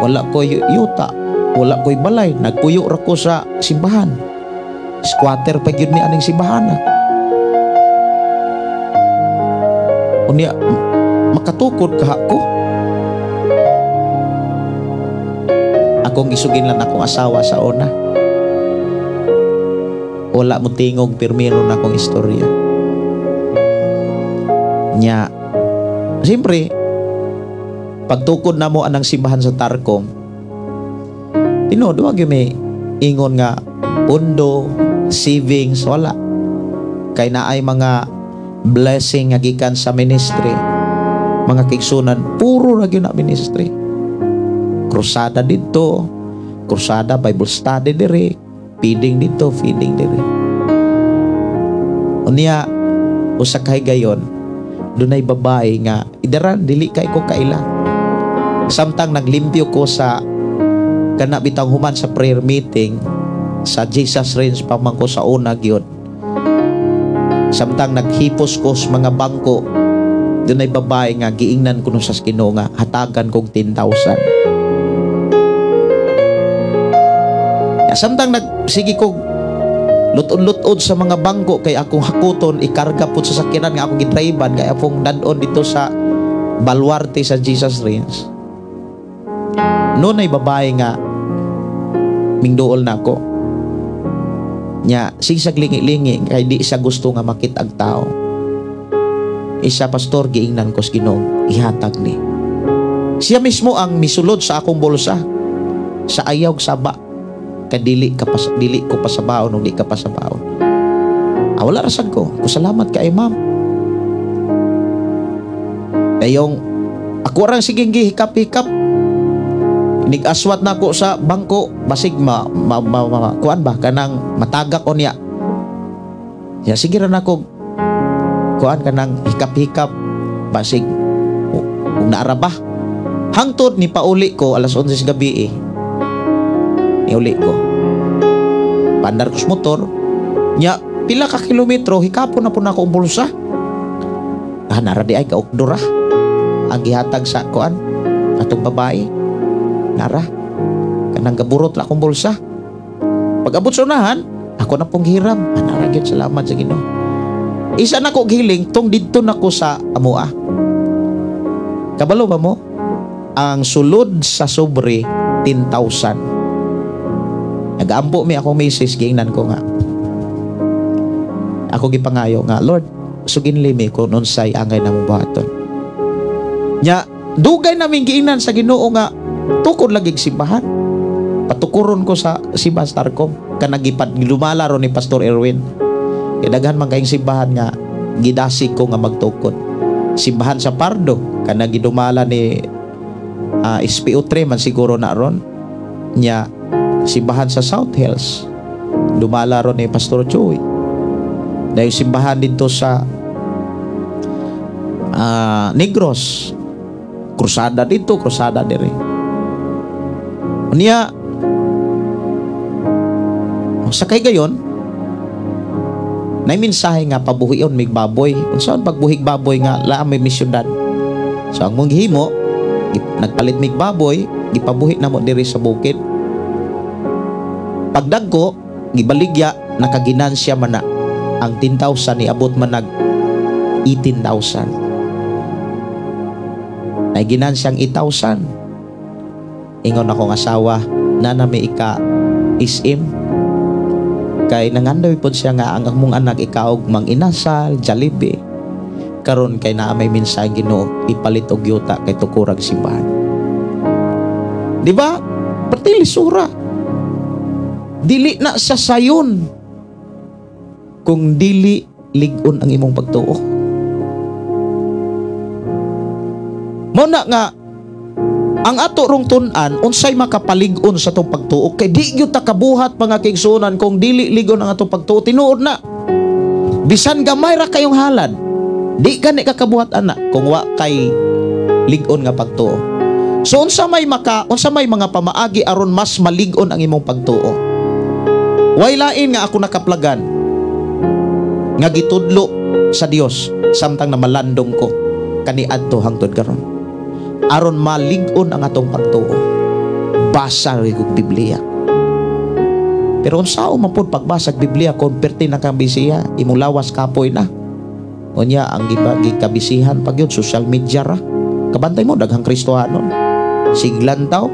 wala ko'y yuta, wala ko'y balay, nagpuyo ra ko sa simbahan. Squatter pa gyud mi aning simbahan. Unya makatukod kaha ko. Akong isugin lang akong asawa sa una. Wala mo tingog pirmiro na akong istorya. Nya, siyempre, pagtukod na mo anang simbahan sa Tarcom, tinod, wag yung may ingon nga pundo, savings, wala. Kay naay mga blessing nga gikan sa ministry. Mga kaigsunan, puro na yun na ministry. Krusada dito, krusada Bible study dire, feeding dito, feeding dire. Unya, usakay gayon, dunay babae nga, idaran, dili kay ko kaila. Samtang naglimpyo ko sa kanabitang human sa prayer meeting, sa Jesus Reigns pamangko sa una gyud. Samtang naghipos ko sa mga bangko, doon ay babae nga giingnan ko nung sa Ginoo nga hatagan kong 10,000. Samtang nagsige ko lut-on sa mga bangko kay akong hakuton ikarga po sa sakyanan nga akong gidriban kay akong dadon dito sa baluarte sa Jesus Reigns. Noon ay babae nga mingduol na ako. Nya sigsag lingi-lingi kay di siya gusto nga makitag tao. Isa pastor giingnan ko sa Ginoo ihatag ni. Siya mismo ang misulod sa akong bulsa. sa ayaw saba kay dili ko pa sa baon ug di ka pa sa baon. Wala rasad ko. Salamat kay ma'am. Kayong ako rang sige gihikap-hikap. Nig-aswat na ko sa bangko basig kuan ba kanang matagak on ya. Ya sige ra nako kuan kanang hikap-hikap basig ug naara ba. Hangtod ni pauli ko alas 11 gabi iuli ko. Pandar ko sa motor nya pila ka kilometro hikapon na po na ako bulsa. Nara di ay kaukdura ang gihatag sa kuan atong babae. Nara kanang gaburot na akong bulsa. Pag abot sa unahan ako na pong hiram. Nara gyud salamat sa Ginoo. Isa na ko giling tong didto na ko sa amua. Kabalo ba mo? Ang sulod sa sobre 10,000. Nag-aampo mi akong misis gingnan ko nga. Ako gipangayo nga, Lord, sugin limi kung unsay angay na mong buhaton. Nya, dugay namin giingnan sa Ginoo nga tukod lagig simbahan. Patukuron ko sa simbahan Starcom kanagipad lumala ron ni Pastor Erwin. Kidaghan man kayong simbahan nga gidasig ko nga magtukod. Simbahan sa Pardo kanang gidumala ni SPO3 man siguro na ron. Nya simbahan sa South Hills dumala ron ni Pastor Joey. Dahil simbahan dito sa Negros, krusada dito, krusada dire. Unya sakay gayon nay mensahe nga pabuhion mig baboy. Unsaon pagbuhig baboy nga laam may misyudad. So ang mong gihimo nagpalit mig baboy, gipabuhi na mo diri sa bukid. Pagdagko gibaligya nakaginansya man na ang 10,000 ni abot man nag 18,000. Nay ginansyang 8,000. Ingon akong asawa na may ika isim kay nangandoy pod siya nga ang among anak ikaog mang inasal Jollibee karon kay naa may mensahe Ginoo ipalit og yuta kay tukurag simbahan. Di ba? Perti lisura. Dili na sa sayon kung dili lig-on ang imong pagtuo. Mo na nga ang ato rong tun-an unsay makapalig-on sa tong pagtuo kay di gyud ta kabuhat mga kaigsunan kung dili lig-on ang atong pagtuo. Tinuod na bisan gamay ra kayong halad di gani ka kabuhat ana kung wa kay lig-on nga pagtuo. So unsa may mga pamaagi aron mas malig-on ang imong pagtuo. Way lain nga ako nakaplagan nga gitudlo sa Dios samtang na malandong ko kaniadto hangtod karon aron malig-on ang atong pagtuo. Basa rig og Biblia. Pero unsao man pud pagbasa og Biblia konperti na kang bisiya imulawas kapoy na. Unya ang gikabisihan pag yun social media ra. Kabantay mo daghang Kristohanon siglantaw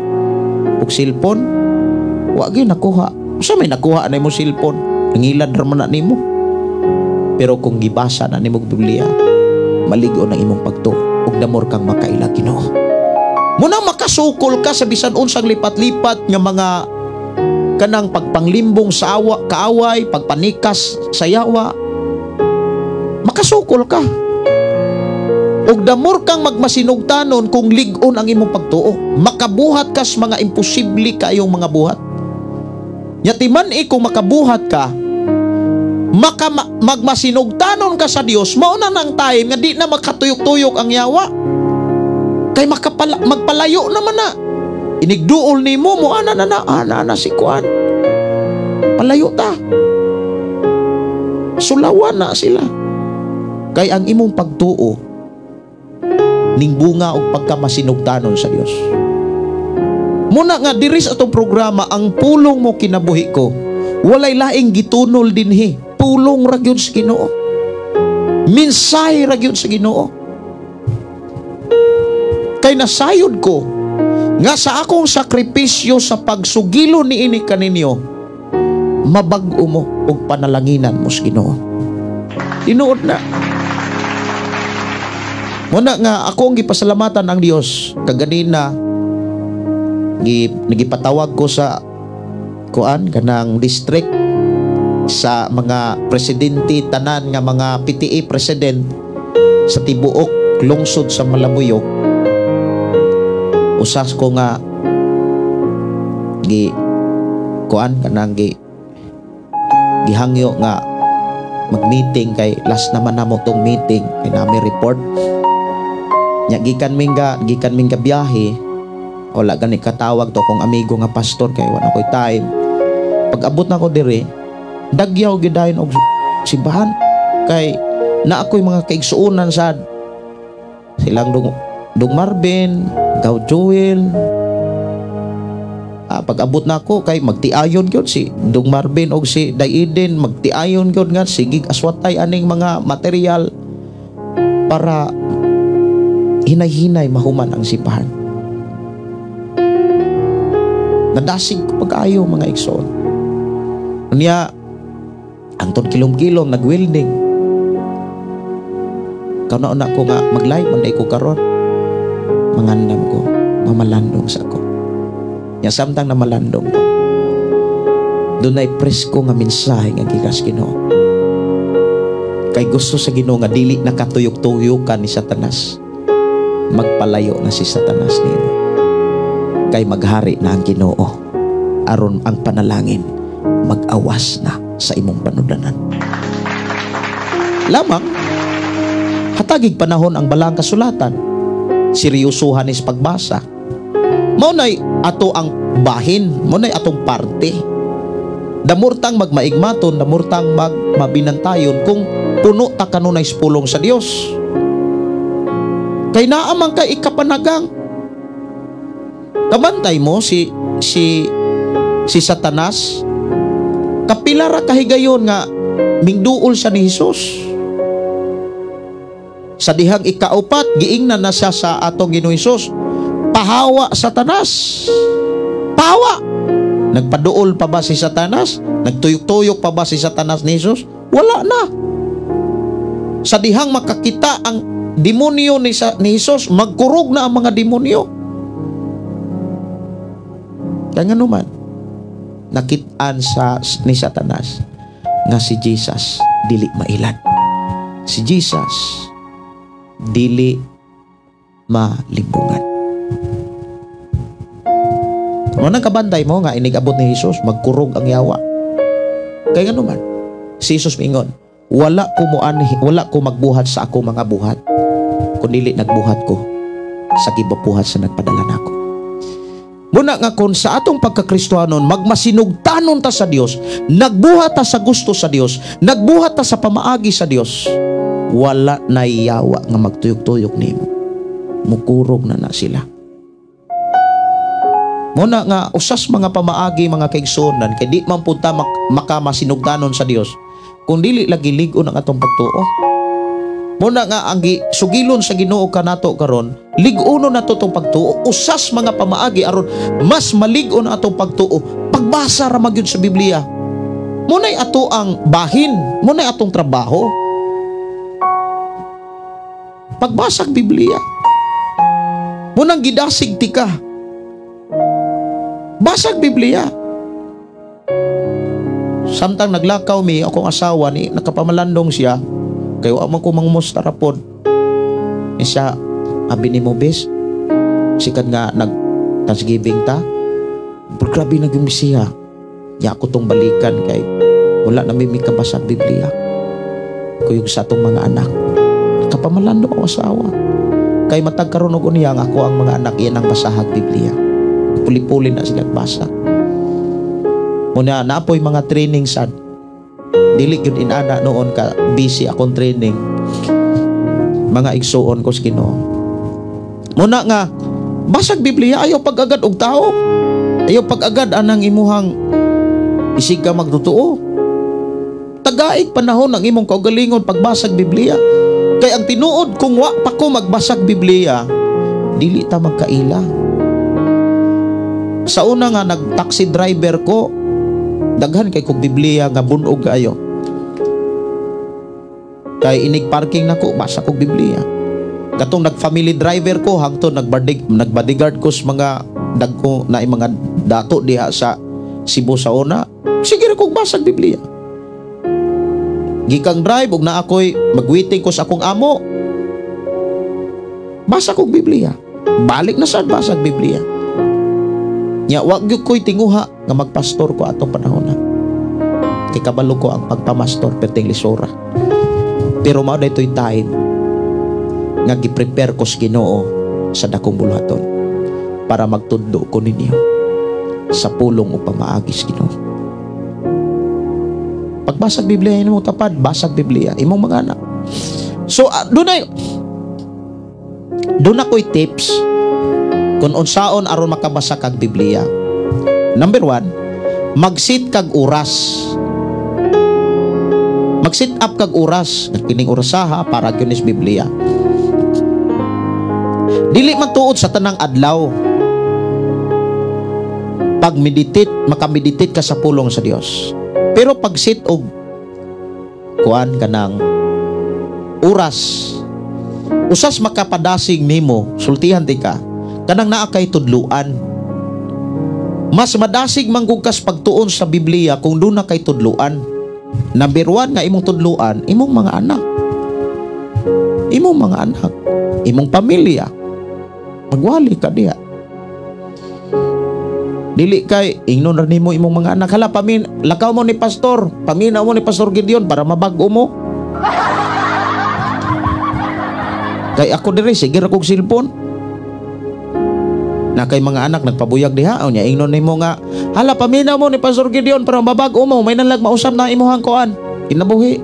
og cellphone wa gyud nakuha. Sa may nakuha na mo cellphone, nangilad raman na nimo. Pero kung gibasa na nimo Biblia, malig-on ang imong pagtuo ug damor kang makaila Ginoo. Muna makasukol ka sa bisan unsang lipat-lipat nga mga kanang pagpanglimbong sa kaaway, pagpanikas sa yawa. Makasukol ka. Ug damor kang magmasinugtanon kung lig-on ang imong pagtuo. Makabuhat ka sa mga imposible kayong mga buhat. Yatiman kung makabuhat ka, magmasinugtanon ka sa Dios, mauna nang time nga di na makatuyok-tuyok ang yawa. Kay magpalayo naman na. Inigduol nimo mo ana si kuan. Palayo ta. Sulawan na sila. Kay ang imong pagtuo ning bunga og pagkamasinugtanon sa Dios. Muna nga diri sa atong programa ang pulong mo kinabuhi ko. Walay laing gitunol dinhi. Pulong ra gyud sa Ginoo. Mensahe ra gyud sa Ginoo. Kay nasayod ko nga sa akong sakripisyo sa pagsugilo niini kaninyo mabag-o mo og panalanginan mo sa Ginoo. Tinuod na. Muna nga ako ang gipasalamatan ang Dios kaganina nagipatawag ko sa kuan kanang district sa mga presidente tanan nga mga PTA president sa tibuok lungsod sa Malabuyok. Usas ko nga kuan kanang gihangyo nga mag-meeting kay last naman namo tong meeting kay nami report nya gikan minga biyahe wala gani katawag to kong amigo nga pastor kay wala koy time. Pag abot na ko dire dagyaw gidayon og simbahan kay na ako'y mga kaigsuonan sad silang Dong Marvin, Gaw Joel. Pag abot na ako kay magtiayon gyud si Dong Marvin og si Daiden, magtiayon gyud nga sige aswatay aning mga material para hinay-hinay mahuman ang simbahan. Nadasig ko pag-ayo mga igsoon. Unya antod kilom-kilom nag-welding. Kauna-una ko nga mag-live man ko karon. Mangandam ko, mamalandong sa ako. Nya samtang na malandong ko. Dunay presko nga mensahe nga gikas Ginoo. Kay gusto sa Ginoo nga dili nakatuyok-tuyokan ni Satanas. Magpalayo na si Satanas nimo. Kay maghari na ang Ginoo aron ang panalangin mag-awas na sa imong panudanan. Lamang hatagig panahon ang balang kasulatan. Seryosohan is pagbasa. Maunay ato ang bahin, maunay atong parte. Damurtang magmaigmaton, damurtang magmabinantayon kung puno ta kanunay pulong sa Dios. Kay naamang kay ikapanagang. Kabantay mo si Satanas. Kapilara kahigayon nga mingduol sa ni Hesus. Sa dihang ikaupat, giingnan na siya sa atong Ginoong Hesus. Pahawa Satanas. Pahawa. Nagpaduol pa ba si Satanas? Nagtuyok-tuyok pa ba si Satanas ni Hesus? Wala na. Sa dihang makakita ang demonyo ni Hesus, magkurog na ang mga demonyo. Kaya nga naman, nakitaan ni Satanas nga si Jesus dili mailan. Si Jesus dili malimbungan. Manang kabantay mo nga inigabot ni Jesus, magkurog ang yawa. Kaya nga naman, si Jesus mingon, wala ko magbuhat sa ako mga buhat, kundi nagbuhat ko sa gibabuhat sa nagpadala nako. Muna nga kung sa atong pagkakristohanon, magmasinugtanon ta sa Dios, nagbuhat ta sa gusto sa Dios, nagbuhat ta sa pamaagi sa Dios, wala na yawa nga magtuyok-tuyok nimo. Mukurog na sila. Muna nga usas mga pamaagi mga kaigsuonan kay di man punta makamasinugtanon sa Dios kung dili lagi lig-on ang atong pagtuo. Muna nga ang sugilon sa Ginoo kanato karon, lig-unon nato tong pagtuo. Usas mga pamaagi aron mas malig-on ang atong pagtuo. Pagbasa ra magyud sa Biblia. Munay ato ang bahin, munay atong trabaho. Pagbasag Biblia. Munang gidasig ti ka. Basag Biblia. Samtang naglakaw mi akong asawa ni nakapamalandong siya kay wa man ko mangmusta rapod. Siya abi ni mo bes. Sikat nga nag Thanksgiving ta. Pero grabe naging siya. Ya ako tong balikan kay wala na may kabasag Biblia. Kuyog sa atong mga anak. Nakapamalandong ang asawa. Kay matag karon og unya nga ako ang mga anak iyan ang basahag Biblia. Puli-puli na sila basa. Muna naapoy mga training sad. Dili yun inana noon ka busy akong training. Mga igsuon ko sa Ginoo. Muna nga basag Biblia ayaw pag-agad og tao. Ayaw pag-agad anang imuhang isig ka magtutuo. Tagaig panahon ang imong kaugalingon pagbasag Biblia. Kay ang tinuod kung wa pa ko magbasag Biblia, dili ta magkaila. Sa una nga nag-taxi driver ko, daghan kay kog Biblia nga bunog ayo. Kay inig parking nako, basa kog Biblia. Katong nag-family driver ko, hangtod nag-bodyguard ko sa mga dagko na mga dato diha sa Cebu sa una, sige ra kog basag Biblia. Gikang drive ug na ako'y magwiting ko sa akong amo, basa kog Biblia. Balik na sad basag Biblia. Nya wag gyud ko'y tinguha nga magpastor ko atong panahon na. Kay kabalo ko ang pagpamastor perting lisura. Pero mao daytoy time nga gi-prepare ko sa Ginoo sa dakong buluhaton para magtudlo ko ninyo sa pulong upang maagis Ginoo. Pagbasag Biblia mo tapad, basag Biblia imong mga anak. So doon na ko'y tips kung unsaon aron makabasa kag Biblia. Number 1, mag-sit kag oras. Mag-sit up kag oras, kining orasaha para gyud is Biblia. Dili man tuod sa tanang adlaw. Pag makameditate ka sa pulong sa Dios. Pero pag sit og kuan kanang oras, usas makapadasig nimo, sultihan ti ka, kanang naa kay tudluan. Mas madasig manggugkas pagtuon sa Biblia kung doon na kay tudluan. Number 1 nga imong tudluan, imong mga anak. Imong mga anak, imong pamilya. Magwali ka diha. Dili kay ingnon ra nimo imong mga anak. Hala lakaw mo ni pastor, paminaw mo ni Pastor Gideon para mabag-o mo. Kay ako diri sige ra kog cellphone. Na kay mga anak nagpabuyag diha nya ingnon nimo nga hala paminaw mo ni Pastor Gideon para mabag-o mo, may nalag mausab na imuhang kuan. Kinabuhi.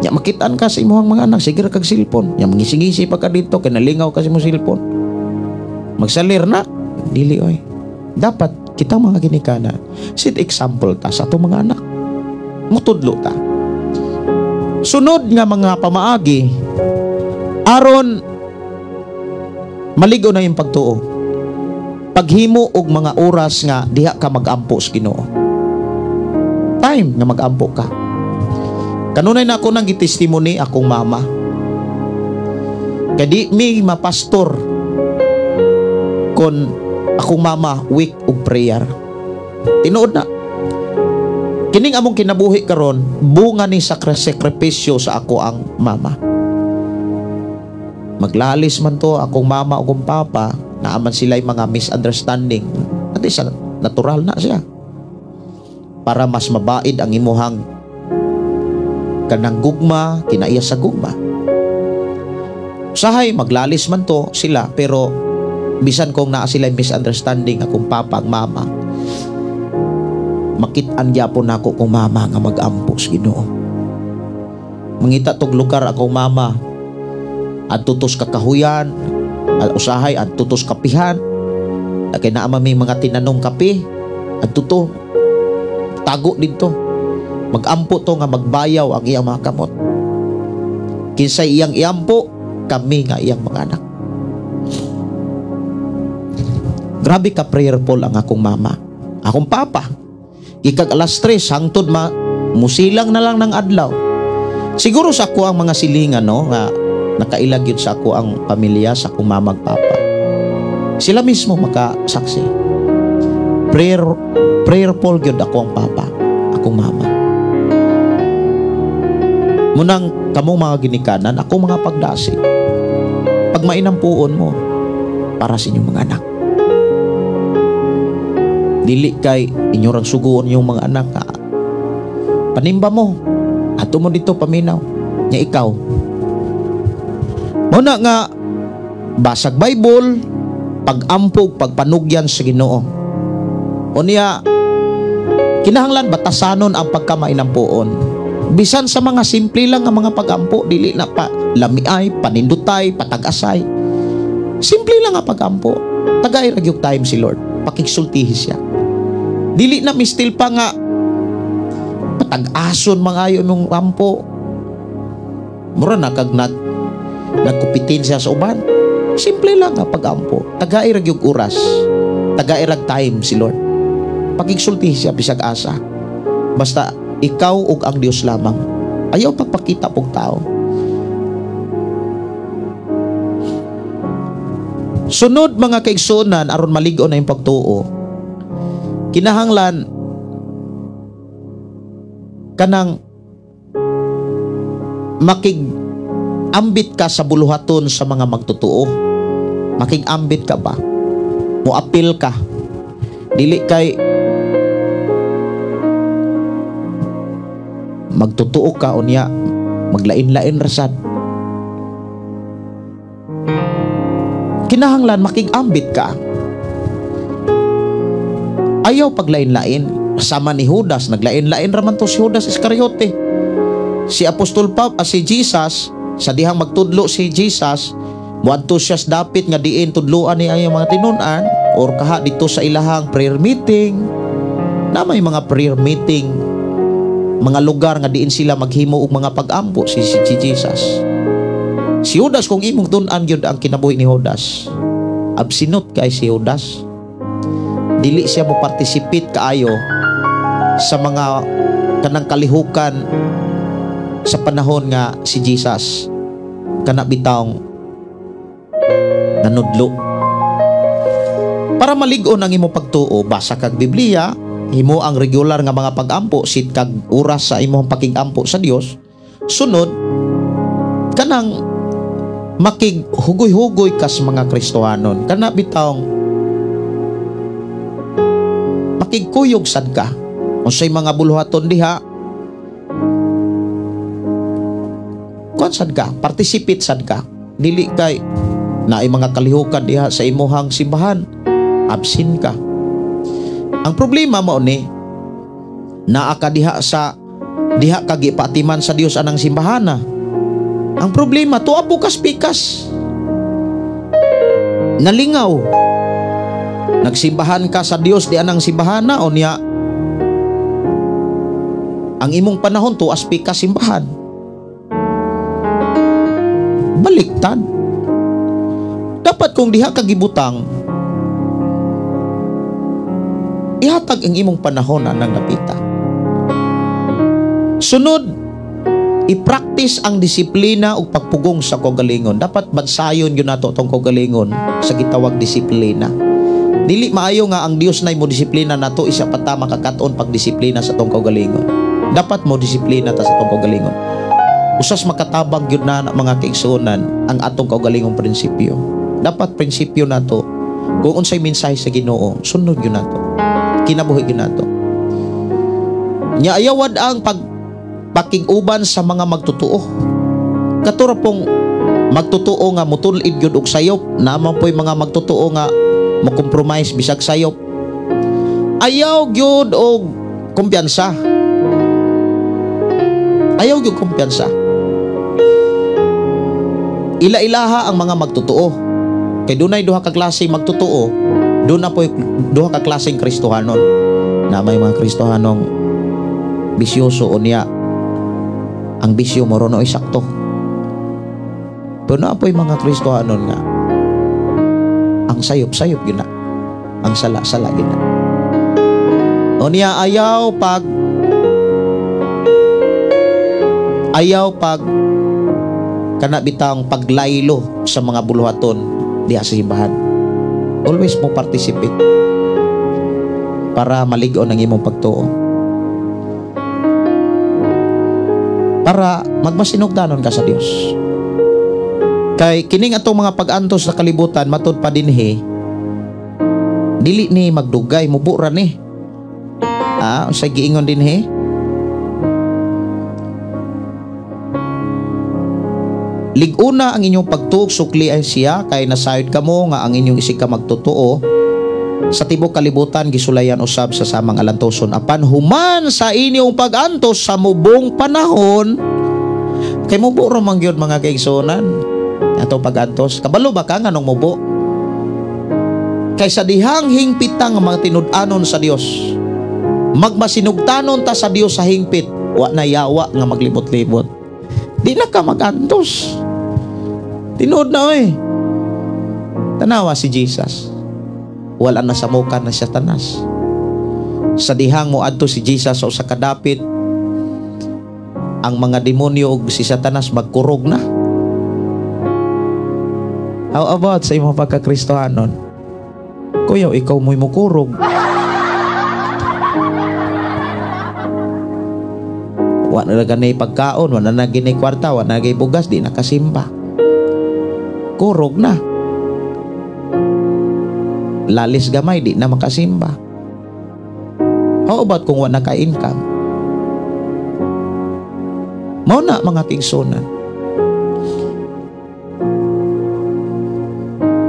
Nya makitaan ka sa imuhang mga anak sige ra kag cellphone. Nya mangisingisi pa ka dito kay nalingaw ka sa imong cellphone. Magsalir na dili oy. Dapat kita mga ginikana set example ta sa atong mga anak. Mutudlo ta. Sunod nga mga pamaagi aron maligo na yung pagtuo. Paghimo og mga oras nga diha ka mag-ampo sa Ginoo. Time nga mag-ampo ka. Kanunay na ako nang gitestimony akong mama. Kadi mi mapastor kon akong mama week og prayer. Tinuod na. Kining among kinabuhi karon bunga ni sakripisyo sa ako ang mama. Maglalis man to akong mama o akong papa, naaman sila'y mga misunderstanding. At isa natural na siya. Para mas mabaid ang imuhang kanang gugma, kinaiya sa gugma. Usahay maglalis man to sila, pero bisan kung naa sila'y misunderstanding akong papa ang mama, makit-an gyapon nako kung mama nga mag-ampo sa Ginoo. Mangita tog lugar akong mama at tutos kakahuyan, at usahay at tutos kapihan, kay naa may mga tinanong kape at tuto tago dito. Mag-ampo to nga magbayaw ang iyang mga kamot. Kinsay iyang iampo, kami nga iyang mga anak. Grabe ka prayerful ang akong mama. Akong papa, ikag alas 3 hangtod musilang na lang ng adlaw. Siguro sa ako ang mga silingan no nga nakailag yun sa ako ang pamilya sa akong mamag papa. Sila mismo makasaksi. Prayerful yun ako ang papa, akong mama. Munang kamong mga ginikanan, ako mga pagdasi. Pag mainampuon mo para sa inyong mga anak. Dili kay inyong suguon yung mga anak nga panimba mo ato mo dito paminaw nya ikaw muna nga basag Bible, pag-ampog, pagpanugyan sa Ginoo. Unya kinahanglan batasanon ang pagkamainampuon. Bisan sa mga simple lang nga mga pag-ampo, dili na pa lamiay, panindutay, patag-asay. Simple lang nga pag-ampo. Tagay ra gyud time si Lord. Pakigsultihi siya. Dili na mistil pa nga patag-ason mangayo mong ampo. Mura na kag nagkupitin siya sa uban. Simple lang nga pag-ampo. Tagay ra gyud oras. Tagay ra time si Lord. Pakigsultihi siya bisag asa. Basta ikaw ug ang Dios lamang. Ayaw pagpakita pog tao. Sunod mga kaigsunan aron maligo na yung pagtuo, kinahanglan kanang makig-ambit ka sa buluhaton sa mga magtutuo. Makig-ambit ka ba? Muapil ka. Dili kay magtutuo ka unya maglain-lain rasad. Kinahanglan makig-ambit ka. Ayaw paglain-lain. Sama ni Judas, naglain-lain raman to si Judas Iscariote. Si Apostol si Jesus, sa dihang magtudlo si Jesus, muadto siya dapit nga diin tudloan ni ay mga tinunan or kaha dito sa ilahang prayer meeting. Na may mga prayer meeting, mga lugar nga diin sila maghimo og mga pag-ampo si Jesus. Si Judas, kung imong tun-an gyud ang kinabuhi ni Judas, absinot kay si Judas. Dili siya mo participate kaayo sa mga kanang kalihukan sa panahon nga si Jesus kana bitawng nanudlo. Para malig-on ang imong pagtuo, basa kag Biblia, himo ang regular nga mga pag-ampo, sit kag oras sa imong pakig-ampo sa Dios. Sunod kanang makighugoy-hugoy ka sa mga Kristohanon, kana bitawng makigkuyog sad ka unsay mga buluhaton diha, kuan sad ka, participate sad ka. Dili kay naay mga kalihukan diha sa imuhang simbahan, absent ka. Ang problema mao ni naa ka diha ka gipatiman sa Dios anang simbahana. Ang problema, tuwa bukas pikas. Nalingaw. Nagsimbahan ka sa Dios di anang simbahana o niya. Ang imong panahon tuwas pikas simbahan. Baliktad. Dapat kung diha ka gibutang, ihatag ang imong panahon anang napita. Sunod, i-practice ang disiplina ug pagpugong sa kaugalingon. Dapat bansayon yun nato tong kaugalingon sa gitawag disiplina. Dili maayo nga ang Dios nay mo disiplina nato isa pa ta makakaton pagdisiplina sa tong kaugalingon. Dapat mo disiplina ta sa tong kaugalingon. Usas makatabang yun na mga kaigsunan ang atong kaugalingong prinsipyo. Dapat prinsipyo nato kung unsay mensahe sa Ginoo, sunod yun nato. Kinabuhi yun nato. Nya ayawad ang pakig-uban sa mga magtutuo. Katura pong magtutuo nga mutulid gyud og sayop, naman po'y mga magtutuo nga mo-compromise bisag sayop. Ayaw gyud og kumpiyansa. Ayaw gyud kumpiyansa. Ila-ilaha ang mga magtutuo. Kay dunay duha ka klase magtutuo, doon na po'y duha ka klaseng Kristohanon. Na may mga Kristohanong bisyoso o niya ang bisyo mo ron o isakto. Pero na po'y mga Kristohanon nga ang sayop-sayop yun na, ang sala-sala yun na. O niya ayaw pag kana bitang paglaylo sa mga buluhaton diha sa simbahan. Always mo participate para maligon ang imong pagtuo, para magmasinugdanon ka sa Dios. Kay kining atong mga pag-antos sa kalibutan matud pa dinhi, dili ni magdugay mubo ra ni. Sa giingon dinhi, lig-una ang inyong pagtuog sukli ay siya kay nasayod kamo nga ang inyong isig ka magtutuo sa tibok kalibutan gisulayan usab sa samang alantoson apan human sa inyong pag-antos sa mubong panahon kay mubo ra man gyud mga kaigsunan ato pag-antos. Kabalo ba ka nganong mubo? Kay sa dihang hingpitang mga tinud-anon sa Dios, magmasinugtanon ta sa Dios sa hingpit, wa na yawa nga maglibot-libot. Di na ka mag-antos. Tinuod na tanawa si Jesus. Wala na samukan na Satanas. Sa dihang mo adto si Jesus o sa kadapit, ang mga demonyo o si Satanas magkurog na. How about sa imong pagka-Kristohanon? Kuya, ikaw mo'y mukurog. Wala na ganay pagkaon, wala na ganay kwarta, wala na ganay bugas, di nakasimba. Kurog na. Lalis gamay, di na makasimba. How about kung wala ka-income? Mao na mga kingsunan.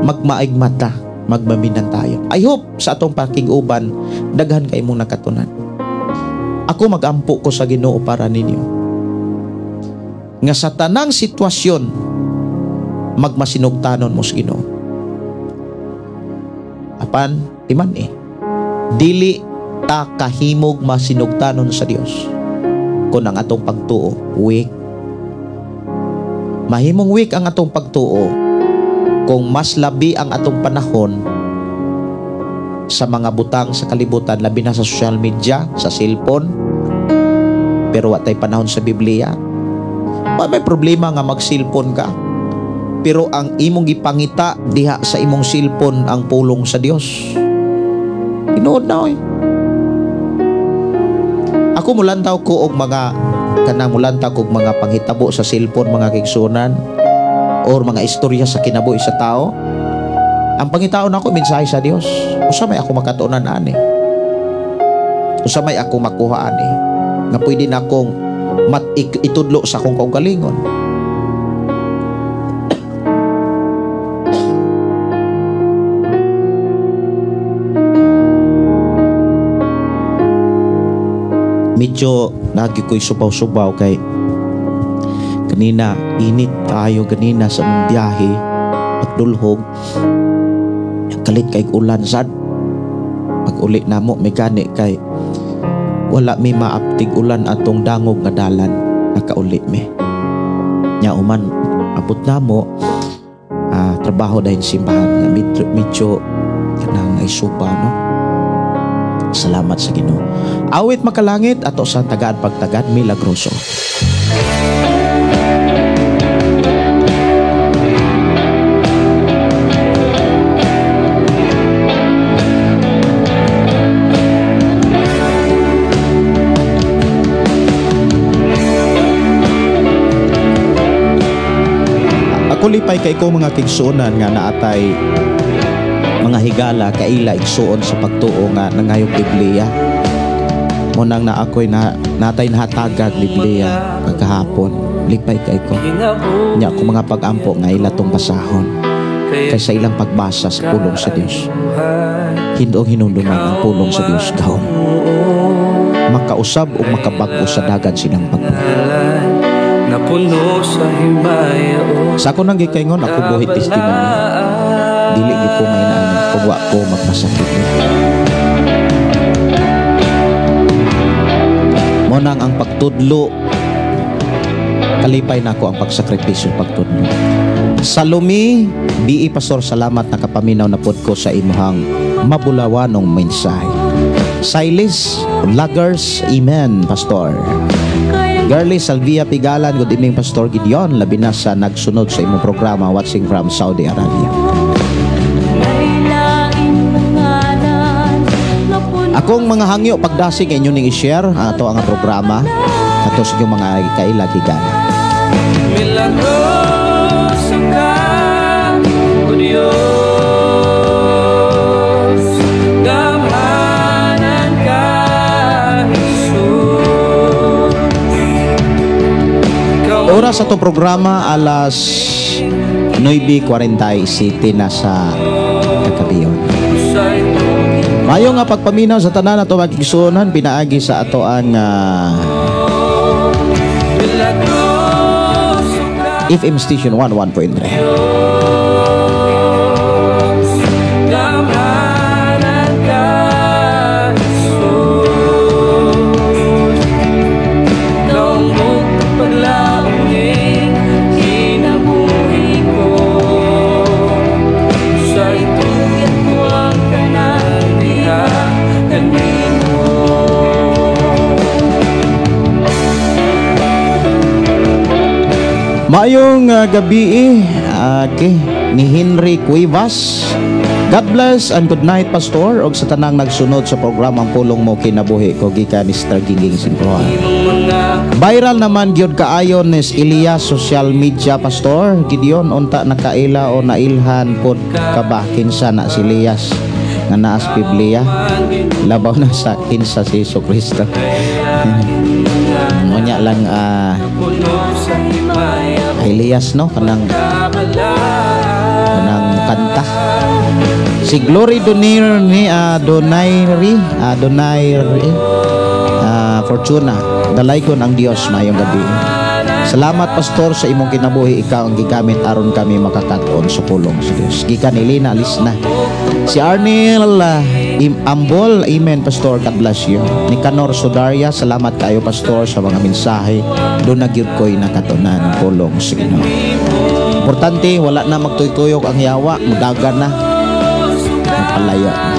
Magmaig mata, magmaminan tayo. I hope sa atong pakiguban, daghan kay mong nakatunan. Ako magampo ko sa Ginoo para ninyo. Nga sa tanang sitwasyon, magmasinugtanon mo sa Ginoo. Apan, iman dili ta kahimog masinugtanon sa Dios. Kung ang atong pagtuo, weak. Mahimong weak ang atong pagtuo kung mas labi ang atong panahon sa mga butang sa kalibutan, labi na sa social media, sa cellphone, pero watay panahon sa Biblia. May problema nga mag-cellphone ka, pero ang imong gipangita diha sa imong cellphone ang pulong sa Dios. Tinuod na Ako mulantaw ko og mga panghitabo sa cellphone, mga kigsunan, or mga istorya sa kinabuhi sa tao. Ang pangitaon ako mensahe sa Dios. Usa may ako makatunan ani. Usa may ako makuha ani. Nga pwede na akong itudlo sa akong kaugalingon. Medyo lagi ko'y subaw-subaw kay kanina init tayo kanina sa mong biyahe pagdulhog kalit kay ulan sad pag uli namo may gani kay wala may maaptig ulan atong dangog nga dalan nakauli mi nya uman abot namo trabaho dahil simbahan nga medyo kanang ay suba no. Salamat sa Ginoo. Awit makalangit ato sa tagaan pagtagad milagroso. Ako lipay kay ko mga kigsunan nga naatay mga higala kaila igsuon sa pagtuo nga nangayong Biblia. Munang na ako'y natay nahatagag Biblia kagahapon. Lipay kay ko. Nya ako mga pag-ampo nga ila tong basahon. Kaysa ilang pagbasa sa pulong sa Dios. Hindong hinunduman ang pulong sa Dios gahom. Makausab o makabago sa dagan silang pagbuhay. Napuno sa himaya. Sa ako nang gikaingon ako buhit testimony. Dili gyud ko may naan pagwa ko magmasakit. Mo nang ang pagtudlo kalipay nako ang pagsakripisyo pagtudlo. Salome, BE Pastor, salamat nakapaminaw na pod ko sa imuhang mabulawanong mensahe. Silas Lagers, amen Pastor. Girlie Salvia Pigalan, good evening Pastor Gideon, labi na sa nagsunod sa imong programa watching from Saudi Arabia. Akong mga hangyo pagdasig inyo ning i-share ato ang programa ato sa inyong mga kailagigan. Milagroso ka, O Diyos, damhanan ka, Jesus. Oras sa itong programa alas 9:47 na sa kagabiyon. Mayo nga pagpaminaw sa tanan ato magigsunan pinaagi sa ato ang FM station 11.3. Mayong gabi okay. ni Henry Cuevas. God bless and good night, Pastor, og sa tanang nagsunod sa programang Pulong Mo Kinabuhi ko gikan ni Star Ginging Simprohan. Viral naman gyud kaayon ni Elias social media, Pastor. Gideon unta nakaila o nailhan pod ka ba kinsa na si Elias nga naas Biblia labaw na sa kinsa si Jesucristo. Unya lang Elias no kanang kanta. Si Glory Donairi Fortuna, dalaygon ang Dios mayong gabi. Salamat, Pastor, sa imong kinabuhi. Ikaw ang gigamit aron kami makakaton sa pulong sa Dios. Gikan Elena Alisna. Si Arnel Ambol, amen, Pastor, God bless you. Ni Canor Sodaria, salamat kayo, Pastor, sa mga mensahe. Doon nagyud ko'y nakatunan ng pulong sa Ginoo. Importante, wala na magtuytuyok ang yawa, mudagan na, magpalayo na.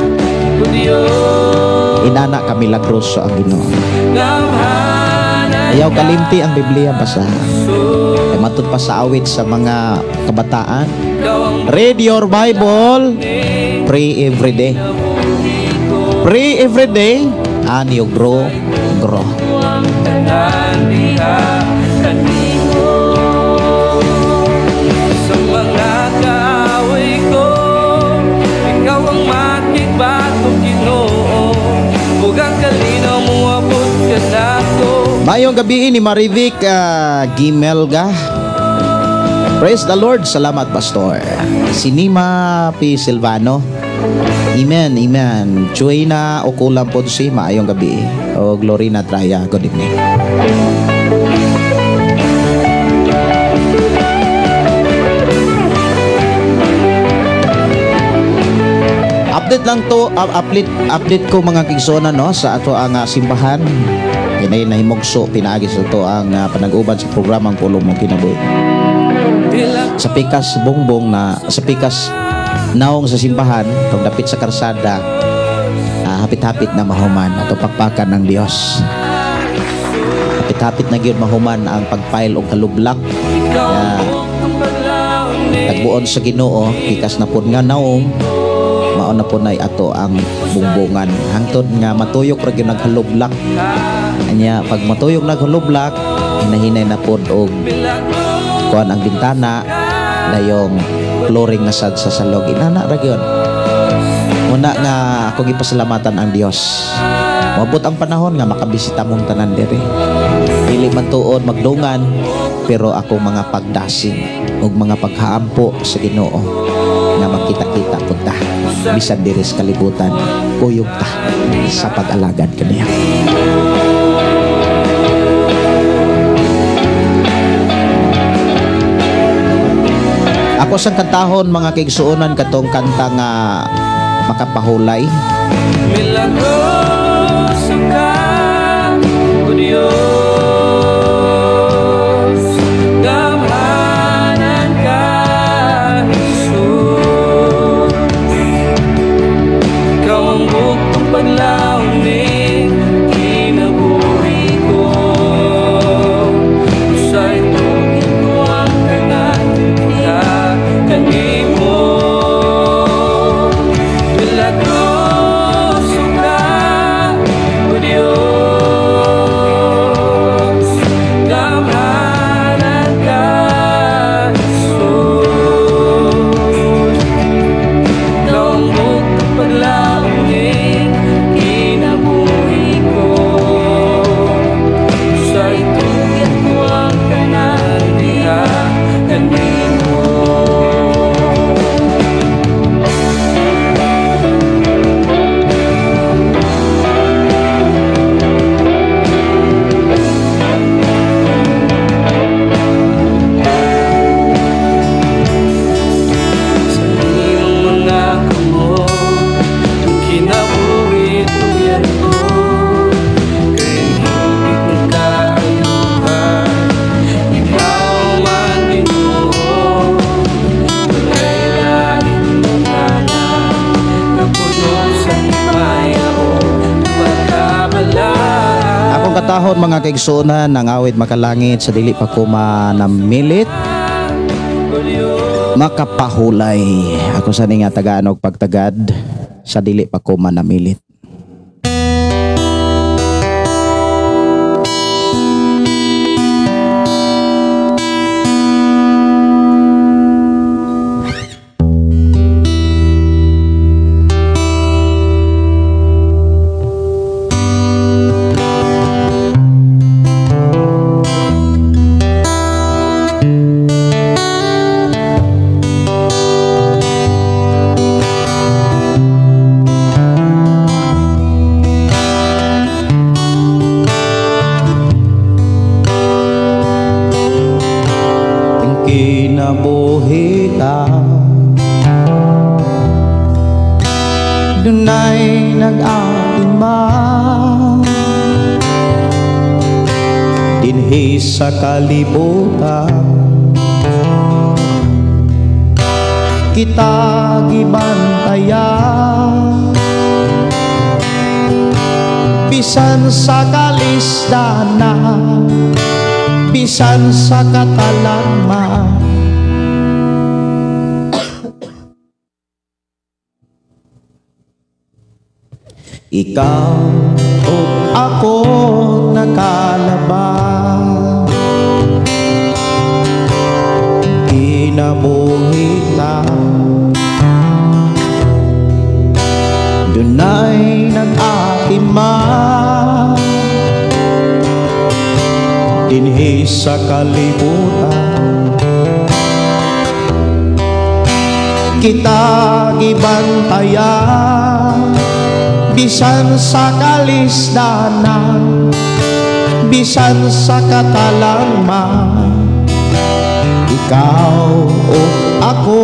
Inana ka milagros sa ang Ginoo. Ayaw kalimti ang Biblia basa. Ay matud pa sa awit sa mga kabataan. Read your Bible. Pray every day. Pray every day and you grow. Sa mga kaaway ko, ikaw ang makikbato, Ginoo. Huwag kalinaw mo abot ka na ko. Mayong gabi ni Marivic Gimelga. Praise the Lord. Salamat, Pastor. Si Nima P. Silvano. Amen, amen. Chuina Okulam Podsi, maayong gabi. O Glorina Traya, good evening. Update lang to, update ko mga kigsonan no sa ato ang simbahan. Kinay nahimugso pinaagi sa to ang panag-uban sa programang Pulong Mo Kinabuhi. Sa pikas bongbong na sa pikas naong sa simbahan, tong dapit sa karsada, hapit-hapit na mahuman ato pakpakan ng Dios. Hapit-hapit na gyud mahuman ang pagpail og kalublak. Tagbuon sa Ginoo, pikas na pud nga naong mao na po na ato ang bungbungan hangtod nga matuyok ra gyud naghalublak. Anya pag matuyok naghalublak, hinahinay na pod og kuan ang bintana dayong flooring na sad sa salog. Inana ra gyud. Una nga akong ipasalamatan ang Dios. Mabot ang panahon nga makabisita mong tanan diri. Dili man tuod magdungan, pero akong mga pagdasig ug mga paghaampo sa Ginoo nga makita-kita pud ta bisan diri sa kalibutan, kuyog ta sa pag-alagad kaniya. Ako sang kantahon mga kaigsuonan katong kanta nga makapahulay. Milagros ka, O Diyos, gamanan ka, Jesus. Ikaw ang bugtong paglawin, kinabuhi ko. Sa itong ko ang kanimo. Milagros ka, O Diyos, gamanan ka, Jesus. Ikaw ang bugtong paglawin, kinabuhi ko. Sa itong ko ang kanandiha kanimo. Sa iyong mga kamot, ang kinabuhi tuyan ko. Kaya hindi ko kaayuhan, ikaw man Ginoo. Pagkailain mo tanan, napuno sa himaya o pagkabala. Akong katahon mga kaigsuonan ng awit makalangit sa dili pa ko manamilit. O Diyos, makapahulay. Ako sa nga tagaan og pagtagad sa dili pa ko manamilit. Kinabuhi ka, dunay nag-atiman dinhi sa kalibutan, kita gibantayan bisan sa kalisdanan, bisan sa katalagman. Ikaw o ako nakalaban, kinabuhi ka, dunay nag-atiman dinhi sa kalibutan, kita gibantayan bisan sa kalisdanan, bisan sa katalagman. Ikaw o ako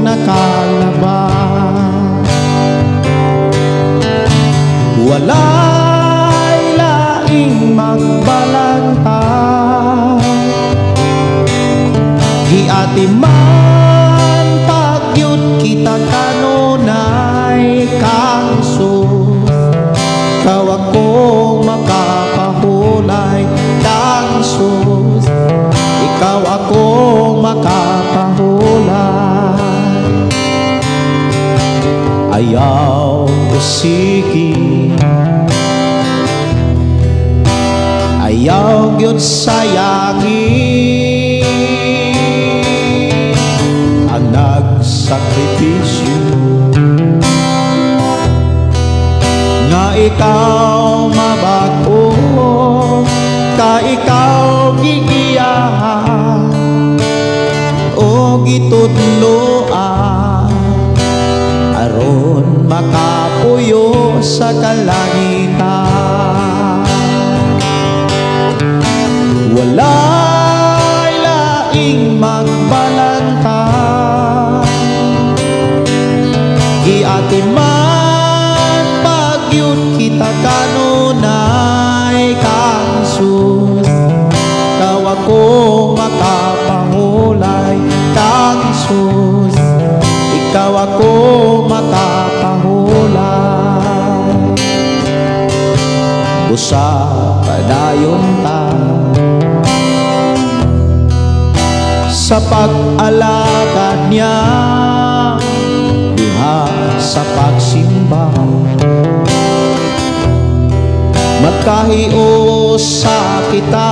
nakalaban, walay laing magbalantay, giatiman pagyud kita kanunay kang sus. Ikaw ako makapahulay kang sus, ikaw ako makapahulay. Ayaw usigi, ayaw gyud sayangi ang nagsakripisyo nga ikaw mabago, ka ikaw gigiyahan o gitudloan aron makapuyo sa kalangitan. Walay laing magbalantay, giatiman pagyud kita kanunay kang sus. Ikaw ako makapahulay kang sus, ikaw ako makapahulay. Busa padayon ta sa pag-alagad niya, diha sa pagsimba, magkahios sa kita,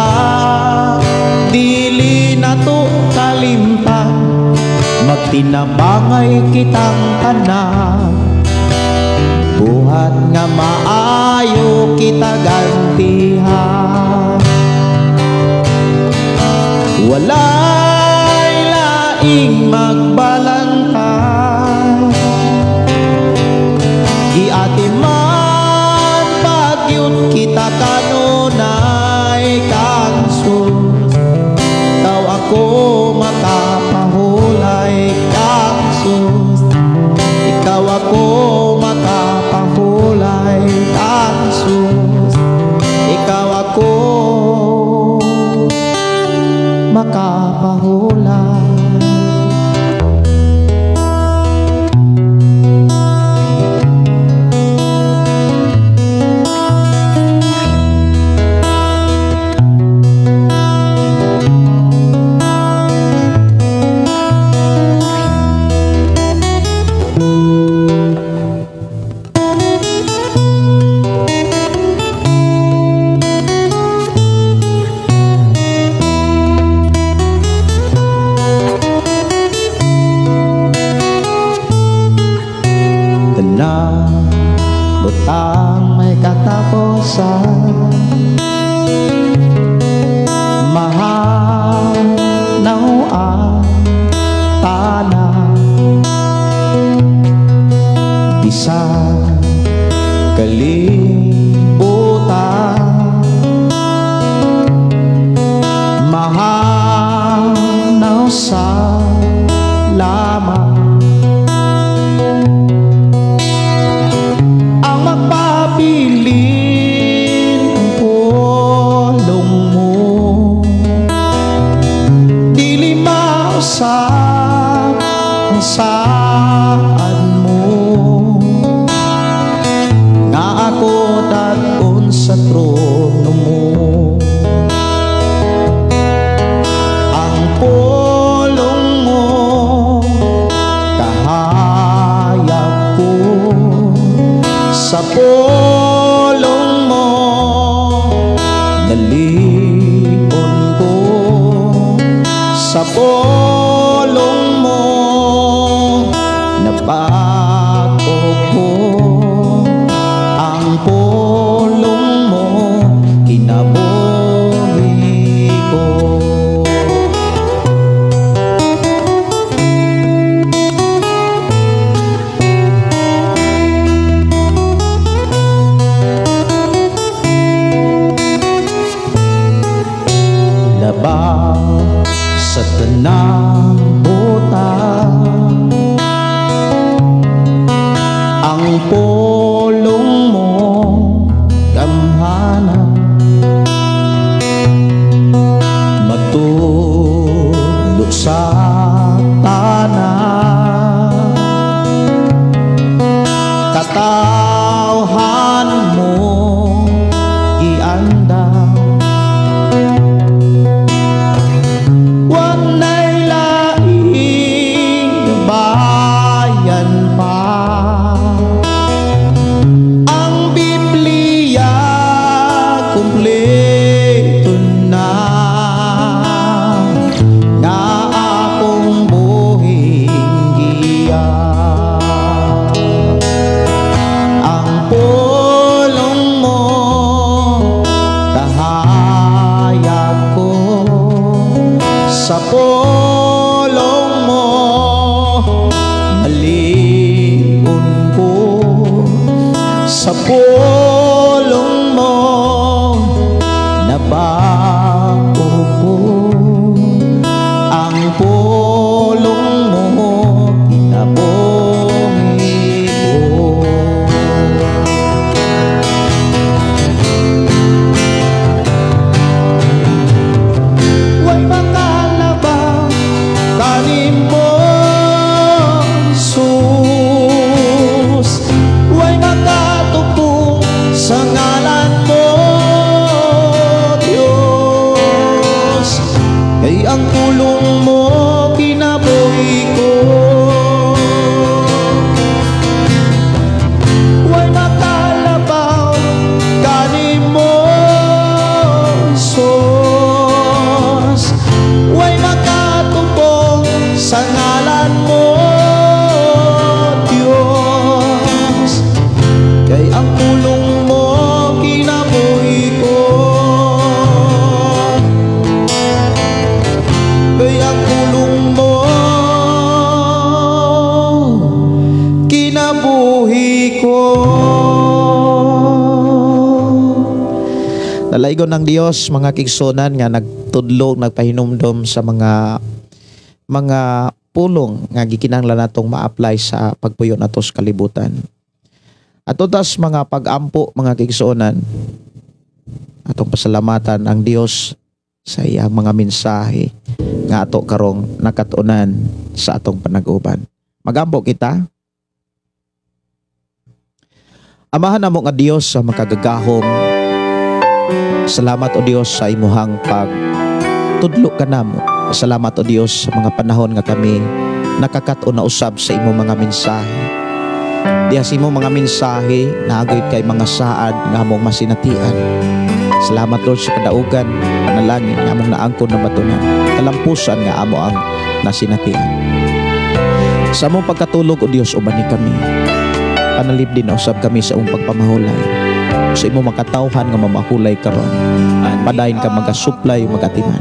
dili na to kalimtan, magtinabangay kitang tanan, buhat nga maayo kita gantihan. Walay laing magbalantay, giatiman pagyud kita kanunay kang sus. Ikaw ako makapahulay kang sus, ikaw ako makapahulay kang sus, ikaw ako makapahulay. pulong mo napakog ko, ang pulong mo kinabuhi ko. Labaw sa tanang butang, ang pulong mo gamhana, matulog sa tanan, katawhan mo ianda. Wanay laing bayan pa, ang Biblia kumpleto na, nga akong buhing giya. Ang pulong mo kahayag ko, sa pulong mo maliun ko, sa pulong mo nabago ko, ang pulong mo kinabuhi ko. Way makalabang kanin mo, sus, way makatupong sa ngalan mo, Diyos, kay ang pulong mo kinabuhi ko. Way makalabang kanin mo, sus, way makatupong sa ngalan mo, Diyos, kay ang pulong mo kinabuhi ko. Kay ang pulong mo kinabuhi ko. Dalaygon ng Dios mga kigsunan nga nagtudlog, nagpahinumdom sa mga pulong nga gikinahanglan natong ma-apply sa pagpuyo nato sa kalibutan. At utas mga pag-ampo mga kigsunan, atong pasalamatan ang Dios sa iyang mga mensahe nga ato karong nakatunan sa atong panag-uban. Magampo kita. Amahan namo nga Dios sa makagagahom. Salamat o Dios sa imuhang pagtudlo kanamo. Salamat o Dios sa mga panahon nga kami nakakato na usab sa imo mga mensahe. Diha sa imo mga mensahe naagoy kay mga saad nga among masinatian. Salamat Lord sa kadaugan, panalangin nga among naangkon na batunan, kalampusan nga amo ang nasinatian. Sa among pagkatulog o Dios ubani kami. Panalib din usab kami sa imong pagpamahulay. Sa imo makatawhan nga mamahulay karon. Padayon ka magasuplay magatiman.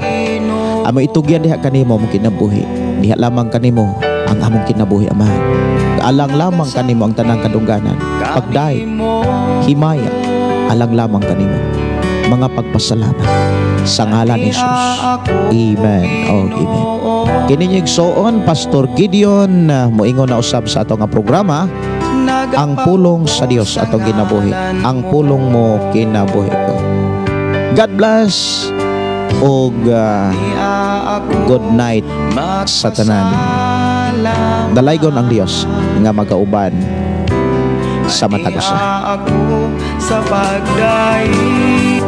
Amo itugyan diha kanimo among kinabuhi. Diha lamang kanimo ang among kinabuhi Amahan. Alang lamang kanimo ang tanang kadungganan. Pagday, himaya, alang lamang kanimo. Mga pagpasalamat sa ngalan ni Jesus. Amen. Oh, amen. Kini igsoon Pastor Gideon moingon na usab sa atong programa, ang pulong sa Dios atong ginabuhi. Ang pulong mo kinabuhi ko. God bless og good night sa tanan. Dalaygon ang Dios nga magauban sa matag usa. Ako sa pagdaig.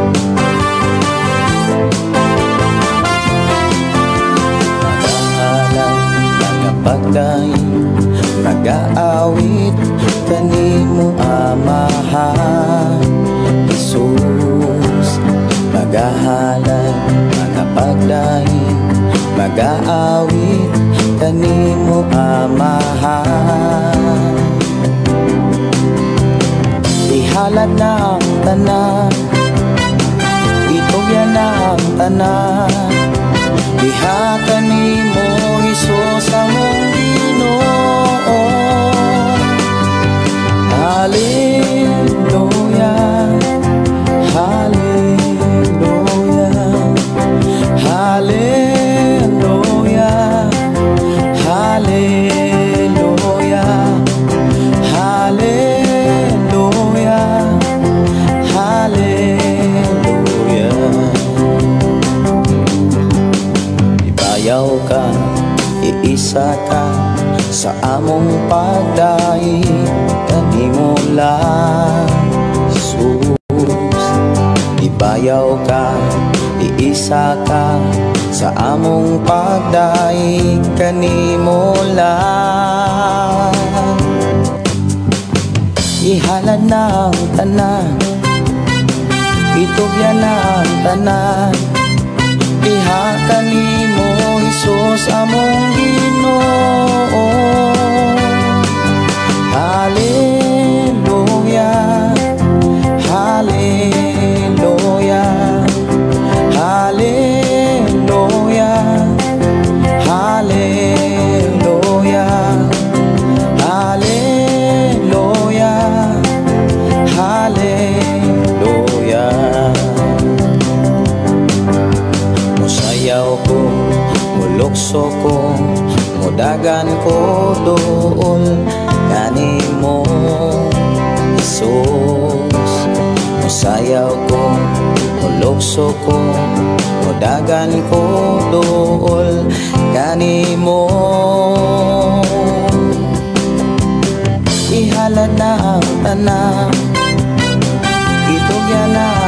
Nag-aawit kanimo Amahan Jesus, magahalan, magapagdahin Mag-aawit kanimo amahan. Ihalad na ang tanan, itugyan na ang tanan. Diha kanimo Hesus among Ginoo. Hallelujah, hallelujah, hallelujah, hallelujah, hallelujah, hallelujah. Ibayaw ka, iisa ka sa among pagdaig kanimo lang, Jesus. Ibayaw ka, iisa ka sa among pagdaig kanimo lang. Ihalad na ang tanan, itugyan na ang tanan. Diha kanimo Hesus among Ginoo. Hallelujah, hallelujah, hallelujah, hallelujah, hallelujah, hallelujah. Musayaw ko, mulukso ko, mudagan ko doon kanimo Hesus. Musayaw ko, mulukso ko, mudagan ko doon kanimo. Ihalad na ang tanan, itugyan na